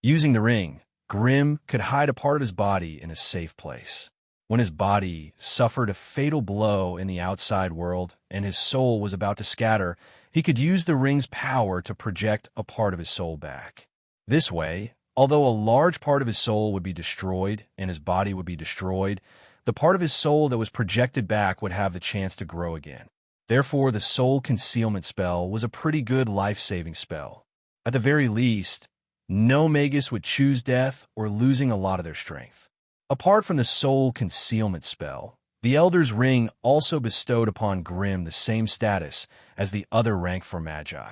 A: Using the ring, Grimm could hide a part of his body in a safe place. When his body suffered a fatal blow in the outside world and his soul was about to scatter, he could use the ring's power to project a part of his soul back. This way, although a large part of his soul would be destroyed and his body would be destroyed, the part of his soul that was projected back would have the chance to grow again. Therefore, the soul concealment spell was a pretty good life-saving spell. At the very least, no magus would choose death or losing a lot of their strength. Apart from the soul concealment spell, the Elder's Ring also bestowed upon Grimm the same status as the other rank for Magi.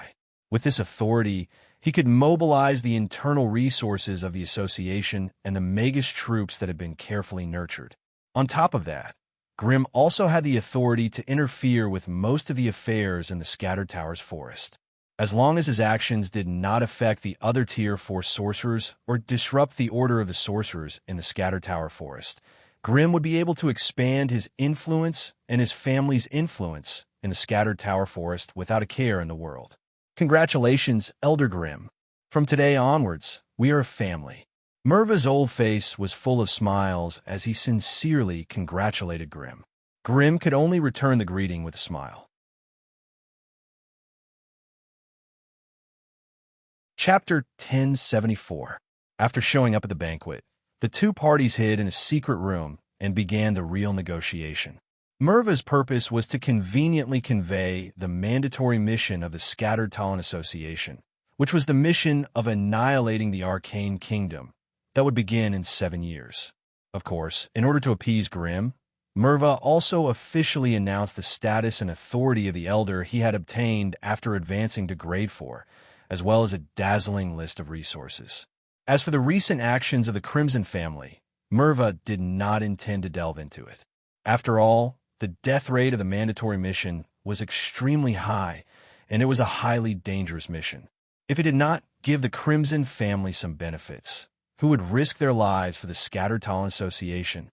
A: With this authority, he could mobilize the internal resources of the association and the magus troops that had been carefully nurtured. On top of that, Grimm also had the authority to interfere with most of the affairs in the Scattered Towers forest. As long as his actions did not affect the other Tier 4 sorcerers or disrupt the order of the sorcerers in the Scattered Tower forest, Grimm would be able to expand his influence and his family's influence in the Scattered Tower forest without a care in the world. Congratulations, Elder Grimm. From today onwards, we are a family. Merva's old face was full of smiles as he sincerely congratulated Grimm. Grimm could only return the greeting with a smile. Chapter 1074. After showing up at the banquet, the two parties hid in a secret room and began the real negotiation. Merva's purpose was to conveniently convey the mandatory mission of the Scattered Talon Association, which was the mission of annihilating the Arcane Kingdom that would begin in 7 years. Of course, in order to appease Grimm, Merva also officially announced the status and authority of the Elder he had obtained after advancing to Grade 4, as well as a dazzling list of resources. As for the recent actions of the Crimson family, Merva did not intend to delve into it. After all, the death rate of the mandatory mission was extremely high, and it was a highly dangerous mission. If it did not give the Crimson family some benefits, who would risk their lives for the Scattered Talent Association?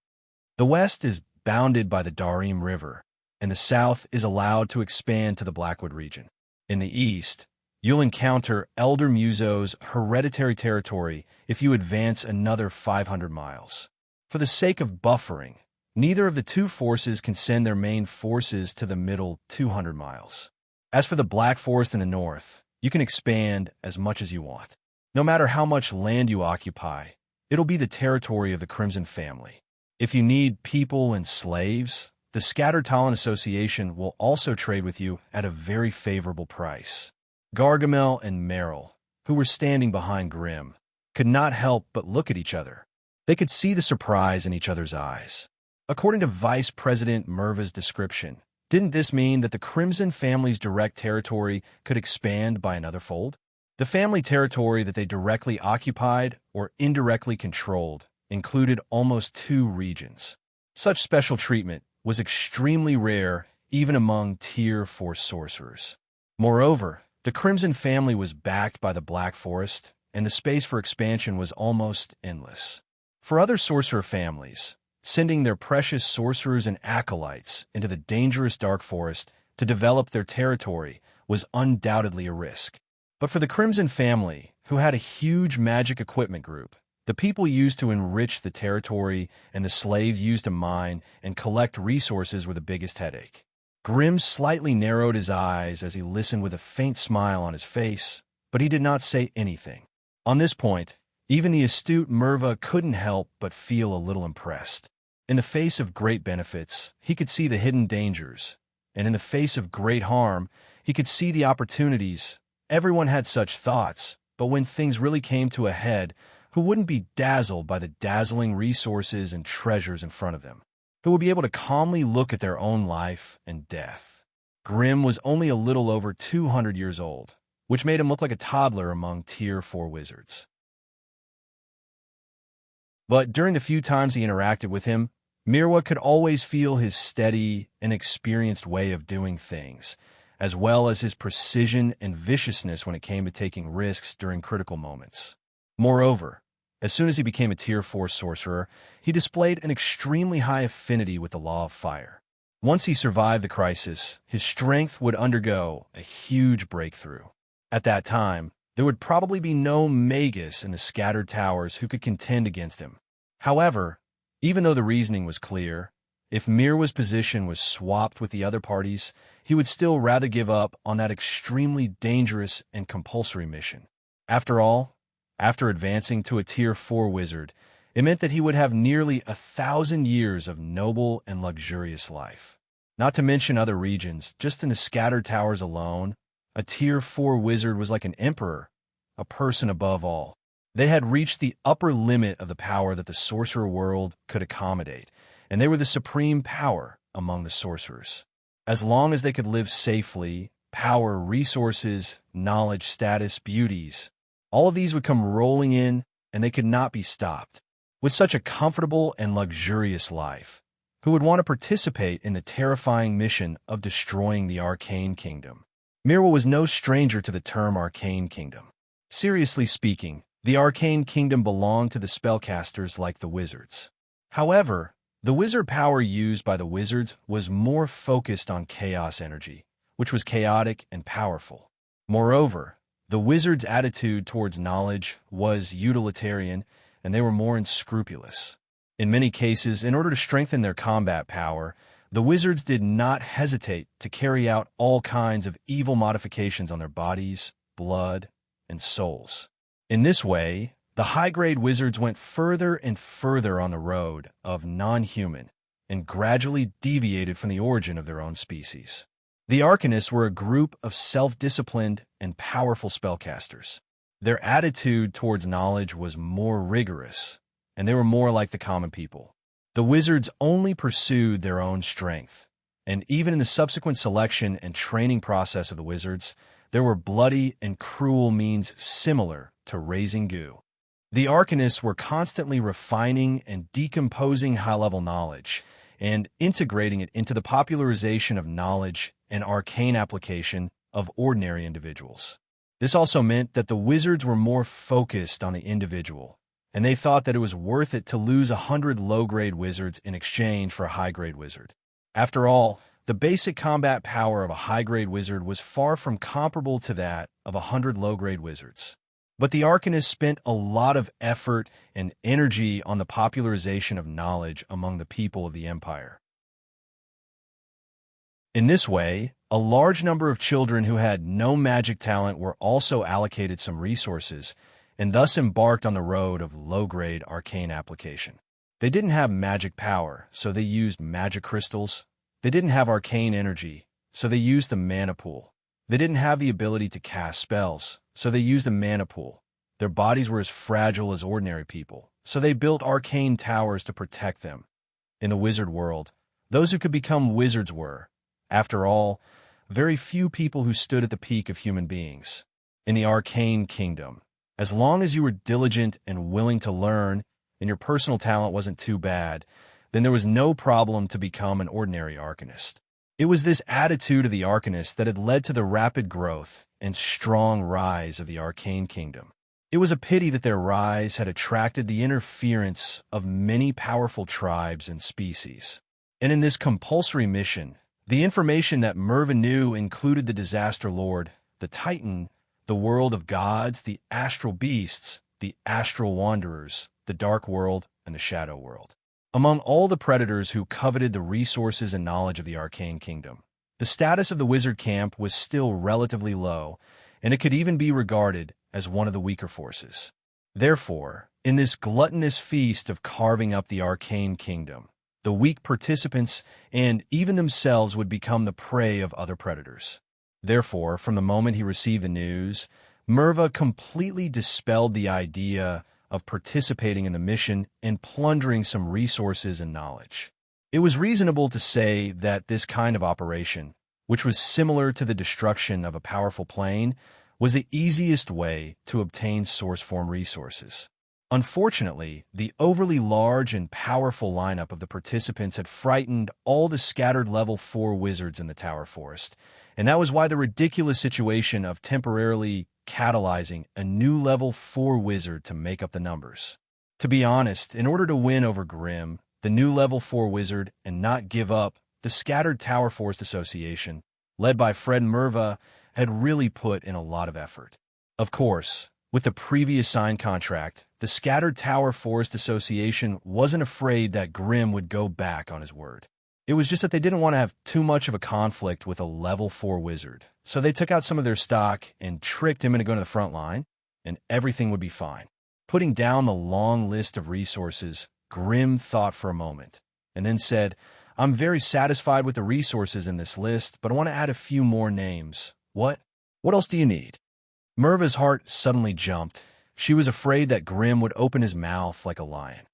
A: The west is bounded by the Darim River, and the south is allowed to expand to the Blackwood region. In the east, you'll encounter Elder Muso's hereditary territory if you advance another 500 miles. For the sake of buffering, neither of the two forces can send their main forces to the middle 200 miles. As for the Black Forest in the north, you can expand as much as you want. No matter how much land you occupy, it'll be the territory of the Crimson family. If you need people and slaves, the Scattered Talent Association will also trade with you at a very favorable price. Gargamel and Merrill, who were standing behind Grimm, could not help but look at each other. They could see the surprise in each other's eyes. According to Vice President Merva's description, didn't this mean that the Crimson family's direct territory could expand by another fold? The family territory that they directly occupied or indirectly controlled included almost 2 regions. Such special treatment was extremely rare even among Tier 4 sorcerers. Moreover, the Crimson family was backed by the Black Forest, and the space for expansion was almost endless. For other sorcerer families, sending their precious sorcerers and acolytes into the dangerous Dark Forest to develop their territory was undoubtedly a risk. But for the Crimson family, who had a huge magic equipment group, the people used to enrich the territory and the slaves used to mine and collect resources were the biggest headache. Grimm slightly narrowed his eyes as he listened with a faint smile on his face, but he did not say anything. On this point, even the astute Merva couldn't help but feel a little impressed. In the face of great benefits, he could see the hidden dangers, and in the face of great harm, he could see the opportunities. Everyone had such thoughts, but when things really came to a head, who wouldn't be dazzled by the dazzling resources and treasures in front of them? Who would be able to calmly look at their own life and death? Grimm was only a little over 200 years old, which made him look like a toddler among Tier 4 wizards. But during the few times he interacted with him, Mirwa could always feel his steady and experienced way of doing things, as well as his precision and viciousness when it came to taking risks during critical moments. Moreover, as soon as he became a Tier 4 sorcerer, he displayed an extremely high affinity with the law of fire. Once he survived the crisis, his strength would undergo a huge breakthrough. At that time, there would probably be no magus in the Scattered Towers who could contend against him. However, even though the reasoning was clear, if Mirwa's position was swapped with the other parties, he would still rather give up on that extremely dangerous and compulsory mission. After all, after advancing to a Tier 4 wizard, it meant that he would have nearly 1,000 years of noble and luxurious life. Not to mention other regions, just in the Scattered Towers alone, a Tier 4 wizard was like an emperor, a person above all. They had reached the upper limit of the power that the sorcerer world could accommodate, and they were the supreme power among the sorcerers. As long as they could live safely, power, resources, knowledge, status, beauties, all of these would come rolling in, and they could not be stopped. With such a comfortable and luxurious life, who would want to participate in the terrifying mission of destroying the Arcane Kingdom? Mirwa was no stranger to the term Arcane Kingdom. Seriously speaking, the Arcane Kingdom belonged to the spellcasters like the wizards. However, the wizard power used by the wizards was more focused on chaos energy, which was chaotic and powerful. Moreover, the wizards' attitude towards knowledge was utilitarian, and they were more unscrupulous. In many cases, in order to strengthen their combat power, the wizards did not hesitate to carry out all kinds of evil modifications on their bodies, blood, and souls. In this way, the high-grade wizards went further and further on the road of non-human and gradually deviated from the origin of their own species. The Arcanists were a group of self-disciplined and powerful spellcasters. Their attitude towards knowledge was more rigorous, and they were more like the common people. The wizards only pursued their own strength, and even in the subsequent selection and training process of the wizards, there were bloody and cruel means similar to raising goo. The arcanists were constantly refining and decomposing high-level knowledge and integrating it into the popularization of knowledge and arcane application of ordinary individuals. This also meant that the wizards were more focused on the individual, and they thought that it was worth it to lose 100 low-grade wizards in exchange for a high-grade wizard. After all, the basic combat power of a high-grade wizard was far from comparable to that of 100 low-grade wizards. But the arcanists spent a lot of effort and energy on the popularization of knowledge among the people of the empire. In this way, a large number of children who had no magic talent were also allocated some resources, and thus embarked on the road of low-grade arcane application. They didn't have magic power, so they used magic crystals. They didn't have arcane energy, so they used the mana pool. They didn't have the ability to cast spells, so they used a mana pool. Their bodies were as fragile as ordinary people, so they built arcane towers to protect them. In the wizard world, those who could become wizards were, after all, very few people who stood at the peak of human beings. In the arcane kingdom, as long as you were diligent and willing to learn, and your personal talent wasn't too bad, then there was no problem to become an ordinary arcanist. It was this attitude of the arcanist that had led to the rapid growth and strong rise of the arcane kingdom. It was a pity that their rise had attracted the interference of many powerful tribes and species. And in this compulsory mission, the information that Mervyn knew included the Disaster Lord, the Titan, the world of gods, the astral beasts, the astral wanderers, the dark world, and the shadow world. Among all the predators who coveted the resources and knowledge of the arcane kingdom, the status of the wizard camp was still relatively low, and it could even be regarded as one of the weaker forces. Therefore, in this gluttonous feast of carving up the arcane kingdom, the weak participants and even themselves would become the prey of other predators. Therefore, from the moment he received the news, Merva completely dispelled the idea of participating in the mission and plundering some resources and knowledge. It was reasonable to say that this kind of operation, which was similar to the destruction of a powerful plane, was the easiest way to obtain source form resources. Unfortunately, the overly large and powerful lineup of the participants had frightened all the scattered level 4 wizards in the Tower Forest, and that was why the ridiculous situation of temporarily catalyzing a new level 4 wizard to make up the numbers. To be honest, in order to win over Grimm, the new level 4 wizard, and not give up, the Scattered Tower Forest Association, led by Fred Merva, had really put in a lot of effort. Of course, with the previous signed contract, the Scattered Tower Forest Association wasn't afraid that Grimm would go back on his word. It was just that they didn't want to have too much of a conflict with a level 4 wizard, so they took out some of their stock and tricked him into going to the front line, and everything would be fine. Putting down the long list of resources, Grimm thought for a moment, and then said, "I'm very satisfied with the resources in this list, but I want to add a few more names. What? What else do you need?" Merva's heart suddenly jumped. She was afraid that Grimm would open his mouth like a lion.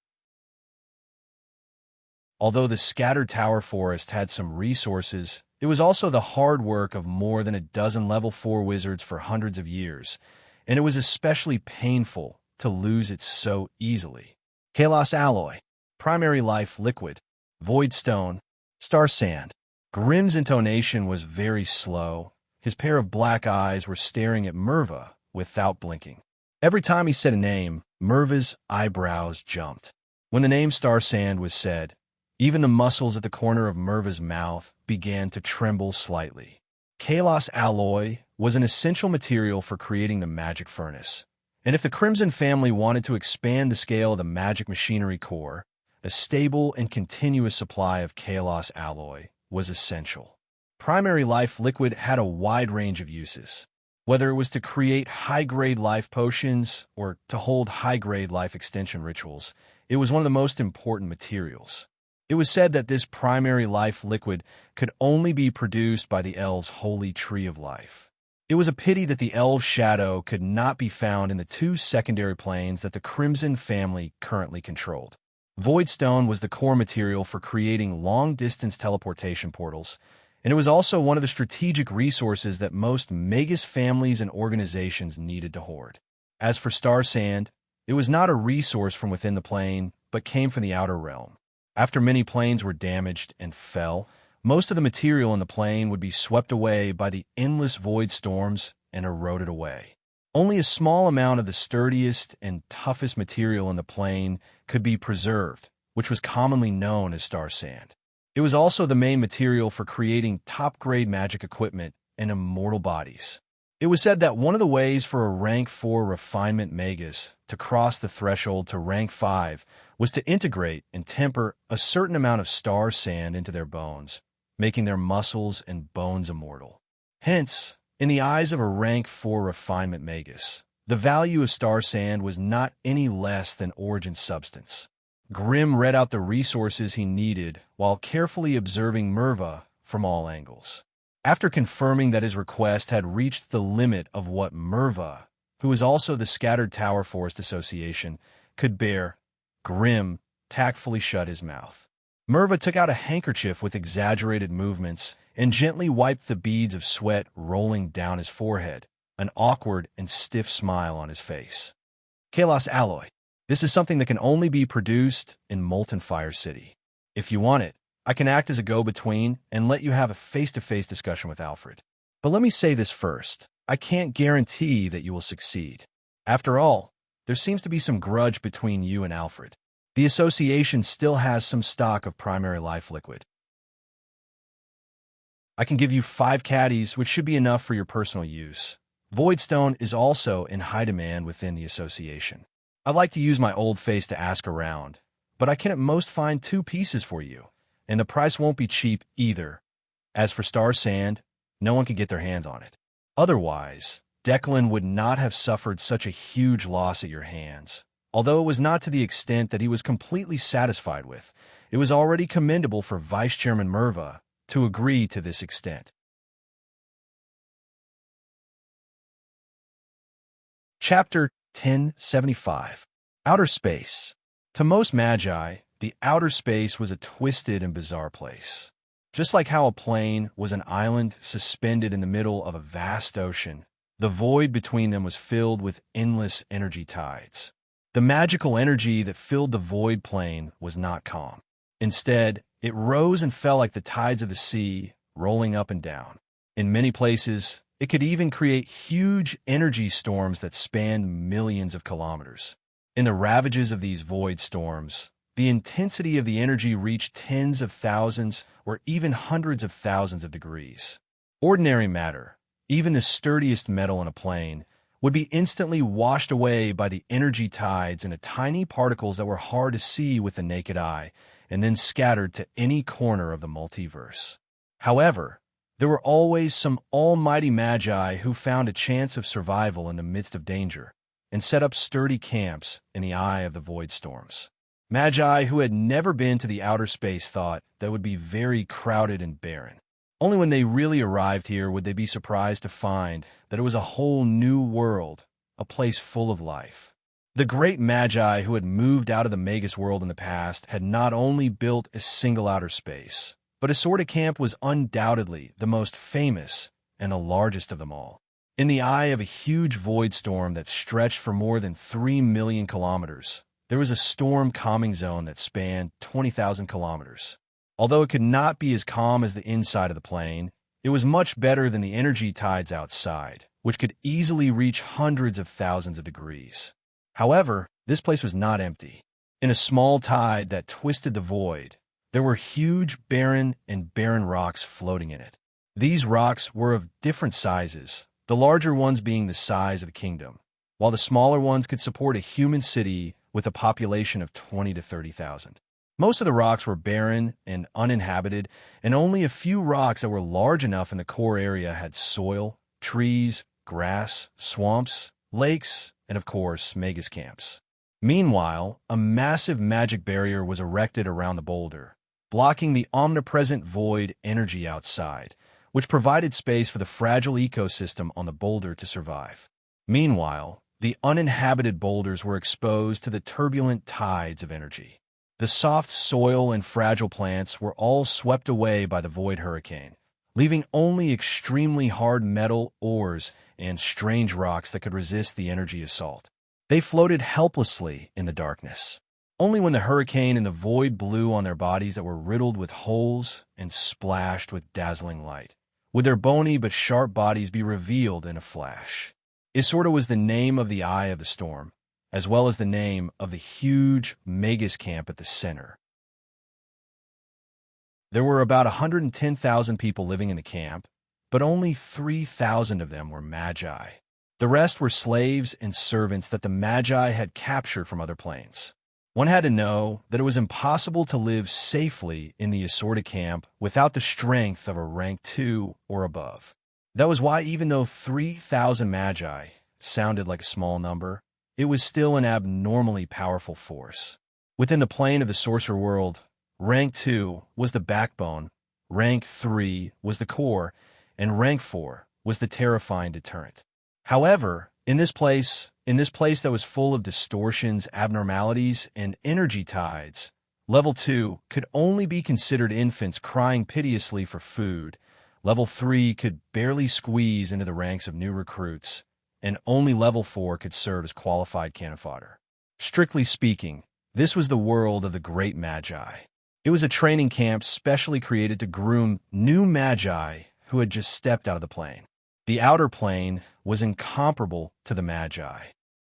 A: Although the Scattered Tower Forest had some resources, it was also the hard work of more than a dozen level 4 wizards for hundreds of years, and it was especially painful to lose it so easily. Kalos Alloy, Primary Life Liquid, Void Stone, Star Sand. Grimm's intonation was very slow. His pair of black eyes were staring at Merva without blinking. Every time he said a name, Merva's eyebrows jumped. When the name Star Sand was said, even the muscles at the corner of Merva's mouth began to tremble slightly. Kalos Alloy was an essential material for creating the magic furnace, and if the Crimson family wanted to expand the scale of the magic machinery core, a stable and continuous supply of Kalos Alloy was essential. Primary Life Liquid had a wide range of uses, whether it was to create high-grade life potions or to hold high-grade life extension rituals. It was one of the most important materials. It was said that this Primary Life Liquid could only be produced by the elves' holy tree of life. It was a pity that the elves' shadow could not be found in the 2 secondary planes that the Crimson family currently controlled. Void Stone was the core material for creating long-distance teleportation portals, and it was also one of the strategic resources that most Magus families and organizations needed to hoard. As for Star Sand, It was not a resource from within the plane, but came from the outer realm. After many planes were damaged and fell, most of the material in the plane would be swept away by the endless void storms and eroded away. Only a small amount of the sturdiest and toughest material in the plane could be preserved, which was commonly known as star sand. It was also the main material for creating top-grade magic equipment and immortal bodies. It was said that one of the ways for a rank 4 refinement magus to cross the threshold to rank 5 was to integrate and temper a certain amount of star sand into their bones, making their muscles and bones immortal. Hence, in the eyes of a rank 4 refinement magus, the value of star sand was not any less than origin substance. Grimm read out the resources he needed while carefully observing Merva from all angles. After confirming that his request had reached the limit of what Merva, who was also the Scattered Tower Forest Association, could bear, Grimm tactfully shut his mouth. Merva took out a handkerchief with exaggerated movements and gently wiped the beads of sweat rolling down his forehead, an awkward and stiff smile on his face. Kalos alloy. This is something that can only be produced in Molten Fire City. If you want it, I can act as a go-between and let you have a face-to-face discussion with Alfred. But let me say this first. I can't guarantee that you will succeed. After all, there seems to be some grudge between you and Alfred. The association still has some stock of primary life liquid. I can give you 5 caddies, which should be enough for your personal use. Voidstone is also in high demand within the association. I'd like to use my old face to ask around, but I can at most find 2 pieces for you, and the price won't be cheap either. As for star sand, no one can get their hands on it. Otherwise, Declan would not have suffered such a huge loss at your hands. Although it was not to the extent that he was completely satisfied with, it was already commendable for Vice Chairman Merva to agree to this extent. Chapter 1075. Outer Space. To most Magi, the outer space was a twisted and bizarre place. Just like how a plane was an island suspended in the middle of a vast ocean, the void between them was filled with endless energy tides. The magical energy that filled the void plane was not calm. Instead, it rose and fell like the tides of the sea, rolling up and down. In many places, it could even create huge energy storms that spanned millions of kilometers. In the ravages of these void storms, the intensity of the energy reached tens of thousands or even hundreds of thousands of degrees. Ordinary matter, even the sturdiest metal in a plane, would be instantly washed away by the energy tides into tiny particles that were hard to see with the naked eye, and then scattered to any corner of the multiverse. However, there were always some almighty magi who found a chance of survival in the midst of danger, and set up sturdy camps in the eye of the void storms. Magi who had never been to the outer space thought that it would be very crowded and barren. Only when they really arrived here would they be surprised to find that it was a whole new world, a place full of life. The great Magi who had moved out of the Magus world in the past had not only built a single outer space, but Assorted Camp was undoubtedly the most famous and the largest of them all. In the eye of a huge void storm that stretched for more than 3 million kilometers, there was a storm calming zone that spanned 20,000 kilometers. Although it could not be as calm as the inside of the plane, it was much better than the energy tides outside, which could easily reach hundreds of thousands of degrees. However, this place was not empty. In a small tide that twisted the void, there were huge barren rocks floating in it. These rocks were of different sizes, the larger ones being the size of a kingdom, while the smaller ones could support a human city with a population of 20 to 30,000. Most of the rocks were barren and uninhabited, and only a few rocks that were large enough in the core area had soil, trees, grass, swamps, lakes, and of course, Magus camps. Meanwhile, a massive magic barrier was erected around the boulder, blocking the omnipresent void energy outside, which provided space for the fragile ecosystem on the boulder to survive. Meanwhile, the uninhabited boulders were exposed to the turbulent tides of energy. The soft soil and fragile plants were all swept away by the void hurricane, leaving only extremely hard metal ores and strange rocks that could resist the energy assault. They floated helplessly in the darkness. Only when the hurricane and the void blew on their bodies that were riddled with holes and splashed with dazzling light would their bony but sharp bodies be revealed in a flash. Isorda was the name of the eye of the storm, as well as the name of the huge Magus camp at the center. There were about 110,000 people living in the camp, but only 3,000 of them were magi. The rest were slaves and servants that the magi had captured from other planes. One had to know that it was impossible to live safely in the Isorda camp without the strength of a rank 2 or above. That was why, even though 3,000 magi sounded like a small number, it was still an abnormally powerful force. Within the plane of the sorcerer world, rank 2 was the backbone, rank 3 was the core, and rank 4 was the terrifying deterrent. However, in this place that was full of distortions, abnormalities, and energy tides, level 2 could only be considered infants crying piteously for food. Level 3 could barely squeeze into the ranks of new recruits, and only level 4 could serve as qualified cannon fodder. Strictly speaking, this was the world of the Great Magi. It was a training camp specially created to groom new magi who had just stepped out of the plane. The outer plane was incomparable to the magi.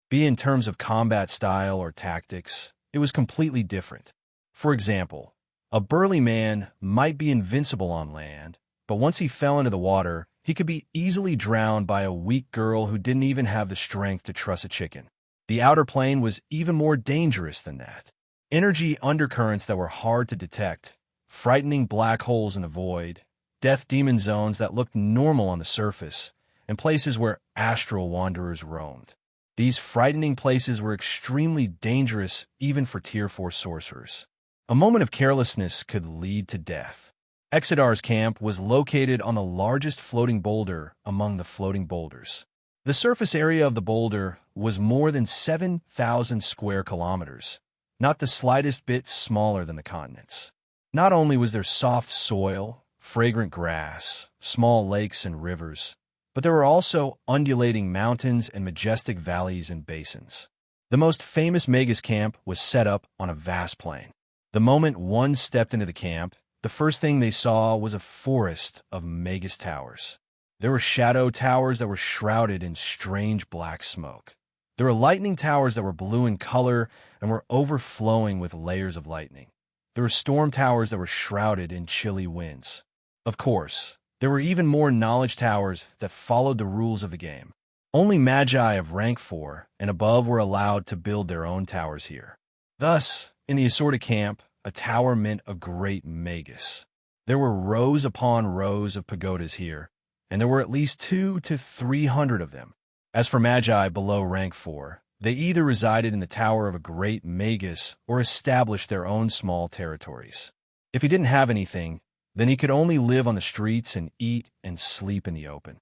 A: Be it in terms of combat style or tactics, it was completely different. For example, a burly man might be invincible on land, but once he fell into the water, he could be easily drowned by a weak girl who didn't even have the strength to truss a chicken. The outer plane was even more dangerous than that. Energy undercurrents that were hard to detect, frightening black holes in the void, death demon zones that looked normal on the surface, and places where astral wanderers roamed. These frightening places were extremely dangerous even for Tier 4 sorcerers. A moment of carelessness could lead to death. Exidar's camp was located on the largest floating boulder among the floating boulders. The surface area of the boulder was more than 7,000 square kilometers, not the slightest bit smaller than the continents. Not only was there soft soil, fragrant grass, small lakes and rivers, but there were also undulating mountains and majestic valleys and basins. The most famous Magus camp was set up on a vast plain. The moment one stepped into the camp, the first thing they saw was a forest of Magus towers. There were shadow towers that were shrouded in strange black smoke. There were lightning towers that were blue in color and were overflowing with layers of lightning. There were storm towers that were shrouded in chilly winds. Of course, there were even more knowledge towers that followed the rules of the game. Only magi of rank 4 and above were allowed to build their own towers here. Thus, in the Isorda camp, a tower meant a great magus. There were rows upon rows of pagodas here, and there were at least 200 to 300 of them. As for magi below rank 4, they either resided in the tower of a great magus or established their own small territories. If he didn't have anything, then he could only live on the streets and eat and sleep in the open.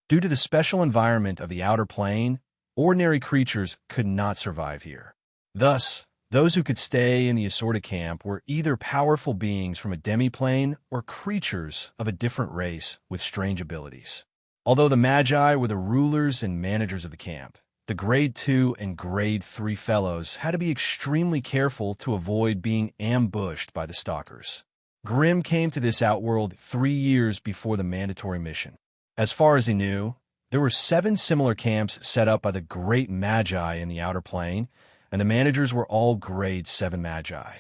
A: Due to the special environment of the outer plane, ordinary creatures could not survive here. Thus, those who could stay in the Isorda camp were either powerful beings from a demiplane or creatures of a different race with strange abilities. Although the Magi were the rulers and managers of the camp, the Grade 2 and Grade 3 fellows had to be extremely careful to avoid being ambushed by the stalkers. Grimm came to this outworld 3 years before the mandatory mission. As far as he knew, there were 7 similar camps set up by the Great Magi in the outer plane, and the managers were all Grade 7 Magi.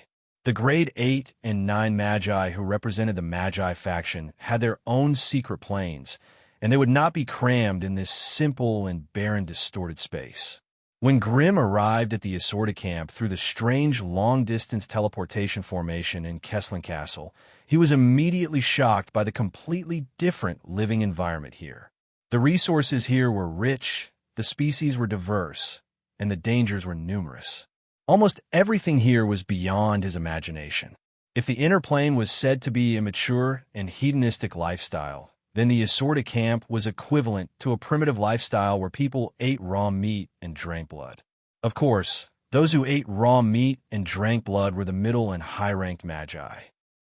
A: The Grade 8 and 9 Magi who represented the Magi faction had their own secret planes, and they would not be crammed in this simple and barren distorted space. When Grimm arrived at the Isorda camp through the strange long-distance teleportation formation in Kesslin Castle, he was immediately shocked by the completely different living environment here. The resources here were rich, the species were diverse, and the dangers were numerous. Almost everything here was beyond his imagination. If the inner plane was said to be a mature and hedonistic lifestyle, then the Isorda camp was equivalent to a primitive lifestyle where people ate raw meat and drank blood. Of course, those who ate raw meat and drank blood were the middle and high-ranked magi.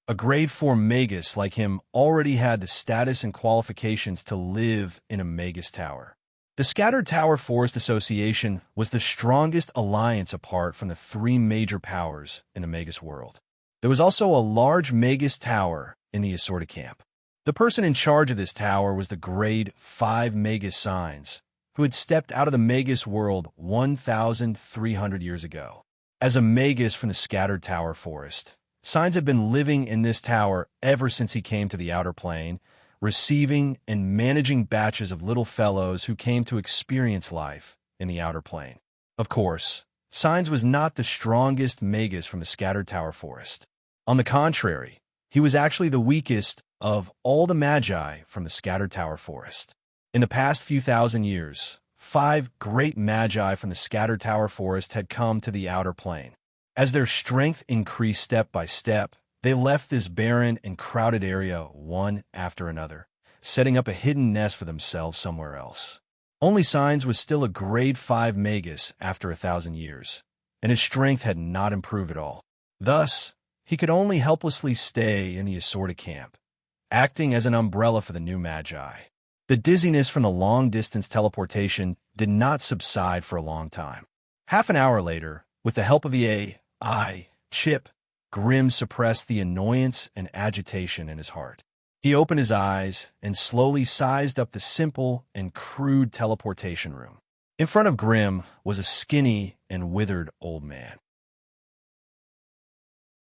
A: A Grade 4 magus like him already had the status and qualifications to live in a magus tower. The Scattered Tower Forest Association was the strongest alliance apart from the three major powers in the Magus world. There was also a large Magus tower in the assorted camp. The person in charge of this tower was the Grade 5 Magus Signs, who had stepped out of the Magus world 1,300 years ago. As a Magus from the Scattered Tower Forest, Signs had been living in this tower ever since he came to the Outer Plane, receiving and managing batches of little fellows who came to experience life in the Outer Plane. Of course, Signs was not the strongest Magus from the Scattered Tower Forest. On the contrary, he was actually the weakest of all the Magi from the Scattered Tower Forest. In the past few thousand years, 5 great Magi from the Scattered Tower Forest had come to the Outer Plane. As their strength increased step by step, they left this barren and crowded area one after another, setting up a hidden nest for themselves somewhere else. Only Signs was still a Grade 5 Magus after 1,000 years, and his strength had not improved at all. Thus, he could only helplessly stay in the assorted camp, acting as an umbrella for the new Magi. The dizziness from the long-distance teleportation did not subside for a long time. Half an hour later, with the help of the AI chip, Grimm suppressed the annoyance and agitation in his heart. He opened his eyes and slowly sized up the simple and crude teleportation room. In front of Grimm was a skinny and withered old man.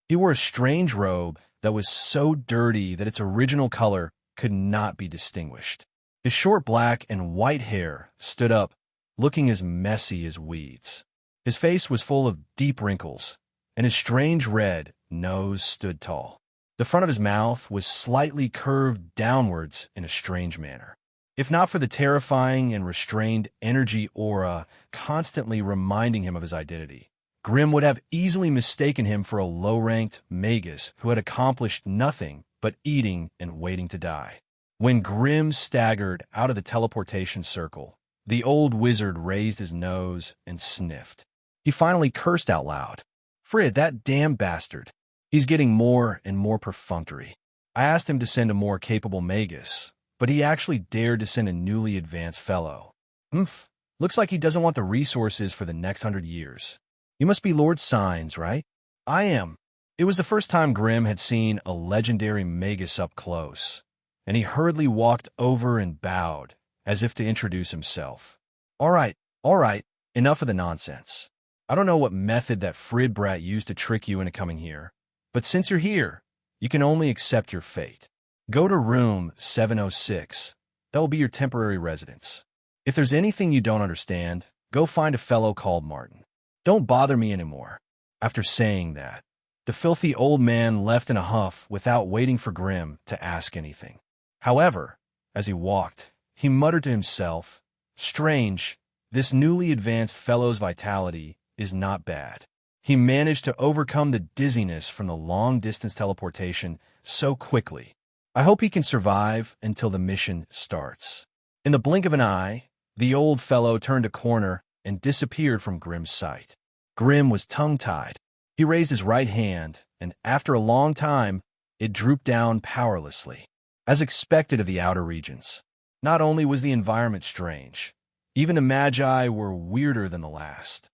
A: He wore a strange robe that was so dirty that its original color could not be distinguished. His short black and white hair stood up, looking as messy as weeds. His face was full of deep wrinkles, and his strange red nose stood tall. The front of his mouth was slightly curved downwards in a strange manner. If not for the terrifying and restrained energy aura constantly reminding him of his identity, Grimm would have easily mistaken him for a low-ranked Magus who had accomplished nothing but eating and waiting to die. When Grimm staggered out of the teleportation circle, the old wizard raised his nose and sniffed. He finally cursed out loud. "Frid, that damn bastard. He's getting more and more perfunctory. I asked him to send a more capable Magus, but he actually dared to send a newly advanced fellow. Looks like he doesn't want the resources for the next 100 years. You must be Lord Signs, right?" "I am." It was the first time Grimm had seen a legendary Magus up close, and he hurriedly walked over and bowed, as if to introduce himself. All right, enough of the nonsense. I don't know what method that Frid brat used to trick you into coming here, but since you're here, you can only accept your fate. Go to room 706. That will be your temporary residence. If there's anything you don't understand, go find a fellow called Martin. Don't bother me anymore." After saying that, the filthy old man left in a huff without waiting for Grimm to ask anything. However, as he walked, he muttered to himself, "Strange, this newly advanced fellow's vitality is not bad. He managed to overcome the dizziness from the long-distance teleportation so quickly. I hope he can survive until the mission starts." In the blink of an eye, the old fellow turned a corner and disappeared from Grimm's sight. Grimm was tongue-tied. He raised his right hand, and after a long time, it drooped down powerlessly. As expected of the outer regions, not only was the environment strange, even the Magi were weirder than the last.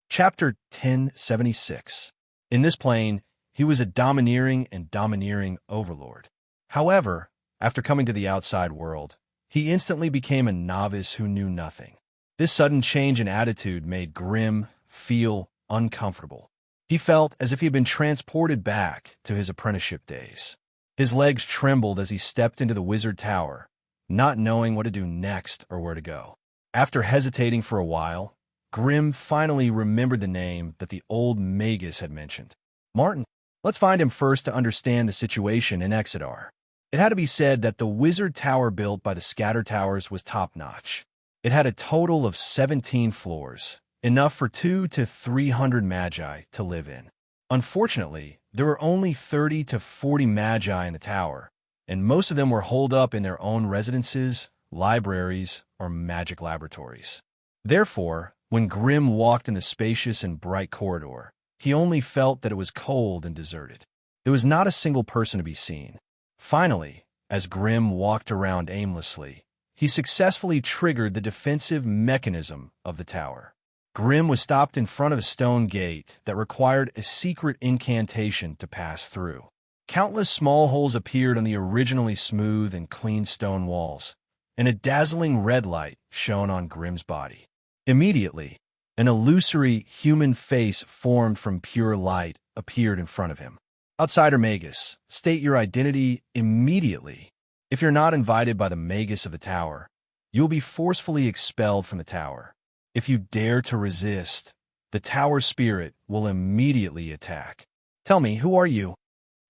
A: Chapter 1076. In this plane, he was a domineering and domineering overlord. However, after coming to the outside world, he instantly became a novice who knew nothing. This sudden change in attitude made Grimm feel uncomfortable. He felt as if he had been transported back to his apprenticeship days. His legs trembled as he stepped into the wizard tower, not knowing what to do next or where to go. After hesitating for a while, Grimm finally remembered the name that the old Magus had mentioned. Martin. Let's find him first to understand the situation in Exodar. It had to be said that the wizard tower built by the Scattered Towers was top-notch. It had a total of 17 floors, enough for 200 to 300 Magi to live in. Unfortunately, there were only 30 to 40 Magi in the tower, and most of them were holed up in their own residences, libraries, or magic laboratories. Therefore, when Grimm walked in the spacious and bright corridor, he only felt that it was cold and deserted. There was not a single person to be seen. Finally, As Grimm walked around aimlessly, he successfully triggered the defensive mechanism of the tower. Grimm was stopped in front of a stone gate that required a secret incantation to pass through. Countless small holes appeared on the originally smooth and clean stone walls, and a dazzling red light shone on Grimm's body. Immediately, an illusory human face formed from pure light appeared in front of him. Outsider Magus, state your identity immediately. If you're not invited by the Magus of the tower, you will be forcefully expelled from the tower. If you dare to resist, the tower spirit will immediately attack. Tell me, who are you?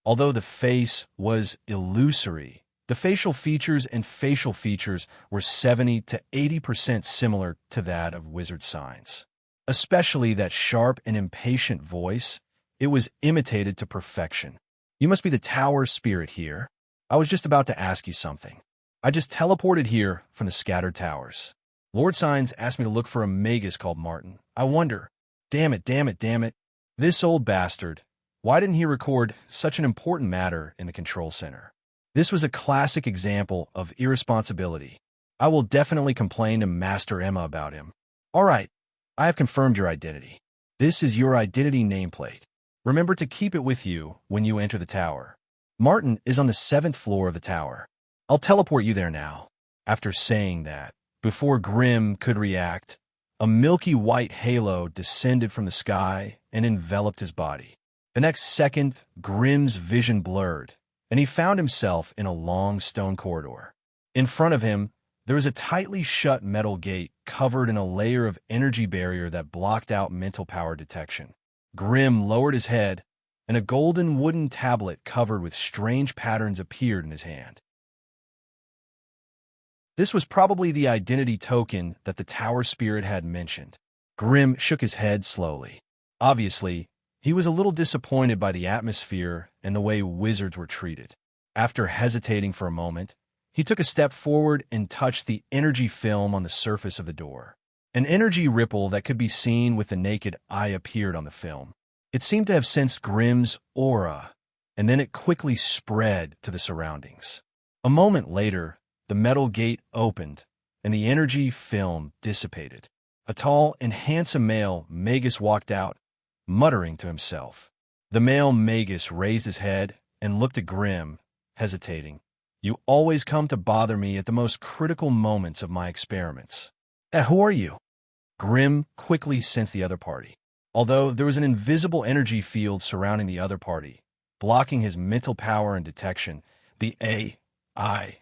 A: Although the face was illusory, the facial features and facial features were 70 to 80% similar to that of wizard signs. Especially that sharp and impatient voice, it was imitated to perfection. You must be the tower spirit here. I was just about to ask you something. I just teleported here from the scattered towers. Lord Signs asked me to look for a magus called Martin. I wonder, damn it, this old bastard, why didn't he record such an important matter in the control center? This was a classic example of irresponsibility. I will definitely complain to Master Emma about him. All right, I have confirmed your identity. This is your identity nameplate. Remember to keep it with you when you enter the tower. Martin is on the 7th floor of the tower. I'll teleport you there now. After saying that, before Grimm could react, a milky white halo descended from the sky and enveloped his body. The next second, Grimm's vision blurred, and he found himself in a long stone corridor. In front of him, there was a tightly shut metal gate covered in a layer of energy barrier that blocked out mental power detection. Grimm lowered his head, and a golden wooden tablet covered with strange patterns appeared in his hand. This was probably the identity token that the tower spirit had mentioned. Grimm shook his head slowly. Obviously, he was a little disappointed by the atmosphere and the way wizards were treated. After hesitating for a moment, he took a step forward and touched the energy film on the surface of the door. An energy ripple that could be seen with the naked eye appeared on the film. It seemed to have sensed Grimm's aura, and then it quickly spread to the surroundings. A moment later, the metal gate opened, and the energy film dissipated. A tall and handsome male magus walked out, muttering to himself. The male magus raised his head and looked at Grimm, hesitating. You always come to bother me at the most critical moments of my experiments. Who are you? Grimm quickly sensed the other party. Although there was an invisible energy field surrounding the other party, blocking his mental power and detection, the AI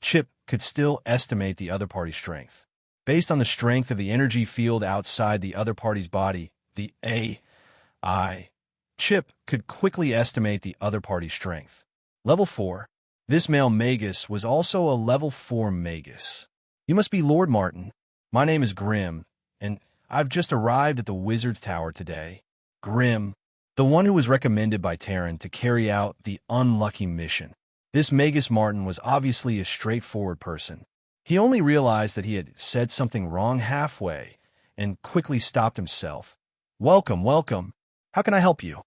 A: chip could still estimate the other party's strength. Based on the strength of the energy field outside the other party's body, the AI chip could quickly estimate the other party's strength. Level 4. This male magus was also a level 4 magus. You must be Lord Martin. My name is Grimm, and I've just arrived at the Wizard's Tower today. Grimm, the one who was recommended by Terran to carry out the unlucky mission. This Magus Martin was obviously a straightforward person. He only realized that he had said something wrong halfway and quickly stopped himself. Welcome. How can I help you?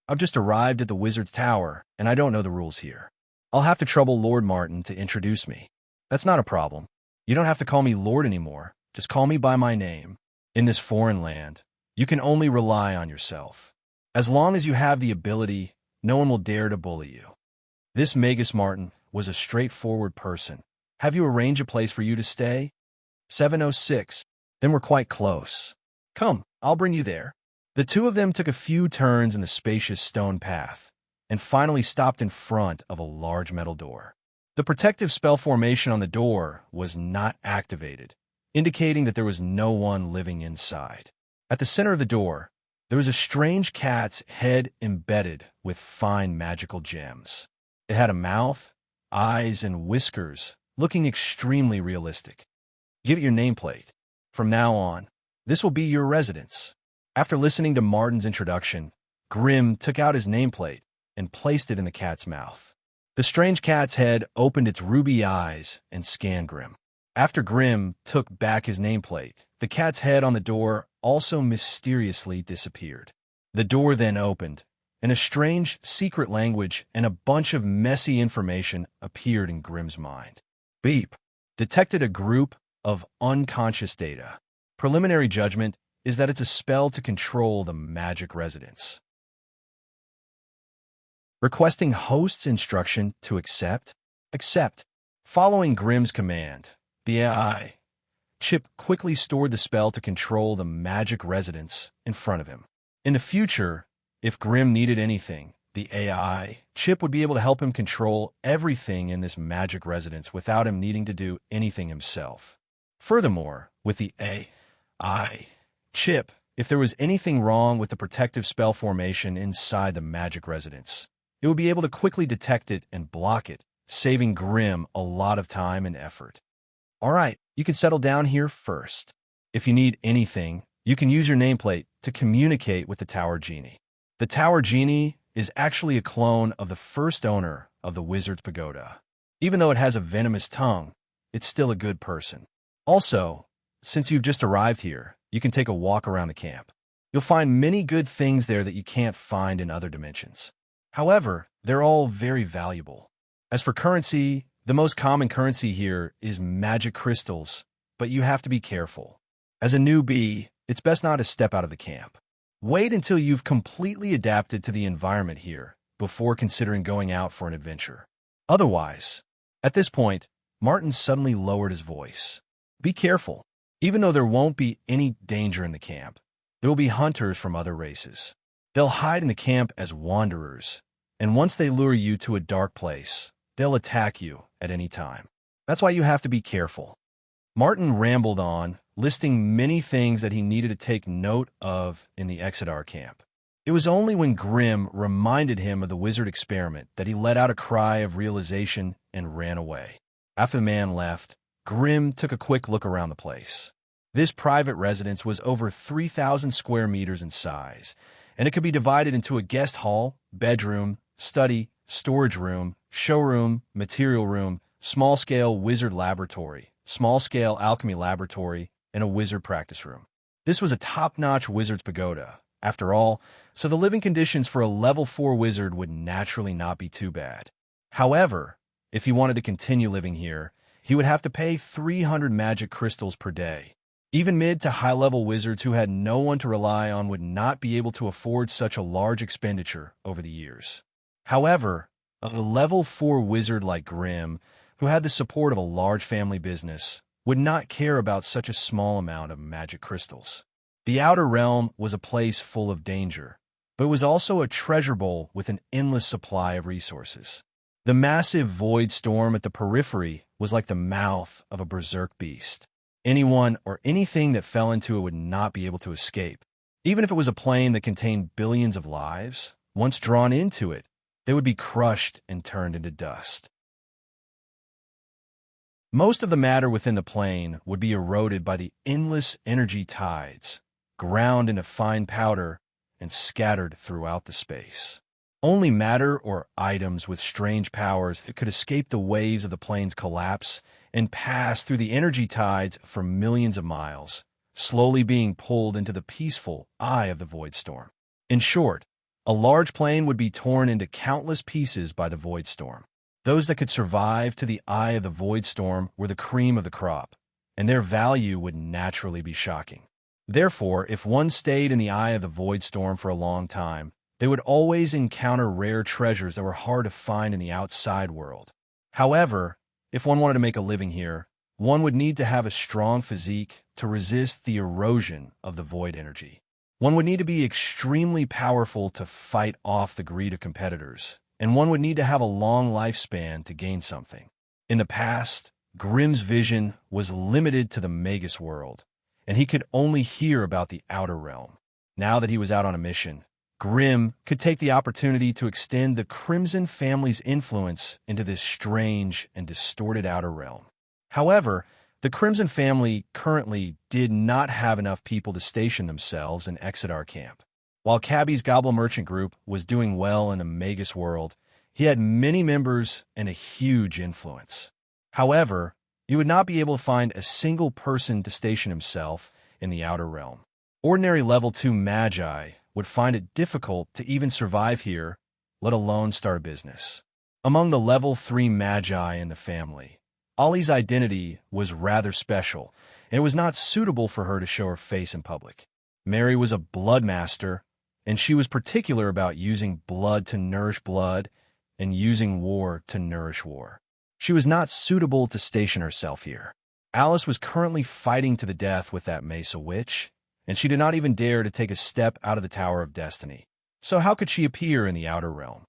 A: I've just arrived at the Wizard's Tower, and I don't know the rules here. I'll have to trouble Lord Martin to introduce me. That's not a problem. You don't have to call me Lord anymore. Just call me by my name. In this foreign land, you can only rely on yourself. As long as you have the ability, no one will dare to bully you. This Magus Martin was a straightforward person. Have you arranged a place for you to stay? 706. Then we're quite close. Come, I'll bring you there. The two of them took a few turns in the spacious stone path, and finally stopped in front of a large metal door. The protective spell formation on the door was not activated, indicating that there was no one living inside. At the center of the door, there was a strange cat's head embedded with fine magical gems. It had a mouth, eyes, and whiskers, looking extremely realistic. Give it your nameplate. From now on, this will be your residence. After listening to Martin's introduction, Grimm took out his nameplate and placed it in the cat's mouth. The strange cat's head opened its ruby eyes and scanned Grimm. After Grimm took back his nameplate, the cat's head on the door also mysteriously disappeared. The door then opened, and a strange secret language and a bunch of messy information appeared in Grimm's mind. Beep. Detected a group of unconscious data. Preliminary judgment is that it's a spell to control the magic residence. Requesting host's instruction to accept? Accept. Following Grimm's command, the AI chip quickly stored the spell to control the magic residence in front of him. In the future, if Grimm needed anything, the AI chip would be able to help him control everything in this magic residence without him needing to do anything himself. Furthermore, with the AI chip, if there was anything wrong with the protective spell formation inside the magic residence, it would be able to quickly detect it and block it, saving Grimm a lot of time and effort. All right, you can settle down here first. If you need anything, you can use your nameplate to communicate with the Tower Genie. The Tower Genie is actually a clone of the first owner of the Wizard's Pagoda. Even though it has a venomous tongue, it's still a good person. Also, since you've just arrived here, you can take a walk around the camp. You'll find many good things there that you can't find in other dimensions. However, they're all very valuable. As for currency, the most common currency here is magic crystals, but you have to be careful. As a newbie, it's best not to step out of the camp. Wait until you've completely adapted to the environment here before considering going out for an adventure. Otherwise, at this point, Martin suddenly lowered his voice. Be careful. Even though there won't be any danger in the camp, there will be hunters from other races. They'll hide in the camp as wanderers, and once they lure you to a dark place, they'll attack you at any time. That's why you have to be careful. Martin rambled on, listing many things that he needed to take note of in the Exodar camp. It was only when Grimm reminded him of the wizard experiment that he let out a cry of realization and ran away. After the man left, Grimm took a quick look around the place. This private residence was over 3,000 square meters in size, and it could be divided into a guest hall, bedroom, study, storage room, showroom, material room, small-scale wizard laboratory, small-scale alchemy laboratory, and a wizard practice room. This was a top-notch wizard's pagoda, after all, so the living conditions for a level 4 wizard would naturally not be too bad. However, if he wanted to continue living here, he would have to pay 300 magic crystals per day. Even mid to high-level wizards who had no one to rely on would not be able to afford such a large expenditure over the years. However, a level 4 wizard like Grimm, who had the support of a large family business, would not care about such a small amount of magic crystals. The Outer Realm was a place full of danger, but it was also a treasure bowl with an endless supply of resources. The massive void storm at the periphery was like the mouth of a berserk beast. Anyone or anything that fell into it would not be able to escape. Even if it was a plane that contained billions of lives, once drawn into it, they would be crushed and turned into dust. Most of the matter within the plane would be eroded by the endless energy tides, ground into fine powder, and scattered throughout the space. Only matter or items with strange powers that could escape the waves of the plane's collapse and pass through the energy tides for millions of miles, slowly being pulled into the peaceful eye of the void storm. In short, a large plane would be torn into countless pieces by the void storm. Those that could survive to the eye of the void storm were the cream of the crop, and their value would naturally be shocking. Therefore, if one stayed in the eye of the void storm for a long time, they would always encounter rare treasures that were hard to find in the outside world. However, if one wanted to make a living here, one would need to have a strong physique to resist the erosion of the void energy. One would need to be extremely powerful to fight off the greed of competitors, and one would need to have a long lifespan to gain something. In the past, Grimm's vision was limited to the Magus world, and he could only hear about the Outer Realm. Now that he was out on a mission, Grimm could take the opportunity to extend the Crimson family's influence into this strange and distorted Outer Realm. However, the Crimson family currently did not have enough people to station themselves in Exodar camp. While Cabby's Goblin Merchant Group was doing well in the Magus world, he had many members and a huge influence. However, you would not be able to find a single person to station himself in the Outer Realm. Ordinary level 2 magi would find it difficult to even survive here, let alone start a business. Among the level 3 magi in the family, Ollie's identity was rather special, and it was not suitable for her to show her face in public. Mary was a blood master, and she was particular about using blood to nourish blood and using war to nourish war. She was not suitable to station herself here. Alice was currently fighting to the death with that Mesa witch, and she did not even dare to take a step out of the Tower of Destiny. So how could she appear in the outer realm?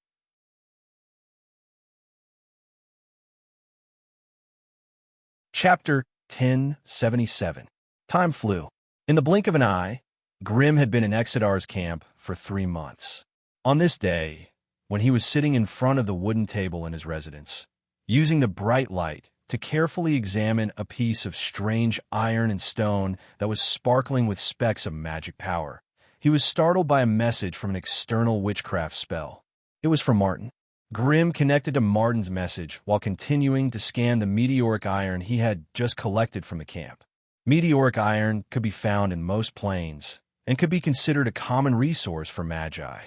A: Chapter 1077. Time flew. In the blink of an eye, Grimm had been in Exidar's camp for 3 months. On this day, when he was sitting in front of the wooden table in his residence, using the bright light to carefully examine a piece of strange iron and stone that was sparkling with specks of magic power, he was startled by a message from an external witchcraft spell. It was from Martin. Grimm connected to Martin's message while continuing to scan the meteoric iron he had just collected from the camp. Meteoric iron could be found in most plains and could be considered a common resource for magi.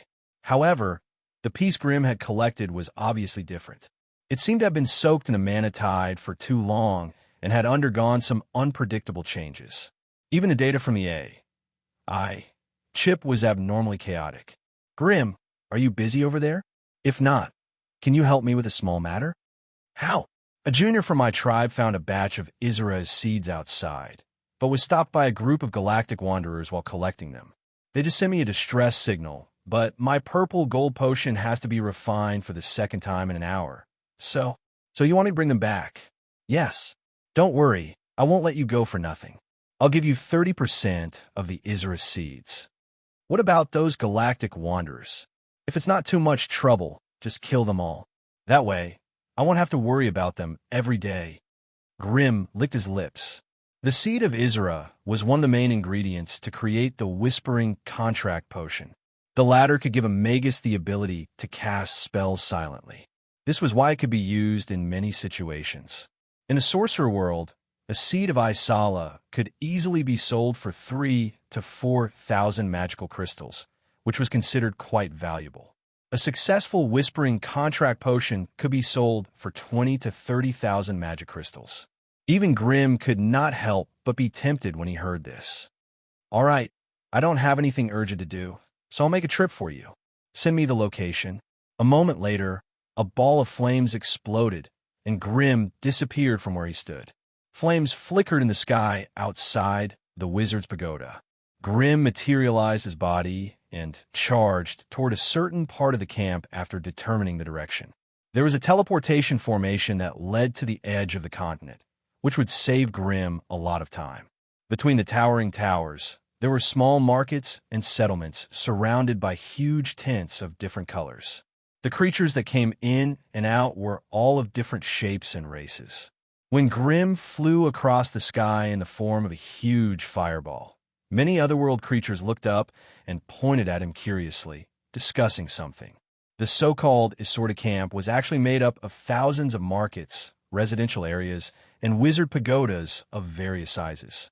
A: However, the piece Grimm had collected was obviously different. It seemed to have been soaked in a mana tide for too long and had undergone some unpredictable changes. Even the data from the AI chip was abnormally chaotic. Grimm, are you busy over there? If not, can you help me with a small matter? How? A junior from my tribe found a batch of Izra's seeds outside, but was stopped by a group of galactic wanderers while collecting them. They just sent me a distress signal, but my purple gold potion has to be refined for the second time in an hour. So you want me to bring them back? Yes. Don't worry, I won't let you go for nothing. I'll give you 30% of the Izra seeds. What about those galactic wanderers? If it's not too much trouble, just kill them all. That way, I won't have to worry about them every day. Grimm licked his lips. The seed of Izra was one of the main ingredients to create the Whispering Contract Potion. The latter could give a magus the ability to cast spells silently. This was why it could be used in many situations. In the sorcerer world, a seed of Isala could easily be sold for 3,000 to 4,000 magical crystals, which was considered quite valuable. A successful Whispering Contract Potion could be sold for 20,000 to 30,000 magic crystals. Even Grimm could not help but be tempted when he heard this. All right, I don't have anything urgent to do, so I'll make a trip for you. Send me the location. A moment later, a ball of flames exploded, and Grimm disappeared from where he stood. Flames flickered in the sky outside the wizard's pagoda. Grimm materialized his body and charged toward a certain part of the camp after determining the direction. There was a teleportation formation that led to the edge of the continent, which would save Grimm a lot of time. Between the towering towers, there were small markets and settlements surrounded by huge tents of different colors. The creatures that came in and out were all of different shapes and races. When Grimm flew across the sky in the form of a huge fireball, many otherworld creatures looked up and pointed at him curiously, discussing something. The so-called Isorda camp was actually made up of thousands of markets, residential areas, and wizard pagodas of various sizes.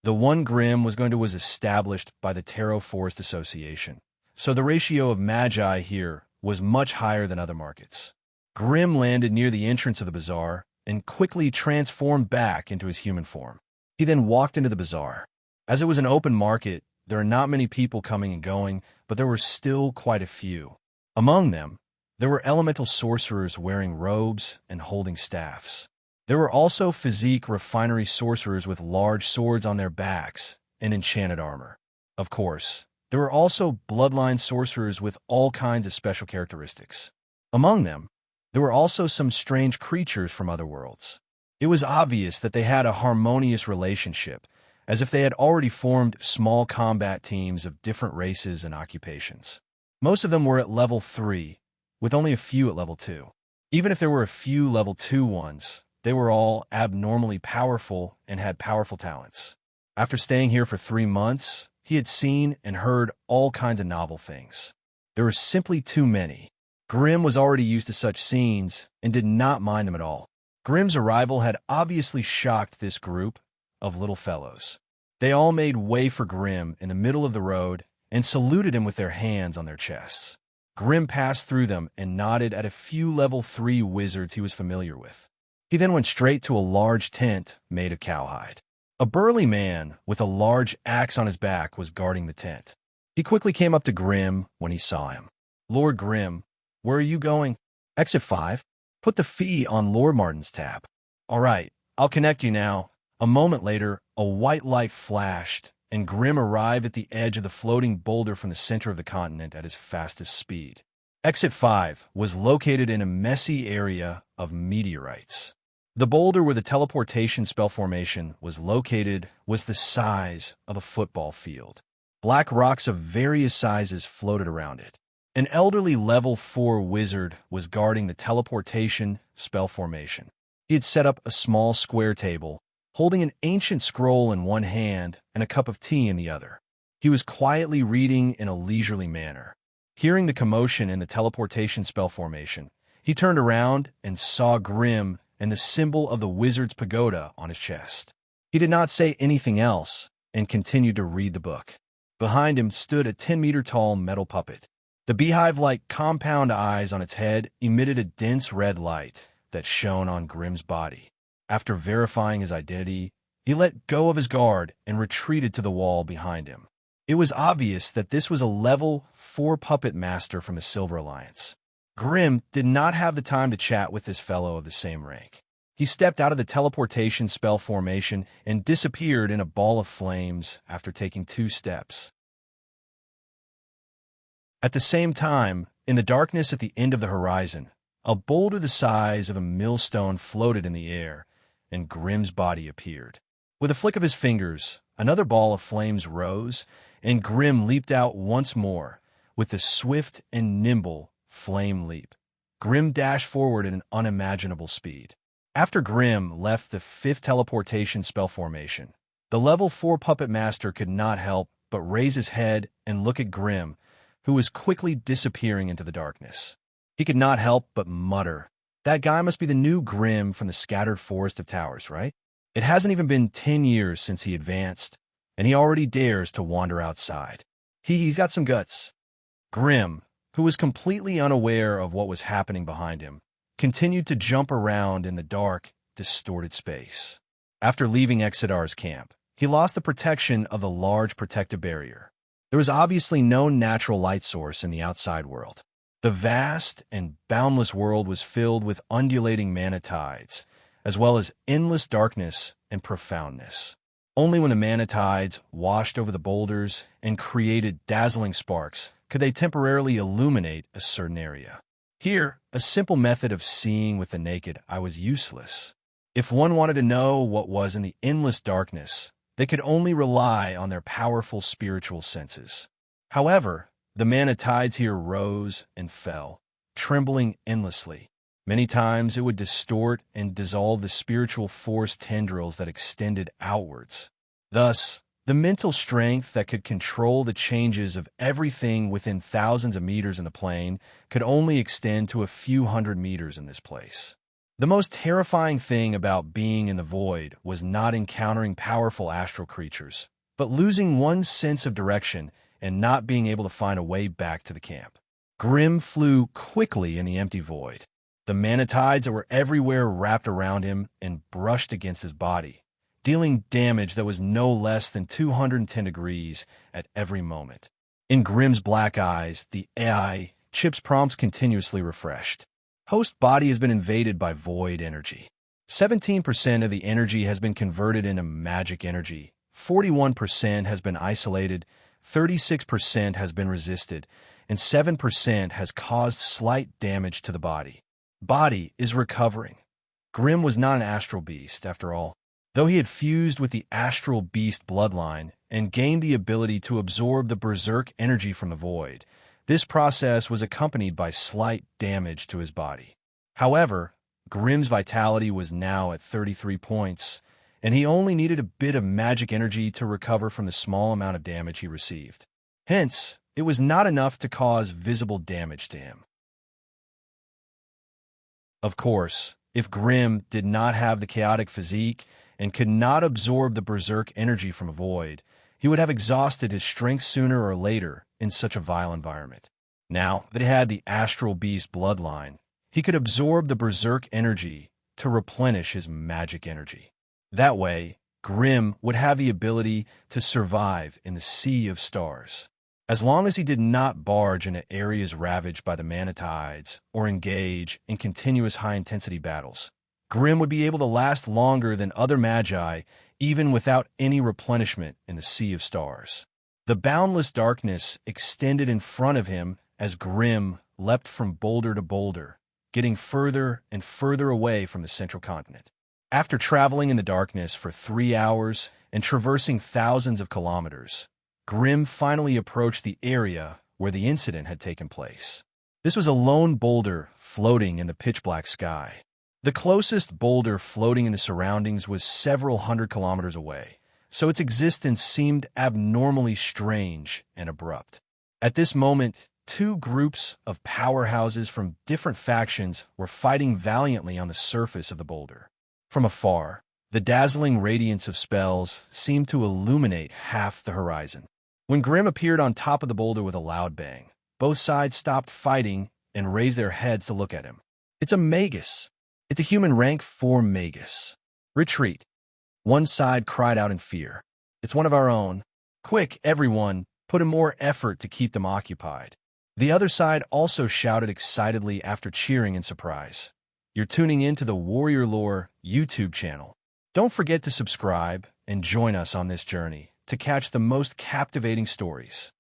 A: The one Grimm was established by the Tarot Forest Association, so the ratio of magi here was much higher than other markets. Grimm landed near the entrance of the bazaar and quickly transformed back into his human form. He then walked into the bazaar. As it was an open market, there are not many people coming and going, but there were still quite a few. Among them, there were elemental sorcerers wearing robes and holding staffs. There were also physique refinery sorcerers with large swords on their backs and enchanted armor. Of course, there were also bloodline sorcerers with all kinds of special characteristics. Among them, there were also some strange creatures from other worlds. It was obvious that they had a harmonious relationship, as if they had already formed small combat teams of different races and occupations. Most of them were at level 3, with only a few at level 2. Even if there were a few level 2 ones, they were all abnormally powerful and had powerful talents. After staying here for 3 months, he had seen and heard all kinds of novel things. There were simply too many. Grimm was already used to such scenes and did not mind them at all. Grimm's arrival had obviously shocked this group of little fellows. They all made way for Grim in the middle of the road and saluted him with their hands on their chests. Grim passed through them and nodded at a few level 3 wizards he was familiar with. He then went straight to a large tent made of cowhide. A burly man with a large axe on his back was guarding the tent. He quickly came up to Grim when he saw him. "Lord Grim, where are you going?" "Exit 5. Put the fee on Lord Martin's tab." "All right, I'll connect you now." A moment later, a white light flashed, and Grim arrived at the edge of the floating boulder from the center of the continent at his fastest speed. Exit 5 was located in a messy area of meteorites. The boulder where the teleportation spell formation was located was the size of a football field. Black rocks of various sizes floated around it. An elderly level 4 wizard was guarding the teleportation spell formation. He had set up a small square table, holding an ancient scroll in one hand and a cup of tea in the other. He was quietly reading in a leisurely manner. Hearing the commotion in the teleportation spell formation, he turned around and saw Grim and the symbol of the wizard's pagoda on his chest. He did not say anything else and continued to read the book. Behind him stood a 10-meter-tall metal puppet. The beehive-like compound eyes on its head emitted a dense red light that shone on Grim's body. After verifying his identity, he let go of his guard and retreated to the wall behind him. It was obvious that this was a level 4 puppet master from the Silver Alliance. Grim did not have the time to chat with this fellow of the same rank. He stepped out of the teleportation spell formation and disappeared in a ball of flames after taking 2 steps. At the same time, in the darkness at the end of the horizon, a boulder the size of a millstone floated in the air, and Grim's body appeared. With a flick of his fingers, another ball of flames rose, and Grim leaped out once more, with the swift and nimble flame leap. Grim dashed forward at an unimaginable speed. After Grim left the 5th teleportation spell formation, the level 4 puppet master could not help but raise his head and look at Grim, who was quickly disappearing into the darkness. He could not help but mutter, "That guy must be the new Grim from the scattered forest of towers, right? It hasn't even been 10 years since he advanced, and he already dares to wander outside. He's got some guts." Grim, who was completely unaware of what was happening behind him, continued to jump around in the dark, distorted space. After leaving Exidar's camp, he lost the protection of the large protective barrier. There was obviously no natural light source in the outside world. The vast and boundless world was filled with undulating mana tides, as well as endless darkness and profoundness. Only when the mana tides washed over the boulders and created dazzling sparks could they temporarily illuminate a certain area. Here, a simple method of seeing with the naked eye was useless. If one wanted to know what was in the endless darkness, they could only rely on their powerful spiritual senses. However, the mana tides here rose and fell, trembling endlessly. Many times it would distort and dissolve the spiritual force tendrils that extended outwards. Thus, the mental strength that could control the changes of everything within thousands of meters in the plane could only extend to a few hundred meters in this place. The most terrifying thing about being in the void was not encountering powerful astral creatures, but losing one's sense of direction and not being able to find a way back to the camp. Grim flew quickly in the empty void. The mana tides that were everywhere wrapped around him and brushed against his body, dealing damage that was no less than 210 degrees at every moment. In Grim's black eyes, the AI chip's prompts continuously refreshed. Host body has been invaded by void energy. 17% of the energy has been converted into magic energy. 41% has been isolated. 36% has been resisted. And 7% has caused slight damage to the body. Body is recovering. Grim was not an astral beast, after all. Though he had fused with the astral beast bloodline and gained the ability to absorb the berserk energy from the void, this process was accompanied by slight damage to his body. However, Grim's vitality was now at 33 points, and he only needed a bit of magic energy to recover from the small amount of damage he received. Hence, it was not enough to cause visible damage to him. Of course, if Grim did not have the chaotic physique and could not absorb the berserk energy from a void, he would have exhausted his strength sooner or later in such a vile environment. Now that he had the astral beast bloodline, he could absorb the berserk energy to replenish his magic energy. That way, Grimm would have the ability to survive in the sea of stars. As long as he did not barge into areas ravaged by the Manatides or engage in continuous high-intensity battles, Grimm would be able to last longer than other magi, even without any replenishment in the sea of stars. The boundless darkness extended in front of him as Grimm leapt from boulder to boulder, getting further and further away from the central continent. After traveling in the darkness for 3 hours and traversing thousands of kilometers, Grimm finally approached the area where the incident had taken place. This was a lone boulder floating in the pitch-black sky. The closest boulder floating in the surroundings was several hundred kilometers away, so its existence seemed abnormally strange and abrupt. At this moment, 2 groups of powerhouses from different factions were fighting valiantly on the surface of the boulder. From afar, the dazzling radiance of spells seemed to illuminate half the horizon. When Grimm appeared on top of the boulder with a loud bang, both sides stopped fighting and raised their heads to look at him. "It's a magus. It's a human rank 4 magus. Retreat." One side cried out in fear. "It's one of our own. Quick, everyone, put in more effort to keep them occupied." The other side also shouted excitedly after cheering in surprise. You're tuning in to the Warrior Lore YouTube channel. Don't forget to subscribe and join us on this journey to catch the most captivating stories.